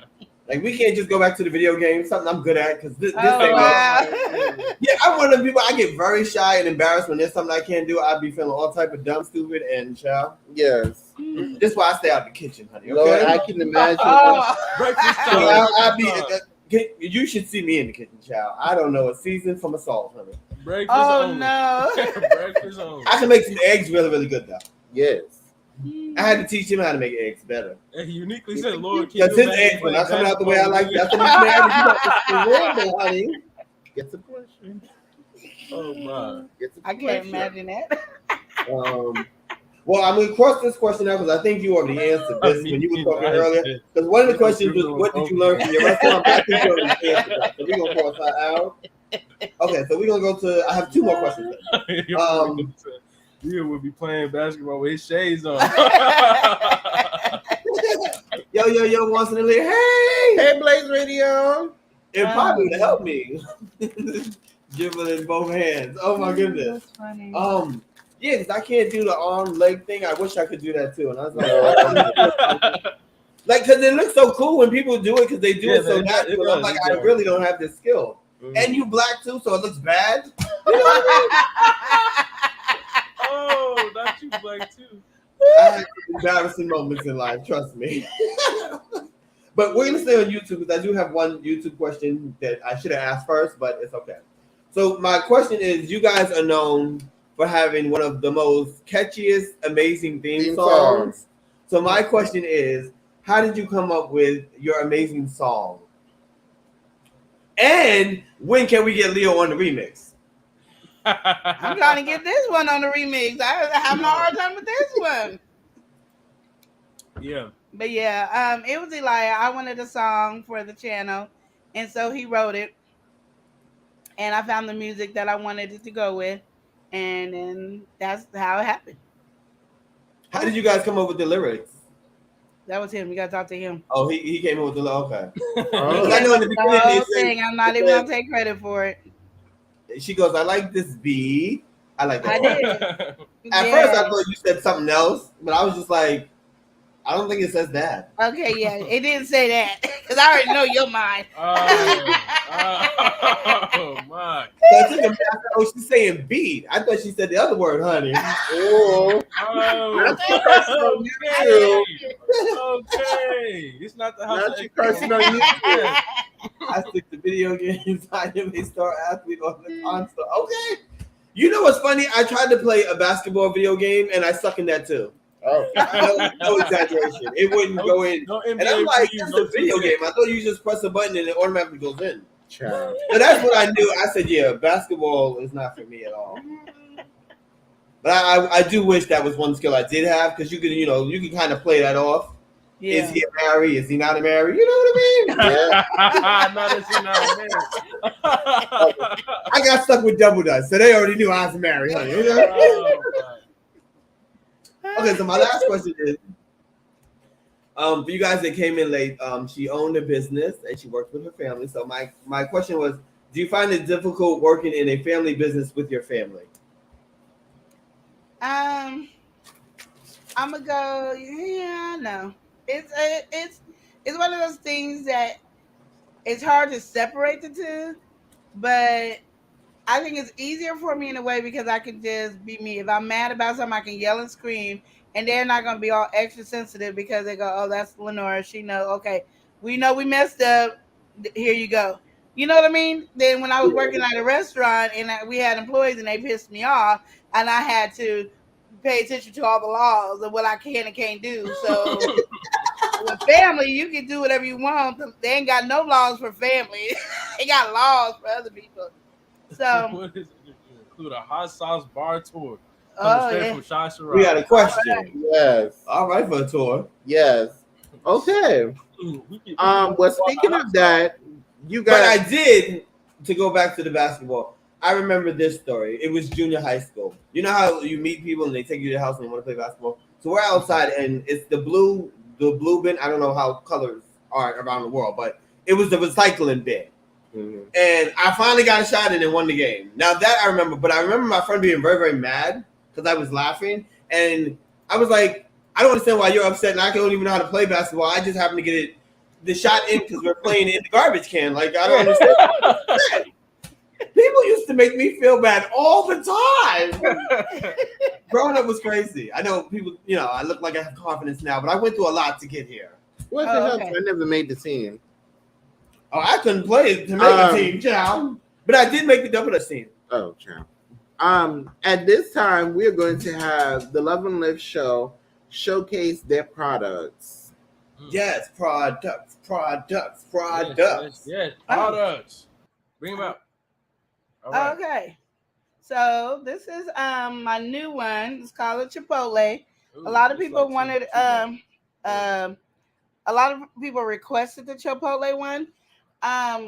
S3: Like, we can't just go back to the video game, something I'm good at, because this
S4: Oh,
S3: thing.
S4: wow.
S3: Yeah, I'm one of the people, I get very shy and embarrassed when there's something I can't do. I'd be feeling all type of dumb, stupid, and child.
S2: Yes.
S3: This is why I stay out the kitchen, honey,
S2: Lord,
S3: okay?
S2: I can imagine.
S4: Oh,
S5: Breakfast
S3: So
S5: time.
S3: I'll be, you should see me in the kitchen, child. I don't know a season from a salt, honey.
S5: Breakfast
S4: oh
S5: only.
S4: no.
S5: Breakfast only.
S3: I can make some eggs really, really good, though.
S2: Yes.
S3: I had to teach him how to make eggs better.
S5: And he uniquely said, Lord, can
S3: Because
S5: you
S3: his
S5: imagine
S3: eggs were not
S5: playing
S3: coming out the way I like.
S5: basketball
S3: That's what he's married. You got to honey.
S2: Get the question.
S5: Oh, my.
S2: Get the
S4: I can't
S2: question.
S4: imagine that.
S3: Well, I'm going to cross this question out because I think you already answered this when you were talking earlier. Because one of the questions was, what did you learn from your restaurant? I think you already answered that. So we're going to cross that out. Okay, so we're going to go to, I have 2 more questions.
S5: You would be playing basketball with his shades on.
S3: Yo, wants to leave. Hey!
S2: Hey, Blaze Radio.
S3: It probably would help me. Dribbling in both hands. Oh, my goodness.
S4: That's funny.
S3: Yeah, because I can't do the arm leg thing. I wish I could do that too. And I was like, like, because it looks so cool when people do it because they do it so natural. I'm like, I really don't have this skill. And you black too, so it looks bad. You know what I
S5: Oh, not you black too.
S3: mean? I have embarrassing moments in life, trust me. But we're going to stay on YouTube because I do have one YouTube question that I should have asked first, but it's okay. So my question is, you guys are known for having one of the most catchiest, amazing theme songs. So my question is, how did you come up with your amazing song? And when can we get Leo on the remix?
S4: I'm trying to get this one on the remix. I have a hard time with this one.
S5: Yeah.
S4: But yeah, it was Elijah. I wanted a song for the channel, and so he wrote it. And I found the music that I wanted it to go with, and then that's how it happened.
S3: How did you guys come up with the lyrics?
S4: That was him. You gotta talk to him.
S3: Oh, he came up with the okay.
S2: Oh.
S3: I know in the
S4: The
S3: beginning
S4: whole
S3: they said,
S4: thing. I'm not even gonna take credit for it.
S3: she goes, I like this beat. I like that.
S4: I did.
S3: At first, I thought you said something else, but I was just like, I don't think it says that.
S4: Okay, yeah, it didn't say that because I already know your mind.
S5: Oh my.
S3: So I took a minute, I thought, oh, she's saying beat. I thought she said the other word, honey.
S2: Oh.
S5: Oh,
S2: You.
S5: okay. It's not the house.
S2: Not
S5: of
S2: you
S5: X.
S2: cursing on you.
S3: I stick to video games. I am a star athlete on the console. Okay. You know what's funny? I tried to play a basketball video game, and I suck in that too.
S2: Oh.
S3: No exaggeration. It wouldn't go in.
S5: No
S3: And
S5: NBA
S3: I'm like,
S5: for you,
S3: this
S5: no
S3: is a video
S5: 2K.
S3: game. I thought you just press a button and it automatically goes in.
S2: Child.
S3: So that's what I knew. I said, yeah, basketball is not for me at all. But I do wish that was one skill I did have, because you could kind of play that off.
S4: Yeah.
S3: Is he a married? Is he not a married? You know what I mean?
S2: Yeah.
S5: Not as you know,
S3: I got stuck with double dutch, so they already knew I was married, honey. Okay, so my last question is, for you guys that came in late, she owned a business and she worked with her family. So my question was, do you find it difficult working in a family business with your family?
S4: I'm gonna go. Yeah, no. It's one of those things that it's hard to separate the two, but I think it's easier for me in a way because I can just be me. If I'm mad about something, I can yell and scream, and they're not gonna be all extra sensitive because they go, "Oh, that's Lenora. She knows. Okay, we know we messed up. Here you go." You know what I mean? Then when I was working at a restaurant and we had employees and they pissed me off, and I had to pay attention to all the laws of what I can and can't do. So with family, you can do whatever you want. They ain't got no laws for family. They got laws for other people. So
S5: what is it? Include a hot sauce bar tour.
S4: Oh,
S5: Straight
S4: yeah.
S5: from Shy Sharad.
S3: We got a question.
S2: Yes.
S3: All right, for a tour.
S2: Yes. Okay. Well, speaking of that, you
S3: But
S2: guys.
S3: I did, to go back to the basketball, I remember this story. It was junior high school. You know how you meet people and they take you to the house and they want to play basketball? So we're outside and it's the blue bin. I don't know how colors are around the world, but it was the recycling bin.
S2: Mhm.
S3: And I finally got a shot in and won the game. Now that I remember, but I remember my friend being very, very mad because I was laughing. And I was like, I don't understand why you're upset and I don't even know how to play basketball. I just happened to get the shot in because we're playing in the garbage can. Like, I don't understand. People used to make me feel bad all the time. Growing up was crazy. I know people, I look like I have confidence now, but I went through a lot to get here.
S2: What the hell? I never made the team.
S3: Oh, I couldn't play to make a team, child. But I did make the double dutch team.
S2: Oh, child. At this time, we're going to have the Love and Live show showcase their products.
S3: Yes, products.
S5: Yes, products. Bring them out. All right.
S4: Okay. So this is my new one. It's called a Chipotle.
S5: Ooh,
S4: A lot of
S5: this
S4: people
S5: looks
S4: wanted a lot of people requested the Chipotle one.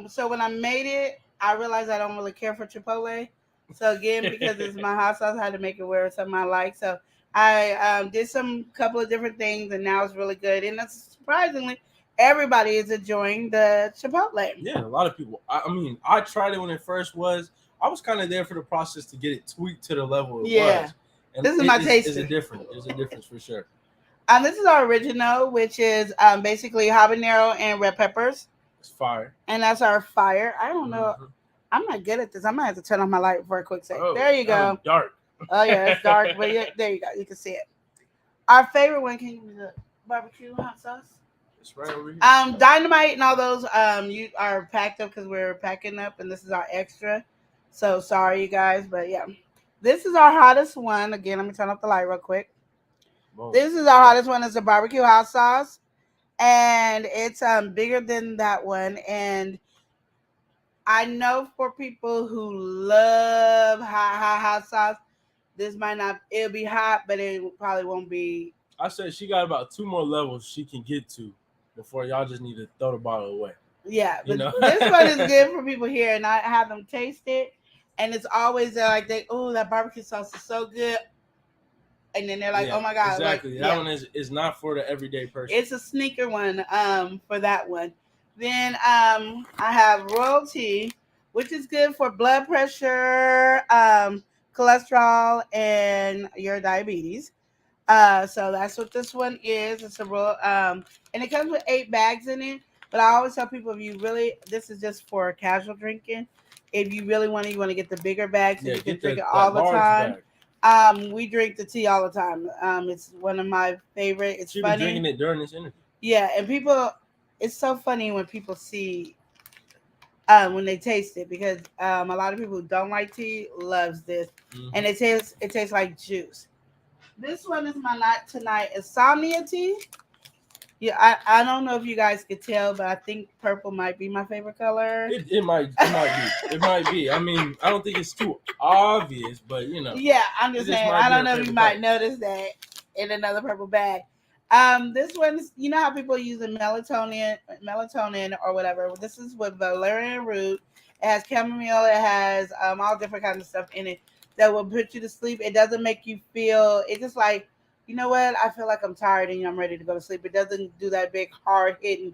S4: So when I made it, I realized I don't really care for Chipotle. So again, because it's my hot sauce, I had to make it where it's something I like. So I did some couple of different things, and now it's really good. And surprisingly, everybody is enjoying the Chipotle.
S5: Yeah, a lot of people. I mean, I tried it when it first was. I was kind of there for the process to get it tweaked to the level it was. And
S4: This is my taste.
S5: It's a difference. It's a difference for sure.
S4: This is our original, which is basically habanero and red peppers.
S5: It's fire.
S4: And that's our fire. I don't know.
S5: Mhm.
S4: I'm not good at this. I might have to turn off my light for a quick second.
S5: Oh,
S4: There you go.
S5: Dark.
S4: Oh yeah, it's dark, but yeah, there you go. You can see it. Our favorite one, can you give me the barbecue hot sauce?
S5: It's right over here.
S4: Dynamite and all those you are packed up because we're packing up, and this is our extra. So sorry, you guys, but yeah, this is our hottest one. Again, let me turn off the light real quick.
S5: Boom.
S4: This is our hottest one. It's a barbecue hot sauce, and it's bigger than that one. And I know for people who love hot hot sauce. This might not. It'll be hot, but it probably won't be.
S5: I said she got about 2 more levels she can get to before y'all just need to throw the bottle away.
S4: Yeah,
S5: You
S4: but
S5: know?
S4: this one is good for people here, and I have them taste it, and it's always like that barbecue sauce is so good, and then they're like,
S5: Yeah,
S4: oh my god,
S5: exactly.
S4: like,
S5: That one is not for the everyday person.
S4: It's a sneaker one for that one. Then I have royalty, which is good for blood pressure, cholesterol, and your diabetes. So that's what this one is. It's a royal, and it comes with 8 bags in it. But I always tell people, this is just for casual drinking. If you really want to get the bigger bag so you can drink it all the time. We drink the tea all the time. It's one of my favorite. It's
S5: She's
S4: funny.
S5: been drinking it during this interview.
S4: Yeah, and people, it's so funny when people see, when they taste it, because a lot of people who don't like tea loves this, and it tastes like juice. This one is my night tonight insomnia tea. Yeah, I don't know if you guys could tell, but I think purple might be my favorite color.
S5: It might be. It might be. I mean, I don't think it's too obvious, but you know.
S4: Yeah, I'm just saying. I don't know if you might notice that in another purple bag. This one is, you know how people use the melatonin or whatever. This is with valerian root. It has chamomile. It has all different kinds of stuff in it that will put you to sleep. It doesn't make you feel. It's just like, you know what? I feel like I'm tired and I'm ready to go to sleep. It doesn't do that big hard hitting.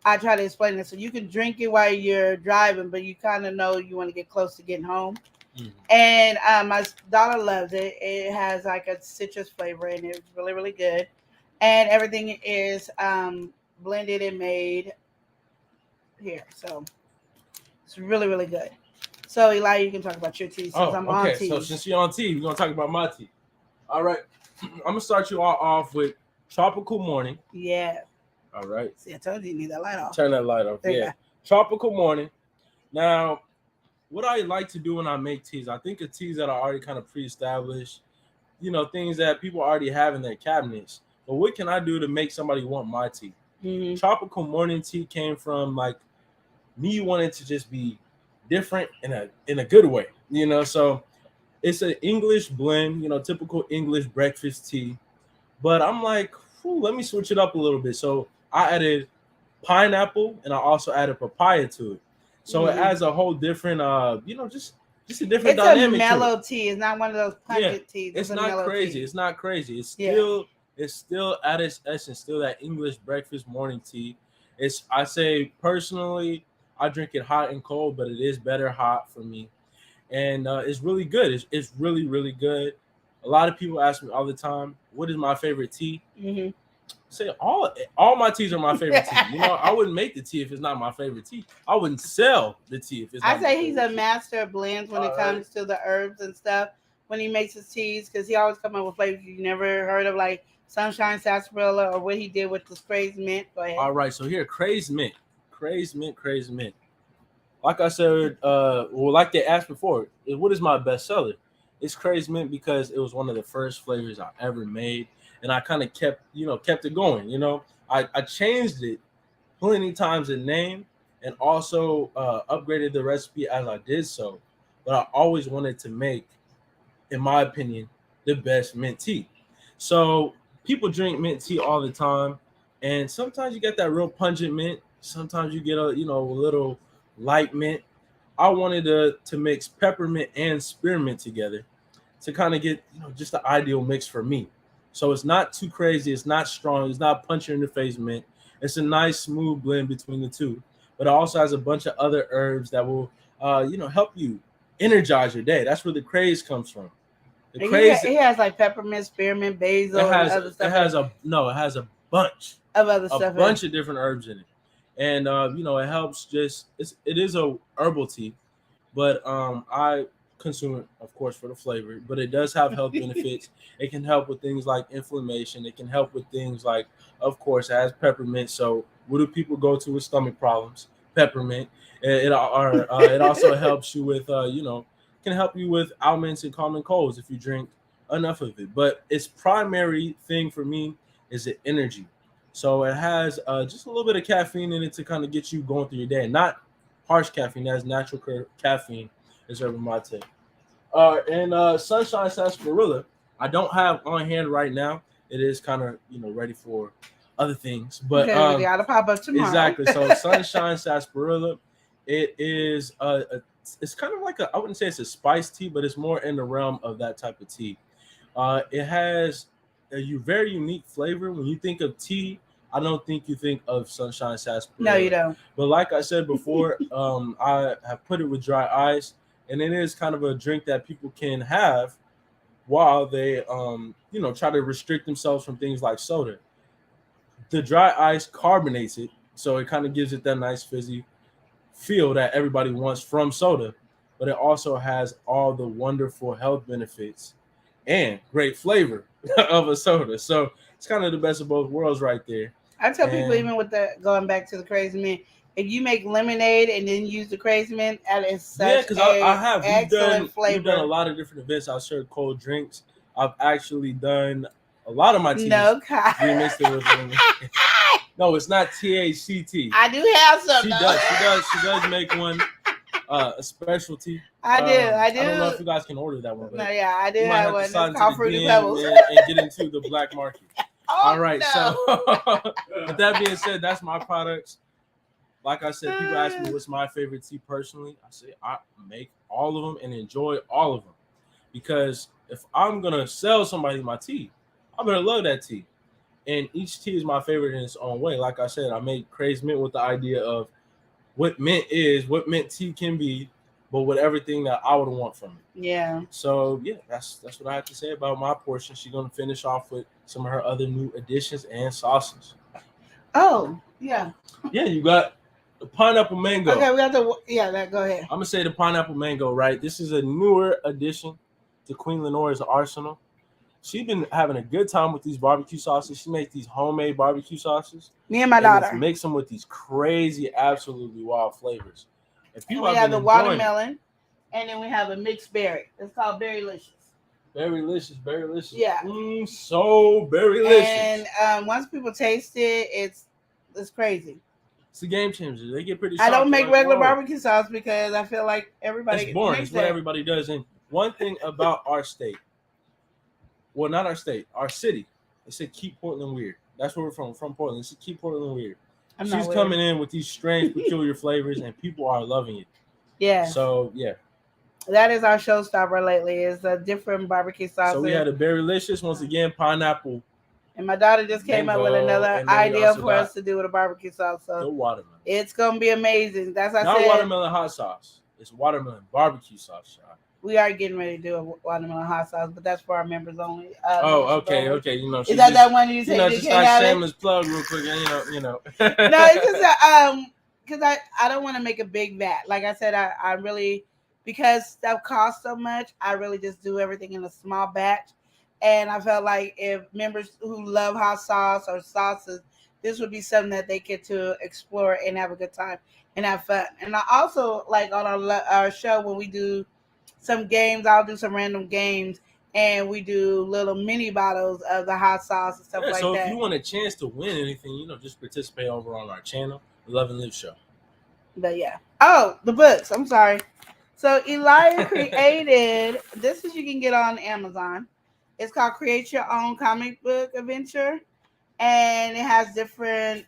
S4: I try to explain it so you can drink it while you're driving, but you kind of know you want to get close to getting home. And my daughter loves it. It has like a citrus flavor in it. It's really, really good. And everything is blended and made here. So it's really, really good. So Eli, you can talk about your tea since I'm on tea.
S5: So since you're on tea, we're going to talk about my tea. All right. I'm going to start you all off with Tropical Morning.
S4: Yeah.
S5: All right.
S4: See, I told you need that light off.
S5: Turn that light off. Yeah. Tropical Morning. Now, what I like to do when I make teas, I think of teas that are already kind of pre-established, you know, things that people already have in their cabinets. But what can I do to make somebody want my tea? Tropical Morning tea came from like me wanting to just be different in a good way, you know. So it's an English blend, you know, typical English breakfast tea. But I'm like, let me switch it up a little bit. So I added pineapple and I also added papaya to it. So it adds a whole different, you know, just a different dynamic.
S4: It's a mellow tea. It's not one of those pungent teas.
S5: It's not crazy. It's not crazy. It's still at its essence, still that English breakfast morning tea. I say personally, I drink it hot and cold, but it is better hot for me. And it's really good. It's really, really good. A lot of people ask me all the time, what is my favorite tea? I say all my teas are my favorite tea. You know, I wouldn't make the tea if it's not my favorite tea. I wouldn't sell the tea if it's not.
S4: I say he's a master of blends when it comes to the herbs and stuff. When he makes his teas, because he always come up with flavors you never heard of, like sunshine sarsaparilla, or what he did with the crazed mint. Go ahead.
S5: All right, so here, crazed mint. Like I said, like they asked before, what is my best seller? It's crazed mint because it was one of the first flavors I ever made, and I kind of kept it going. You know, I changed it plenty times in name, and also upgraded the recipe as I did so. But I always wanted to make, in my opinion, the best mint tea. So people drink mint tea all the time, and sometimes you get that real pungent mint. Sometimes you get a little light mint. I wanted to mix peppermint and spearmint together to kind of get just the ideal mix for me. So it's not too crazy, it's not strong, it's not punching in the face mint. It's a nice smooth blend between the two, but it also has a bunch of other herbs that will help you energize your day. That's where the craze comes from.
S4: It has like peppermint, spearmint, basil, and other stuff.
S5: It has a bunch
S4: of other stuff.
S5: A bunch of different herbs in it. And it helps it is a herbal tea, but I consume it, of course, for the flavor, but it does have health benefits. It can help with things like inflammation. It can help with things like, of course, it has peppermint. So what do people go to with stomach problems? Peppermint. It also helps you with, can help you with ailments and common colds if you drink enough of it. But its primary thing for me is the energy. So it has just a little bit of caffeine in it to kind of get you going through your day. Not harsh caffeine. It has natural caffeine. It's herbal mate. And Sunshine Sarsaparilla, I don't have on hand right now. It is kind of ready for other things, but
S4: Okay, we gotta pop up tomorrow.
S5: exactly. So Sunshine Sarsaparilla, it is it's kind of like I wouldn't say it's a spice tea, but it's more in the realm of that type of tea. It has a very unique flavor. When you think of tea, I don't think you think of Sunshine Sarsaparilla.
S4: No, you don't.
S5: But like I said before, I have put it with dry ice, and it is kind of a drink that people can have while they try to restrict themselves from things like soda. The dry ice carbonates it, so it kind of gives it that nice fizzy feel that everybody wants from soda, but it also has all the wonderful health benefits and great flavor of a soda. So it's kind of the best of both worlds right there.
S4: I tell people,
S5: And-
S4: even with the going back to the Crazy Man, if you make lemonade and then use the Crazy Man, that is such
S5: Yeah, because I have.
S4: excellent flavor.
S5: We've done a lot of different events. I've shared cold drinks. I've actually done a lot of my teas.
S4: No, God.
S5: remixed it with No, it's not THCT.
S4: I do have some.
S5: She
S4: though.
S5: does. She does make one, a specialty.
S4: I do. I do.
S5: I don't know if you guys can order that one, but
S4: No, yeah, I do
S5: you might
S4: have
S5: have
S4: one.
S5: to
S4: It's
S5: sign into
S4: called
S5: the
S4: Fruity
S5: DM
S4: Pebbles.
S5: and get into the black market.
S4: Oh,
S5: All right,
S4: no.
S5: so with that being said, that's my products. Like I said, people ask me what's my favorite tea personally. I say I make all of them and enjoy all of them, because if I'm gonna sell somebody my tea, I better love that tea. And each tea is my favorite in its own way. Like I said, I made Crazy Mint with the idea of what mint is, what mint tea can be, but with everything that I would want from it.
S4: Yeah.
S5: So yeah, that's what I have to say about my portion. She's gonna finish off with some of her other new additions and sauces.
S4: Oh, yeah.
S5: Yeah, you got the pineapple mango.
S4: Okay, we got to. Yeah, go ahead.
S5: I'm gonna say the pineapple mango, right? This is a newer addition to Queen Lenore's arsenal. She's been having a good time with these barbecue sauces. She makes these homemade barbecue sauces.
S4: Me and my
S5: and
S4: daughter.
S5: mix them with these crazy, absolutely wild flavors. And
S4: And
S5: people
S4: we
S5: have
S4: have
S5: been
S4: the
S5: enjoying it.
S4: watermelon, and then we have a mixed berry. It's called Berrylicious.
S5: Very delicious, very delicious.
S4: Yeah.
S5: So very delicious.
S4: And once people taste it, it's crazy.
S5: It's a game changer. They get pretty.
S4: I don't
S5: shocked.
S4: make
S5: They're like,
S4: regular
S5: "Whoa."
S4: barbecue sauce because I feel like everybody
S5: It's boring.
S4: makes
S5: It's what
S4: it.
S5: everybody does. And one thing about our state, well, not our state, our city, they say keep Portland weird. That's where we're from Portland. They say keep Portland weird.
S4: I'm not
S5: She's
S4: weird.
S5: coming in with these strange, peculiar flavors, and people are loving it.
S4: Yeah.
S5: So yeah.
S4: That is our showstopper lately. Is a different barbecue sauce.
S5: So we had a Berrylicious, once again, pineapple,
S4: And my daughter just came up with
S5: Mango,
S4: another
S5: and then we
S4: idea
S5: also
S4: for us
S5: got
S4: to do with a barbecue sauce.
S5: the
S4: So
S5: watermelon.
S4: it's gonna be amazing. That's what I
S5: Not
S4: said.
S5: watermelon hot sauce. It's watermelon barbecue sauce, y'all.
S4: We are getting ready to do a watermelon hot sauce, but that's for our members only.
S5: Oh,
S4: members
S5: okay,
S4: only.
S5: okay. You know,
S4: Is that one you say you
S5: just
S4: can't
S5: like
S4: have it?
S5: shameless plug real quick, you know.
S4: No, it's just that, because I don't want to make a big vat. Like I said, I really, because stuff costs so much, I really just do everything in a small batch. And I felt like if members who love hot sauce or sauces, this would be something that they get to explore and have a good time and have fun. And I also like on our show when we do some games, I'll do some random games, and we do little mini bottles of the hot sauce and stuff
S5: Yeah,
S4: like
S5: so
S4: that.
S5: if you want a chance to win anything, just participate over on our channel, the Love and Live Show.
S4: But yeah. Oh, the books. I'm sorry. So Elia created this is you can get on Amazon. It's called Create Your Own Comic Book Adventure. And it has different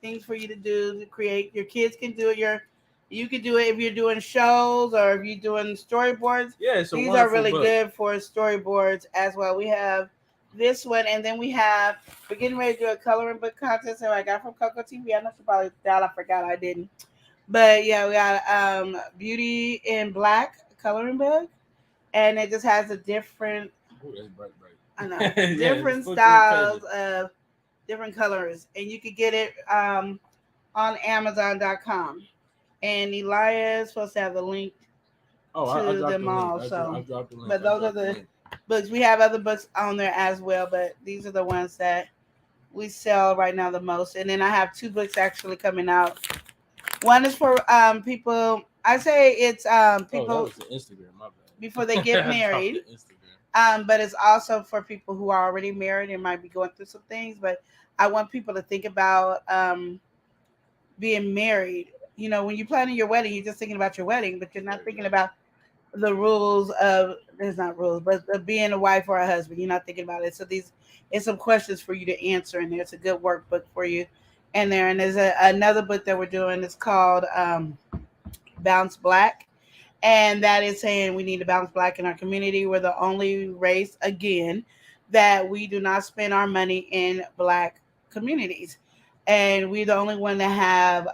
S4: things for you to do to create. Your kids can do it. You can do it if you're doing shows or if you're doing storyboards.
S5: Yeah, it's a
S4: These are
S5: wonderful
S4: really
S5: book.
S4: good for storyboards as well. We have this one, and then we're getting ready to do a coloring book contest that I got from Coco TV. I know she probably thought I forgot I didn't. But yeah, we got Beauty in Black coloring book, and it just has a different
S5: Ooh, that's bright.
S4: I know
S5: Yeah,
S4: different
S5: it's 14
S4: styles
S5: pages.
S4: of different colors, and you could get it on Amazon.com. And Elia is supposed to have the link
S5: Oh, I
S4: to
S5: dropped
S4: them
S5: the link.
S4: all,
S5: I
S4: so-
S5: dropped the link.
S4: but
S5: I
S4: those are
S5: dropped
S4: the-
S5: link.
S4: books. We have other books on there as well, but these are the ones that we sell right now the most. And then I have two books actually coming out. One is for people. I say it's people
S5: Oh, that was the Instagram. My bad.
S4: before they get
S5: I dropped
S4: married.
S5: the Instagram.
S4: But it's also for people who are already married and might be going through some things. But I want people to think about being married. When you're planning your wedding, you're just thinking about your wedding, but you're not thinking about the rules of there's not rules, but the being a wife or a husband. You're not thinking about it. So these it's some questions for you to answer, and there's a good workbook for you in there. And there's another book that we're doing. It's called Bounce Black, and that is saying we need to bounce black in our community. We're the only race again that we do not spend our money in black communities, and we're the only one that have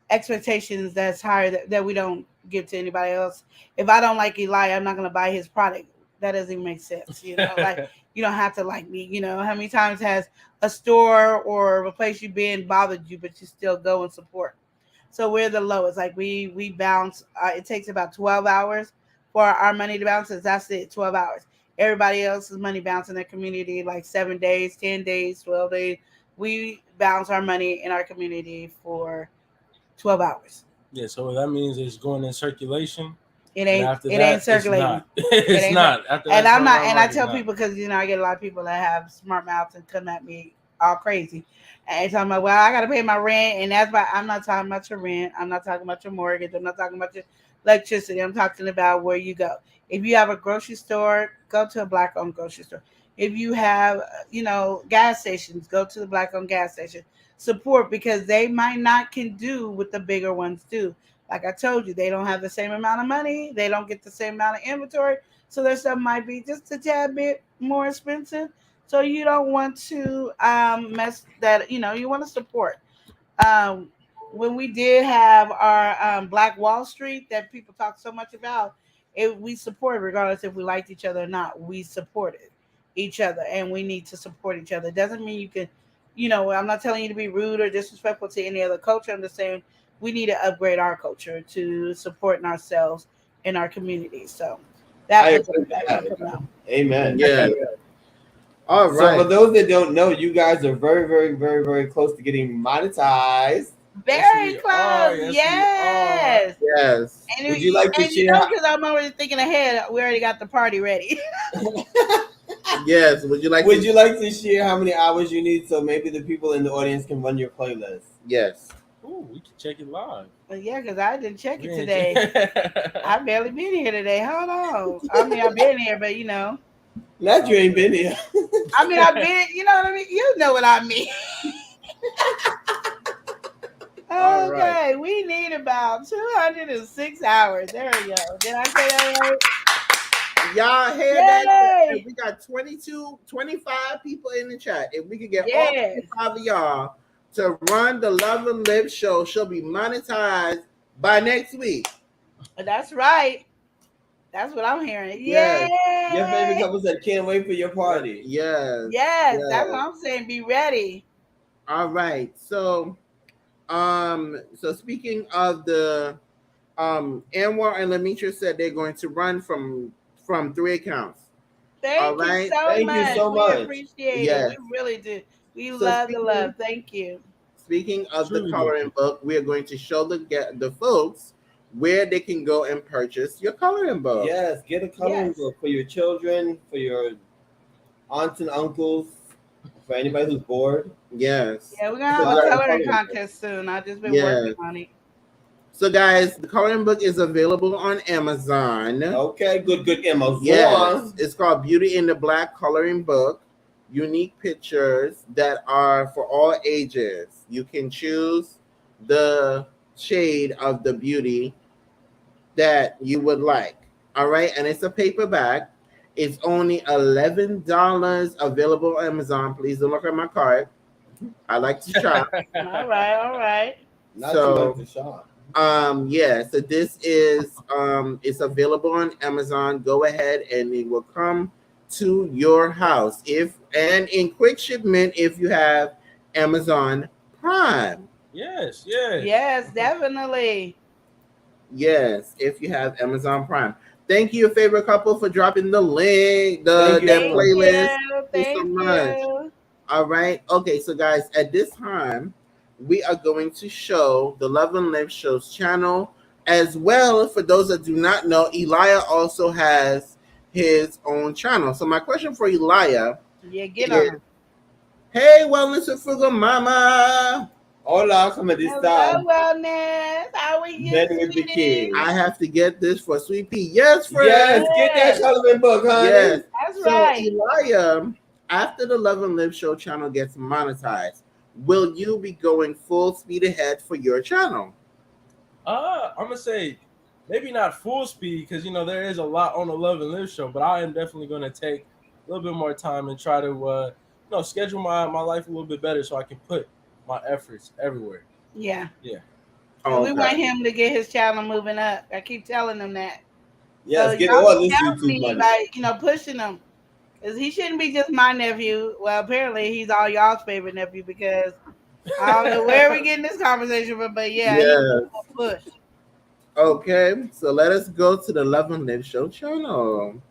S4: expectations that's higher that we don't give to anybody else. If I don't like Eli, I'm not going to buy his product. That doesn't even make sense. Like you don't have to like me. How many times has a store or a place you've been bothered you, but you still go and support? So we're the lowest. Like we bounce. It takes about 12 hours for our money to bounce. That's it, 12 hours. Everybody else's money bounce in their community like 7 days, 10 days, 12 days. We bounce our money in our community for 12 hours.
S5: Yeah, so that means it's going in circulation.
S4: It ain't circulating.
S5: It's not.
S4: And I'm not. And I tell people because I get a lot of people that have smart mouths and come at me all crazy. And talking about, well, I got to pay my rent, and that's why I'm not talking about your rent. I'm not talking about your mortgage. I'm not talking about your electricity. I'm talking about where you go. If you have a grocery store, go to a black-owned grocery store. If you have, gas stations, go to the black-owned gas station. Support, because they might not can do what the bigger ones do. Like I told you, they don't have the same amount of money. They don't get the same amount of inventory. So their stuff might be just a tad bit more expensive. So you don't want to mess that, you want to support. When we did have our Black Wall Street that people talk so much about, we supported regardless if we liked each other or not. We supported each other, and we need to support each other. It doesn't mean you can, I'm not telling you to be rude or disrespectful to any other culture. I'm just saying we need to upgrade our culture to supporting ourselves in our community. So that was
S3: Amen.
S2: Yeah. All right.
S3: So for those that don't know, you guys are very, very, very, very close to getting monetized.
S4: Very close. Yes.
S2: Yes.
S4: And
S3: would you like to share?
S4: Because I'm already thinking ahead. We already got the party ready.
S2: Yes. Would you like
S3: to share how many hours you need so maybe the people in the audience can run your playlist?
S2: Yes.
S5: Ooh, we can check it live.
S4: Well, yeah, because I didn't check it today. I've barely been here today. Hold on. I mean, I've been here, but
S3: Not you ain't been here.
S4: I mean, I've been, you know what I mean? You know what I mean. Okay, right. We need about 206 hours. There we go. Did I say that right?
S2: Y'all hear that? We got 25 people in the chat. If we could get all 25 of y'all to run the Love and Live show, she'll be monetized by next week.
S4: That's right. That's what I'm hearing.
S3: Yes. Your favorite couple said, can't wait for your party.
S2: Yes.
S4: Yes, that's what I'm saying. Be ready.
S2: All right. So speaking of the Anwar and Lamitra said they're going to run from 3 accounts.
S4: Thank you so much. We appreciate it. We really do. We love the love. Thank you.
S2: Speaking of the coloring book, we are going to show the folks where they can go and purchase your coloring book.
S3: Yes, get a coloring book for your children, for your aunts and uncles, for anybody who's bored.
S2: Yes.
S4: Yeah, we're going to have a coloring contest soon. I've just been working on it.
S2: So, guys, the coloring book is available on Amazon.
S3: Okay, good, Amazon.
S2: Yes, it's called Beauty in the Black Coloring Book. Unique pictures that are for all ages. You can choose the shade of the beauty that you would like. All right, and it's a paperback. It's only $11 available on Amazon. Please don't look at my card. I like to shop.
S4: All right.
S3: Not so, too much to shop.
S2: So this is it's available on Amazon. Go ahead and it will come to your house and in quick shipment if you have Amazon Prime.
S5: Yes,
S4: definitely.
S2: Yes, if you have Amazon Prime. Thank you, favorite couple, for dropping the link, the playlist. Thank you so much. All right. Okay, so guys, at this time, we are going to show the Love and Live Show's channel. As well, for those that do not know, Elia also has his own channel. So my question for Elia
S4: get on.
S2: Hey, Wellness with Frugal Mama.
S3: Hola, como de
S4: Hello,
S3: está?
S4: wellness. How are you?
S3: Men with the
S4: sweetie?
S3: kids.
S2: I have to get this for Sweet Pea. Yes, friend.
S3: Yes, get that Sullivan book, honey.
S2: Yes.
S4: That's
S2: So,
S4: right.
S2: Elijah, after the Love and Live Show channel gets monetized, will you be going full speed ahead for your channel?
S5: I'm gonna say maybe not full speed because there is a lot on the Love and Live show, but I am definitely gonna take a little bit more time and try to schedule my life a little bit better so I can put my efforts everywhere.
S4: Yeah.
S5: Yeah.
S4: And we want him to get his channel moving up. I keep telling him that.
S3: Yes,
S4: So
S3: get
S4: y'all
S3: all this
S4: help
S3: YouTube
S4: me
S3: money.
S4: by pushing him. Because he shouldn't be just my nephew. Well, apparently he's all y'all's favorite nephew because I don't know where we're getting this conversation from, but yeah, he's a push.
S2: Okay, so let us go to the Love and Live Show channel.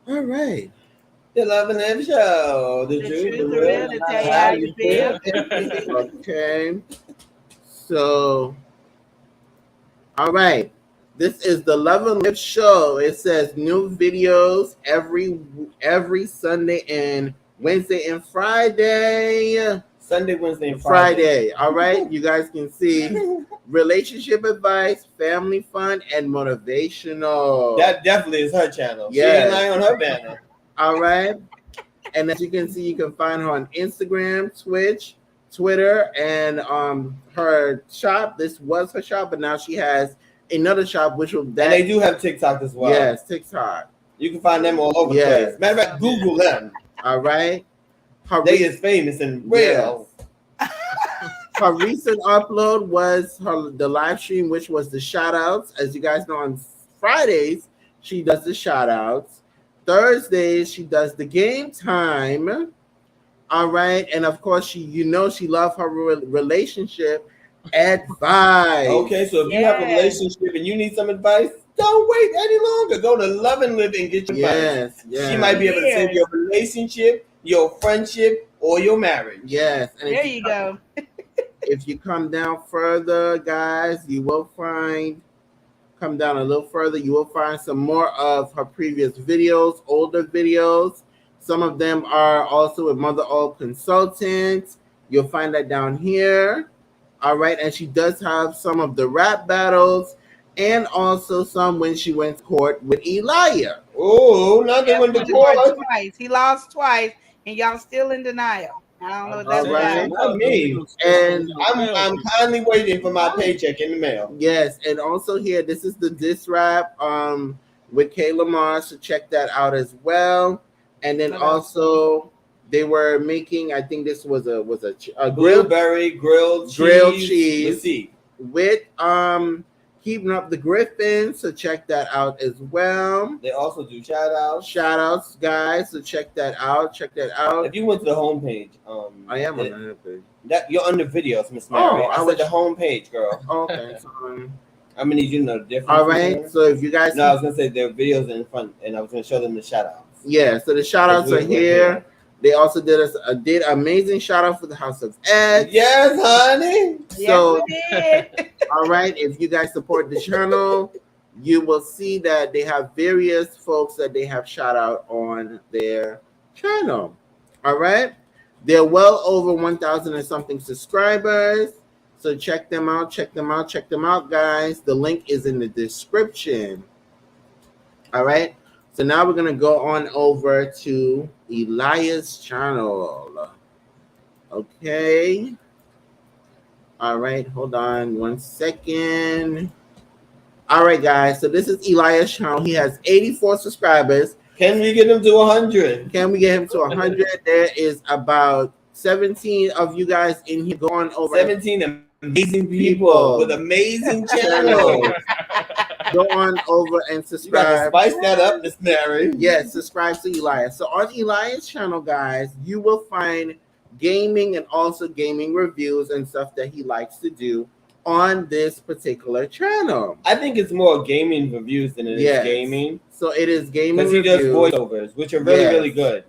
S2: All right.
S3: The Love and Live Show. The
S4: The
S3: truth,
S4: truth, the real, to tell you how you feel.
S2: Okay. So, all right. This is the Love and Live Show. It says new videos every Sunday and Wednesday and Friday.
S3: Sunday, Wednesday, and
S2: Friday. All right. You guys can see relationship advice, family fun, and motivational.
S3: That definitely is her channel.
S2: Yes.
S3: She ain't lying on her banner.
S2: All right. And as you can see, you can find her on Instagram, Twitch, Twitter, and her shop. This was her shop, but now she has another shop, which will
S3: And they do have TikTok as well.
S2: Yes, TikTok.
S3: You can find them all over the place. Matter of fact, Google them.
S2: All right.
S3: They is famous and real.
S2: Yes. Her recent upload was the live stream, which was the shout outs. As you guys know, on Fridays, she does the shout outs. Thursdays, she does the game time. All right. And of course, she loves her relationship advice.
S3: Okay, so if you have a relationship and you need some advice, don't wait any longer. Go to Love and Live and get your advice.
S2: Yes.
S3: She might be able to save your relationship, your friendship, or your marriage.
S2: Yes. And
S4: there you go.
S2: If you come down further, guys, you will come down a little further, you will find some more of her previous videos, older videos. Some of them are also with Motherhood Consultants. You'll find that down here. All right. And she does have some of the rap battles and also some when she went to court with Elijah.
S3: Oh, not they went to court
S4: twice. He lost twice, and y'all still in denial. I don't know what that's about.
S3: Not me. And I'm kindly waiting for my paycheck in the mail.
S2: Yes, and also here, this is the diss rap with Kayla Mars, so check that out as well. And then also they were making, I think this was a
S3: blueberry grilled
S2: cheese with Keeping Up the Griffins, so check that out as well.
S3: They also do shout outs,
S2: guys, so check that out.
S3: If you went to the homepage,
S2: I am on the homepage.
S3: That you're under videos, Miss Mary. I said the homepage, girl.
S2: Okay. So,
S3: I'm gonna need you to know the difference.
S2: All right. So if you guys,
S3: I was gonna say there are videos in front, and I was gonna show them the shout outs.
S2: Yeah. So the shout outs are here. They also did amazing shout out for the House of X.
S3: Yes, honey.
S2: So, all right, if you guys support the channel, you will see that they have various folks that they have shout out on their channel. All right, they're well over 1,000 and something subscribers. So check them out, guys. The link is in the description. All right. So now we're gonna go on over to Elias' channel. Okay. All right, hold on 1 second. All right, guys. So this is Elias' channel. He has 84 subscribers.
S3: Can we get him to 100?
S2: Can we get him to 100? There is about 17 of you guys in here going over.
S3: 17 amazing people with amazing channels.
S2: Go on over and subscribe.
S3: You gotta spice that up, Miss Mary.
S2: Yes, subscribe to Elias. So on Elias' channel, guys, you will find gaming and also gaming reviews and stuff that he likes to do on this particular channel.
S3: I think it's more gaming reviews than it is gaming.
S2: So it is gaming
S3: reviews. Because he does voiceovers, which are really, really good.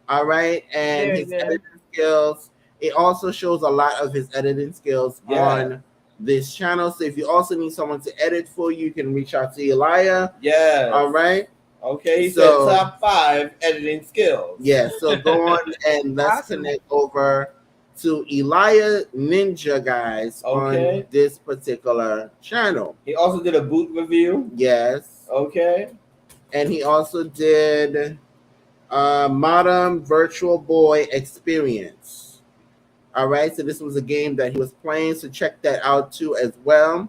S2: All right. And his editing skills. It also shows a lot of his editing skills on this channel. So if you also need someone to edit for you, you can reach out to Elijah.
S3: Yeah.
S2: All right.
S3: Okay. He said top 5 editing skills.
S2: Yeah. So go on and let's connect over to Elia Ninja, guys,
S3: Okay.
S2: on this particular channel.
S3: He also did a boot review.
S2: Yes.
S3: Okay.
S2: And he also did Modern Virtual Boy Experience. All right, so this was a game that he was playing, so check that out too as well.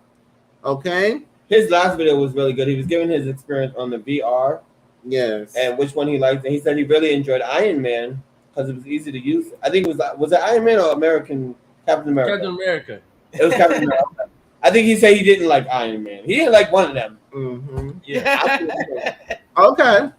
S2: Okay.
S3: His last video was really good. He was giving his experience on the VR.
S2: Yes.
S3: And which one he liked. And he said he really enjoyed Iron Man because it was easy to use. I think it was it Iron Man or Captain America?
S5: Captain America.
S3: It was Captain America. I think he said he didn't like Iron Man. He didn't like one of them.
S2: Mm-hmm.
S5: Yeah.
S2: Okay.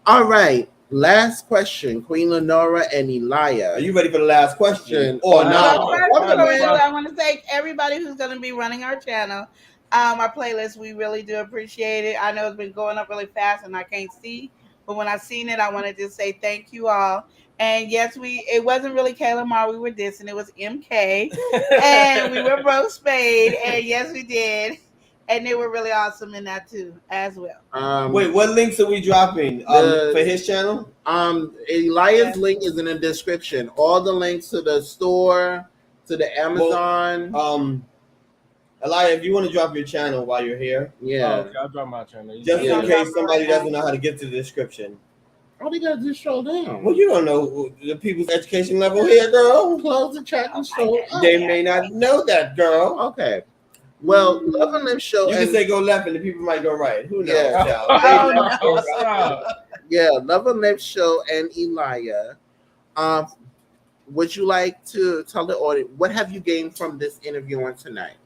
S2: All right. Last question, Queen Lenora and Elia.
S3: Are you ready for the last question?
S2: Or
S3: Or
S2: no?
S3: not?
S4: I want to thank everybody who's going to be running our channel. Our playlist, we really do appreciate it. I know it's been going up really fast and I can't see, but when I seen it, I wanted to say thank you all. And yes, it wasn't really Kayla Mar we were dissing, it was MK. And we were both Spade, and yes, we did. And they were really awesome in that too, as well.
S3: Wait, what links are we dropping for his channel?
S2: Elia's link is in the description. All the links to the store, to the Amazon.
S3: Well, Elia, if you want to drop your channel while you're here,
S2: yeah,
S5: I'll drop my channel.
S3: just in case somebody doesn't know how to get to the description.
S2: All they gotta do is scroll down.
S3: Well, you don't know the people's education level here, girl.
S2: Close the chat and scroll up.
S3: They may not know that, girl.
S2: Okay. Well, Love and Live Show.
S3: You can say go left and the people might go right. Who knows?
S2: Yeah. Yeah, Love and Live Show and Elia. Would you like to tell the audience what have you gained from this interview on tonight?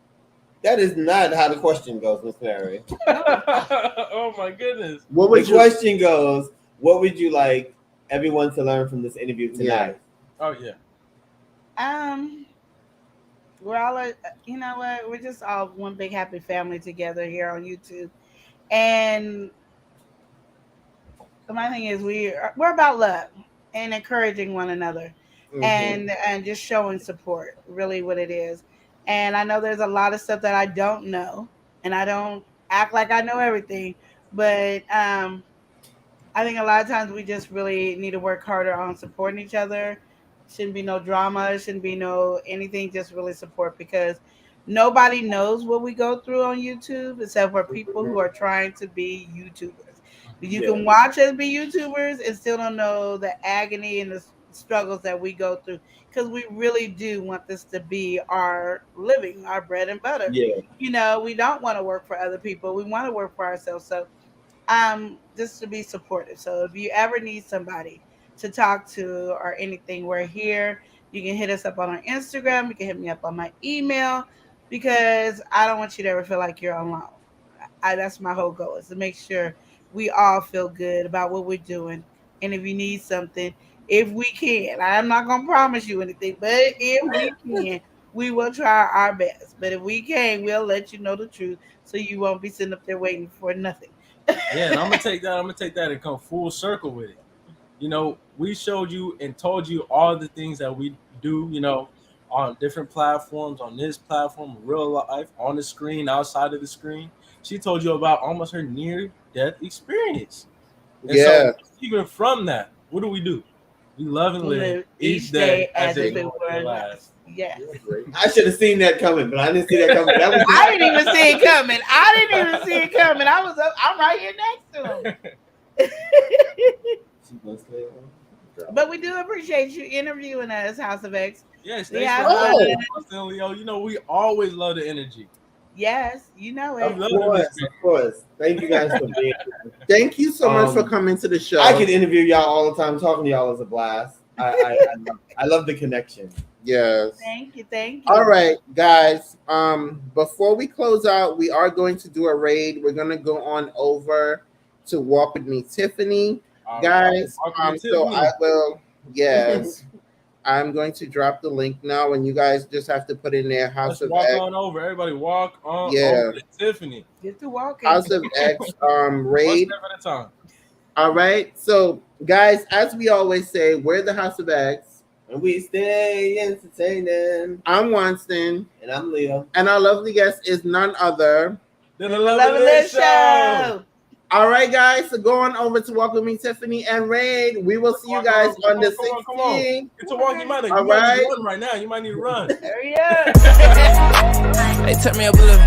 S3: That is not how the question goes, Miss Mary.
S5: Oh my goodness.
S3: The question goes, what would you like everyone to learn from this interview tonight?
S5: Oh yeah.
S4: We're all, you know what? We're just all one big happy family together here on YouTube, and my thing is we're about love and encouraging one another, and just showing support. Really, what it is. And I know there's a lot of stuff that I don't know, and I don't act like I know everything, but I think a lot of times we just really need to work harder on supporting each other. Shouldn't be no drama, shouldn't be no anything, just really support, because nobody knows what we go through on YouTube except for people who are trying to be YouTubers. You can watch us be YouTubers and still don't know the agony and the struggles that we go through, because we really do want this to be our living, our bread and butter.
S3: Yeah.
S4: You know, we don't want to work for other people. We want to work for ourselves. So just to be supportive. So if you ever need somebody to talk to or anything, we're here. You can hit us up on our Instagram. You can hit me up on my email, because I don't want you to ever feel like you're alone. That's my whole goal, is to make sure we all feel good about what we're doing. And if you need something, if we can, I'm not going to promise you anything, but if we can, we will try our best. But if we can, we'll let you know the truth, so you won't be sitting up there waiting for nothing.
S5: Yeah, and I'm gonna take that and come full circle with it. You know, we showed you and told you all the things that we do, you know, on different platforms, on this platform, real life, on the screen, outside of the screen. She told you about almost her near-death experience. And so even from that, what do? We love and live each day as if it were last.
S4: Yeah.
S3: I should have seen that coming, but I didn't see that coming.
S4: I didn't even see it coming. I'm right here next to him. But we do appreciate you interviewing us, House of X.
S5: Yes, constantly. You know, we always love the energy.
S4: Yes, you know it.
S3: Of course. Thank you guys for being here.
S2: Thank you so much for coming to the show.
S3: I could interview y'all all the time. Talking to y'all is a blast. I love the connection.
S2: Yes.
S4: Thank you.
S2: All right, guys. Before we close out, we are going to do a raid. We're gonna go on over to Walk With Me, Tiffany. Guys, so I will, yes. I'm going to drop the link now, and you guys just have to put in there House of
S5: walk
S2: X.
S5: On over. Everybody walk on over to Tiffany.
S4: Get to walking.
S2: House of X raid.
S5: 1 step at a time.
S2: All right. So, guys, as we always say, we're the House of X.
S3: And we stay entertaining.
S2: I'm Winston.
S3: And I'm Leo.
S2: And our lovely guest is none other
S5: than the Love and Live Show.
S2: All right. right, guys. So go on over to Walk With Me, Tiffany and Raid. We will see you guys on the 16th.
S5: Come on. It's a walkie mic. You
S2: All
S5: might
S2: right.
S5: need to run right now. You might need to run.
S4: Hurry up.
S1: Hey, turn me up a little.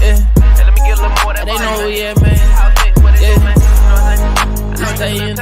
S1: Yeah. Let me get a little more. They know who we at, man. Yeah. I stay in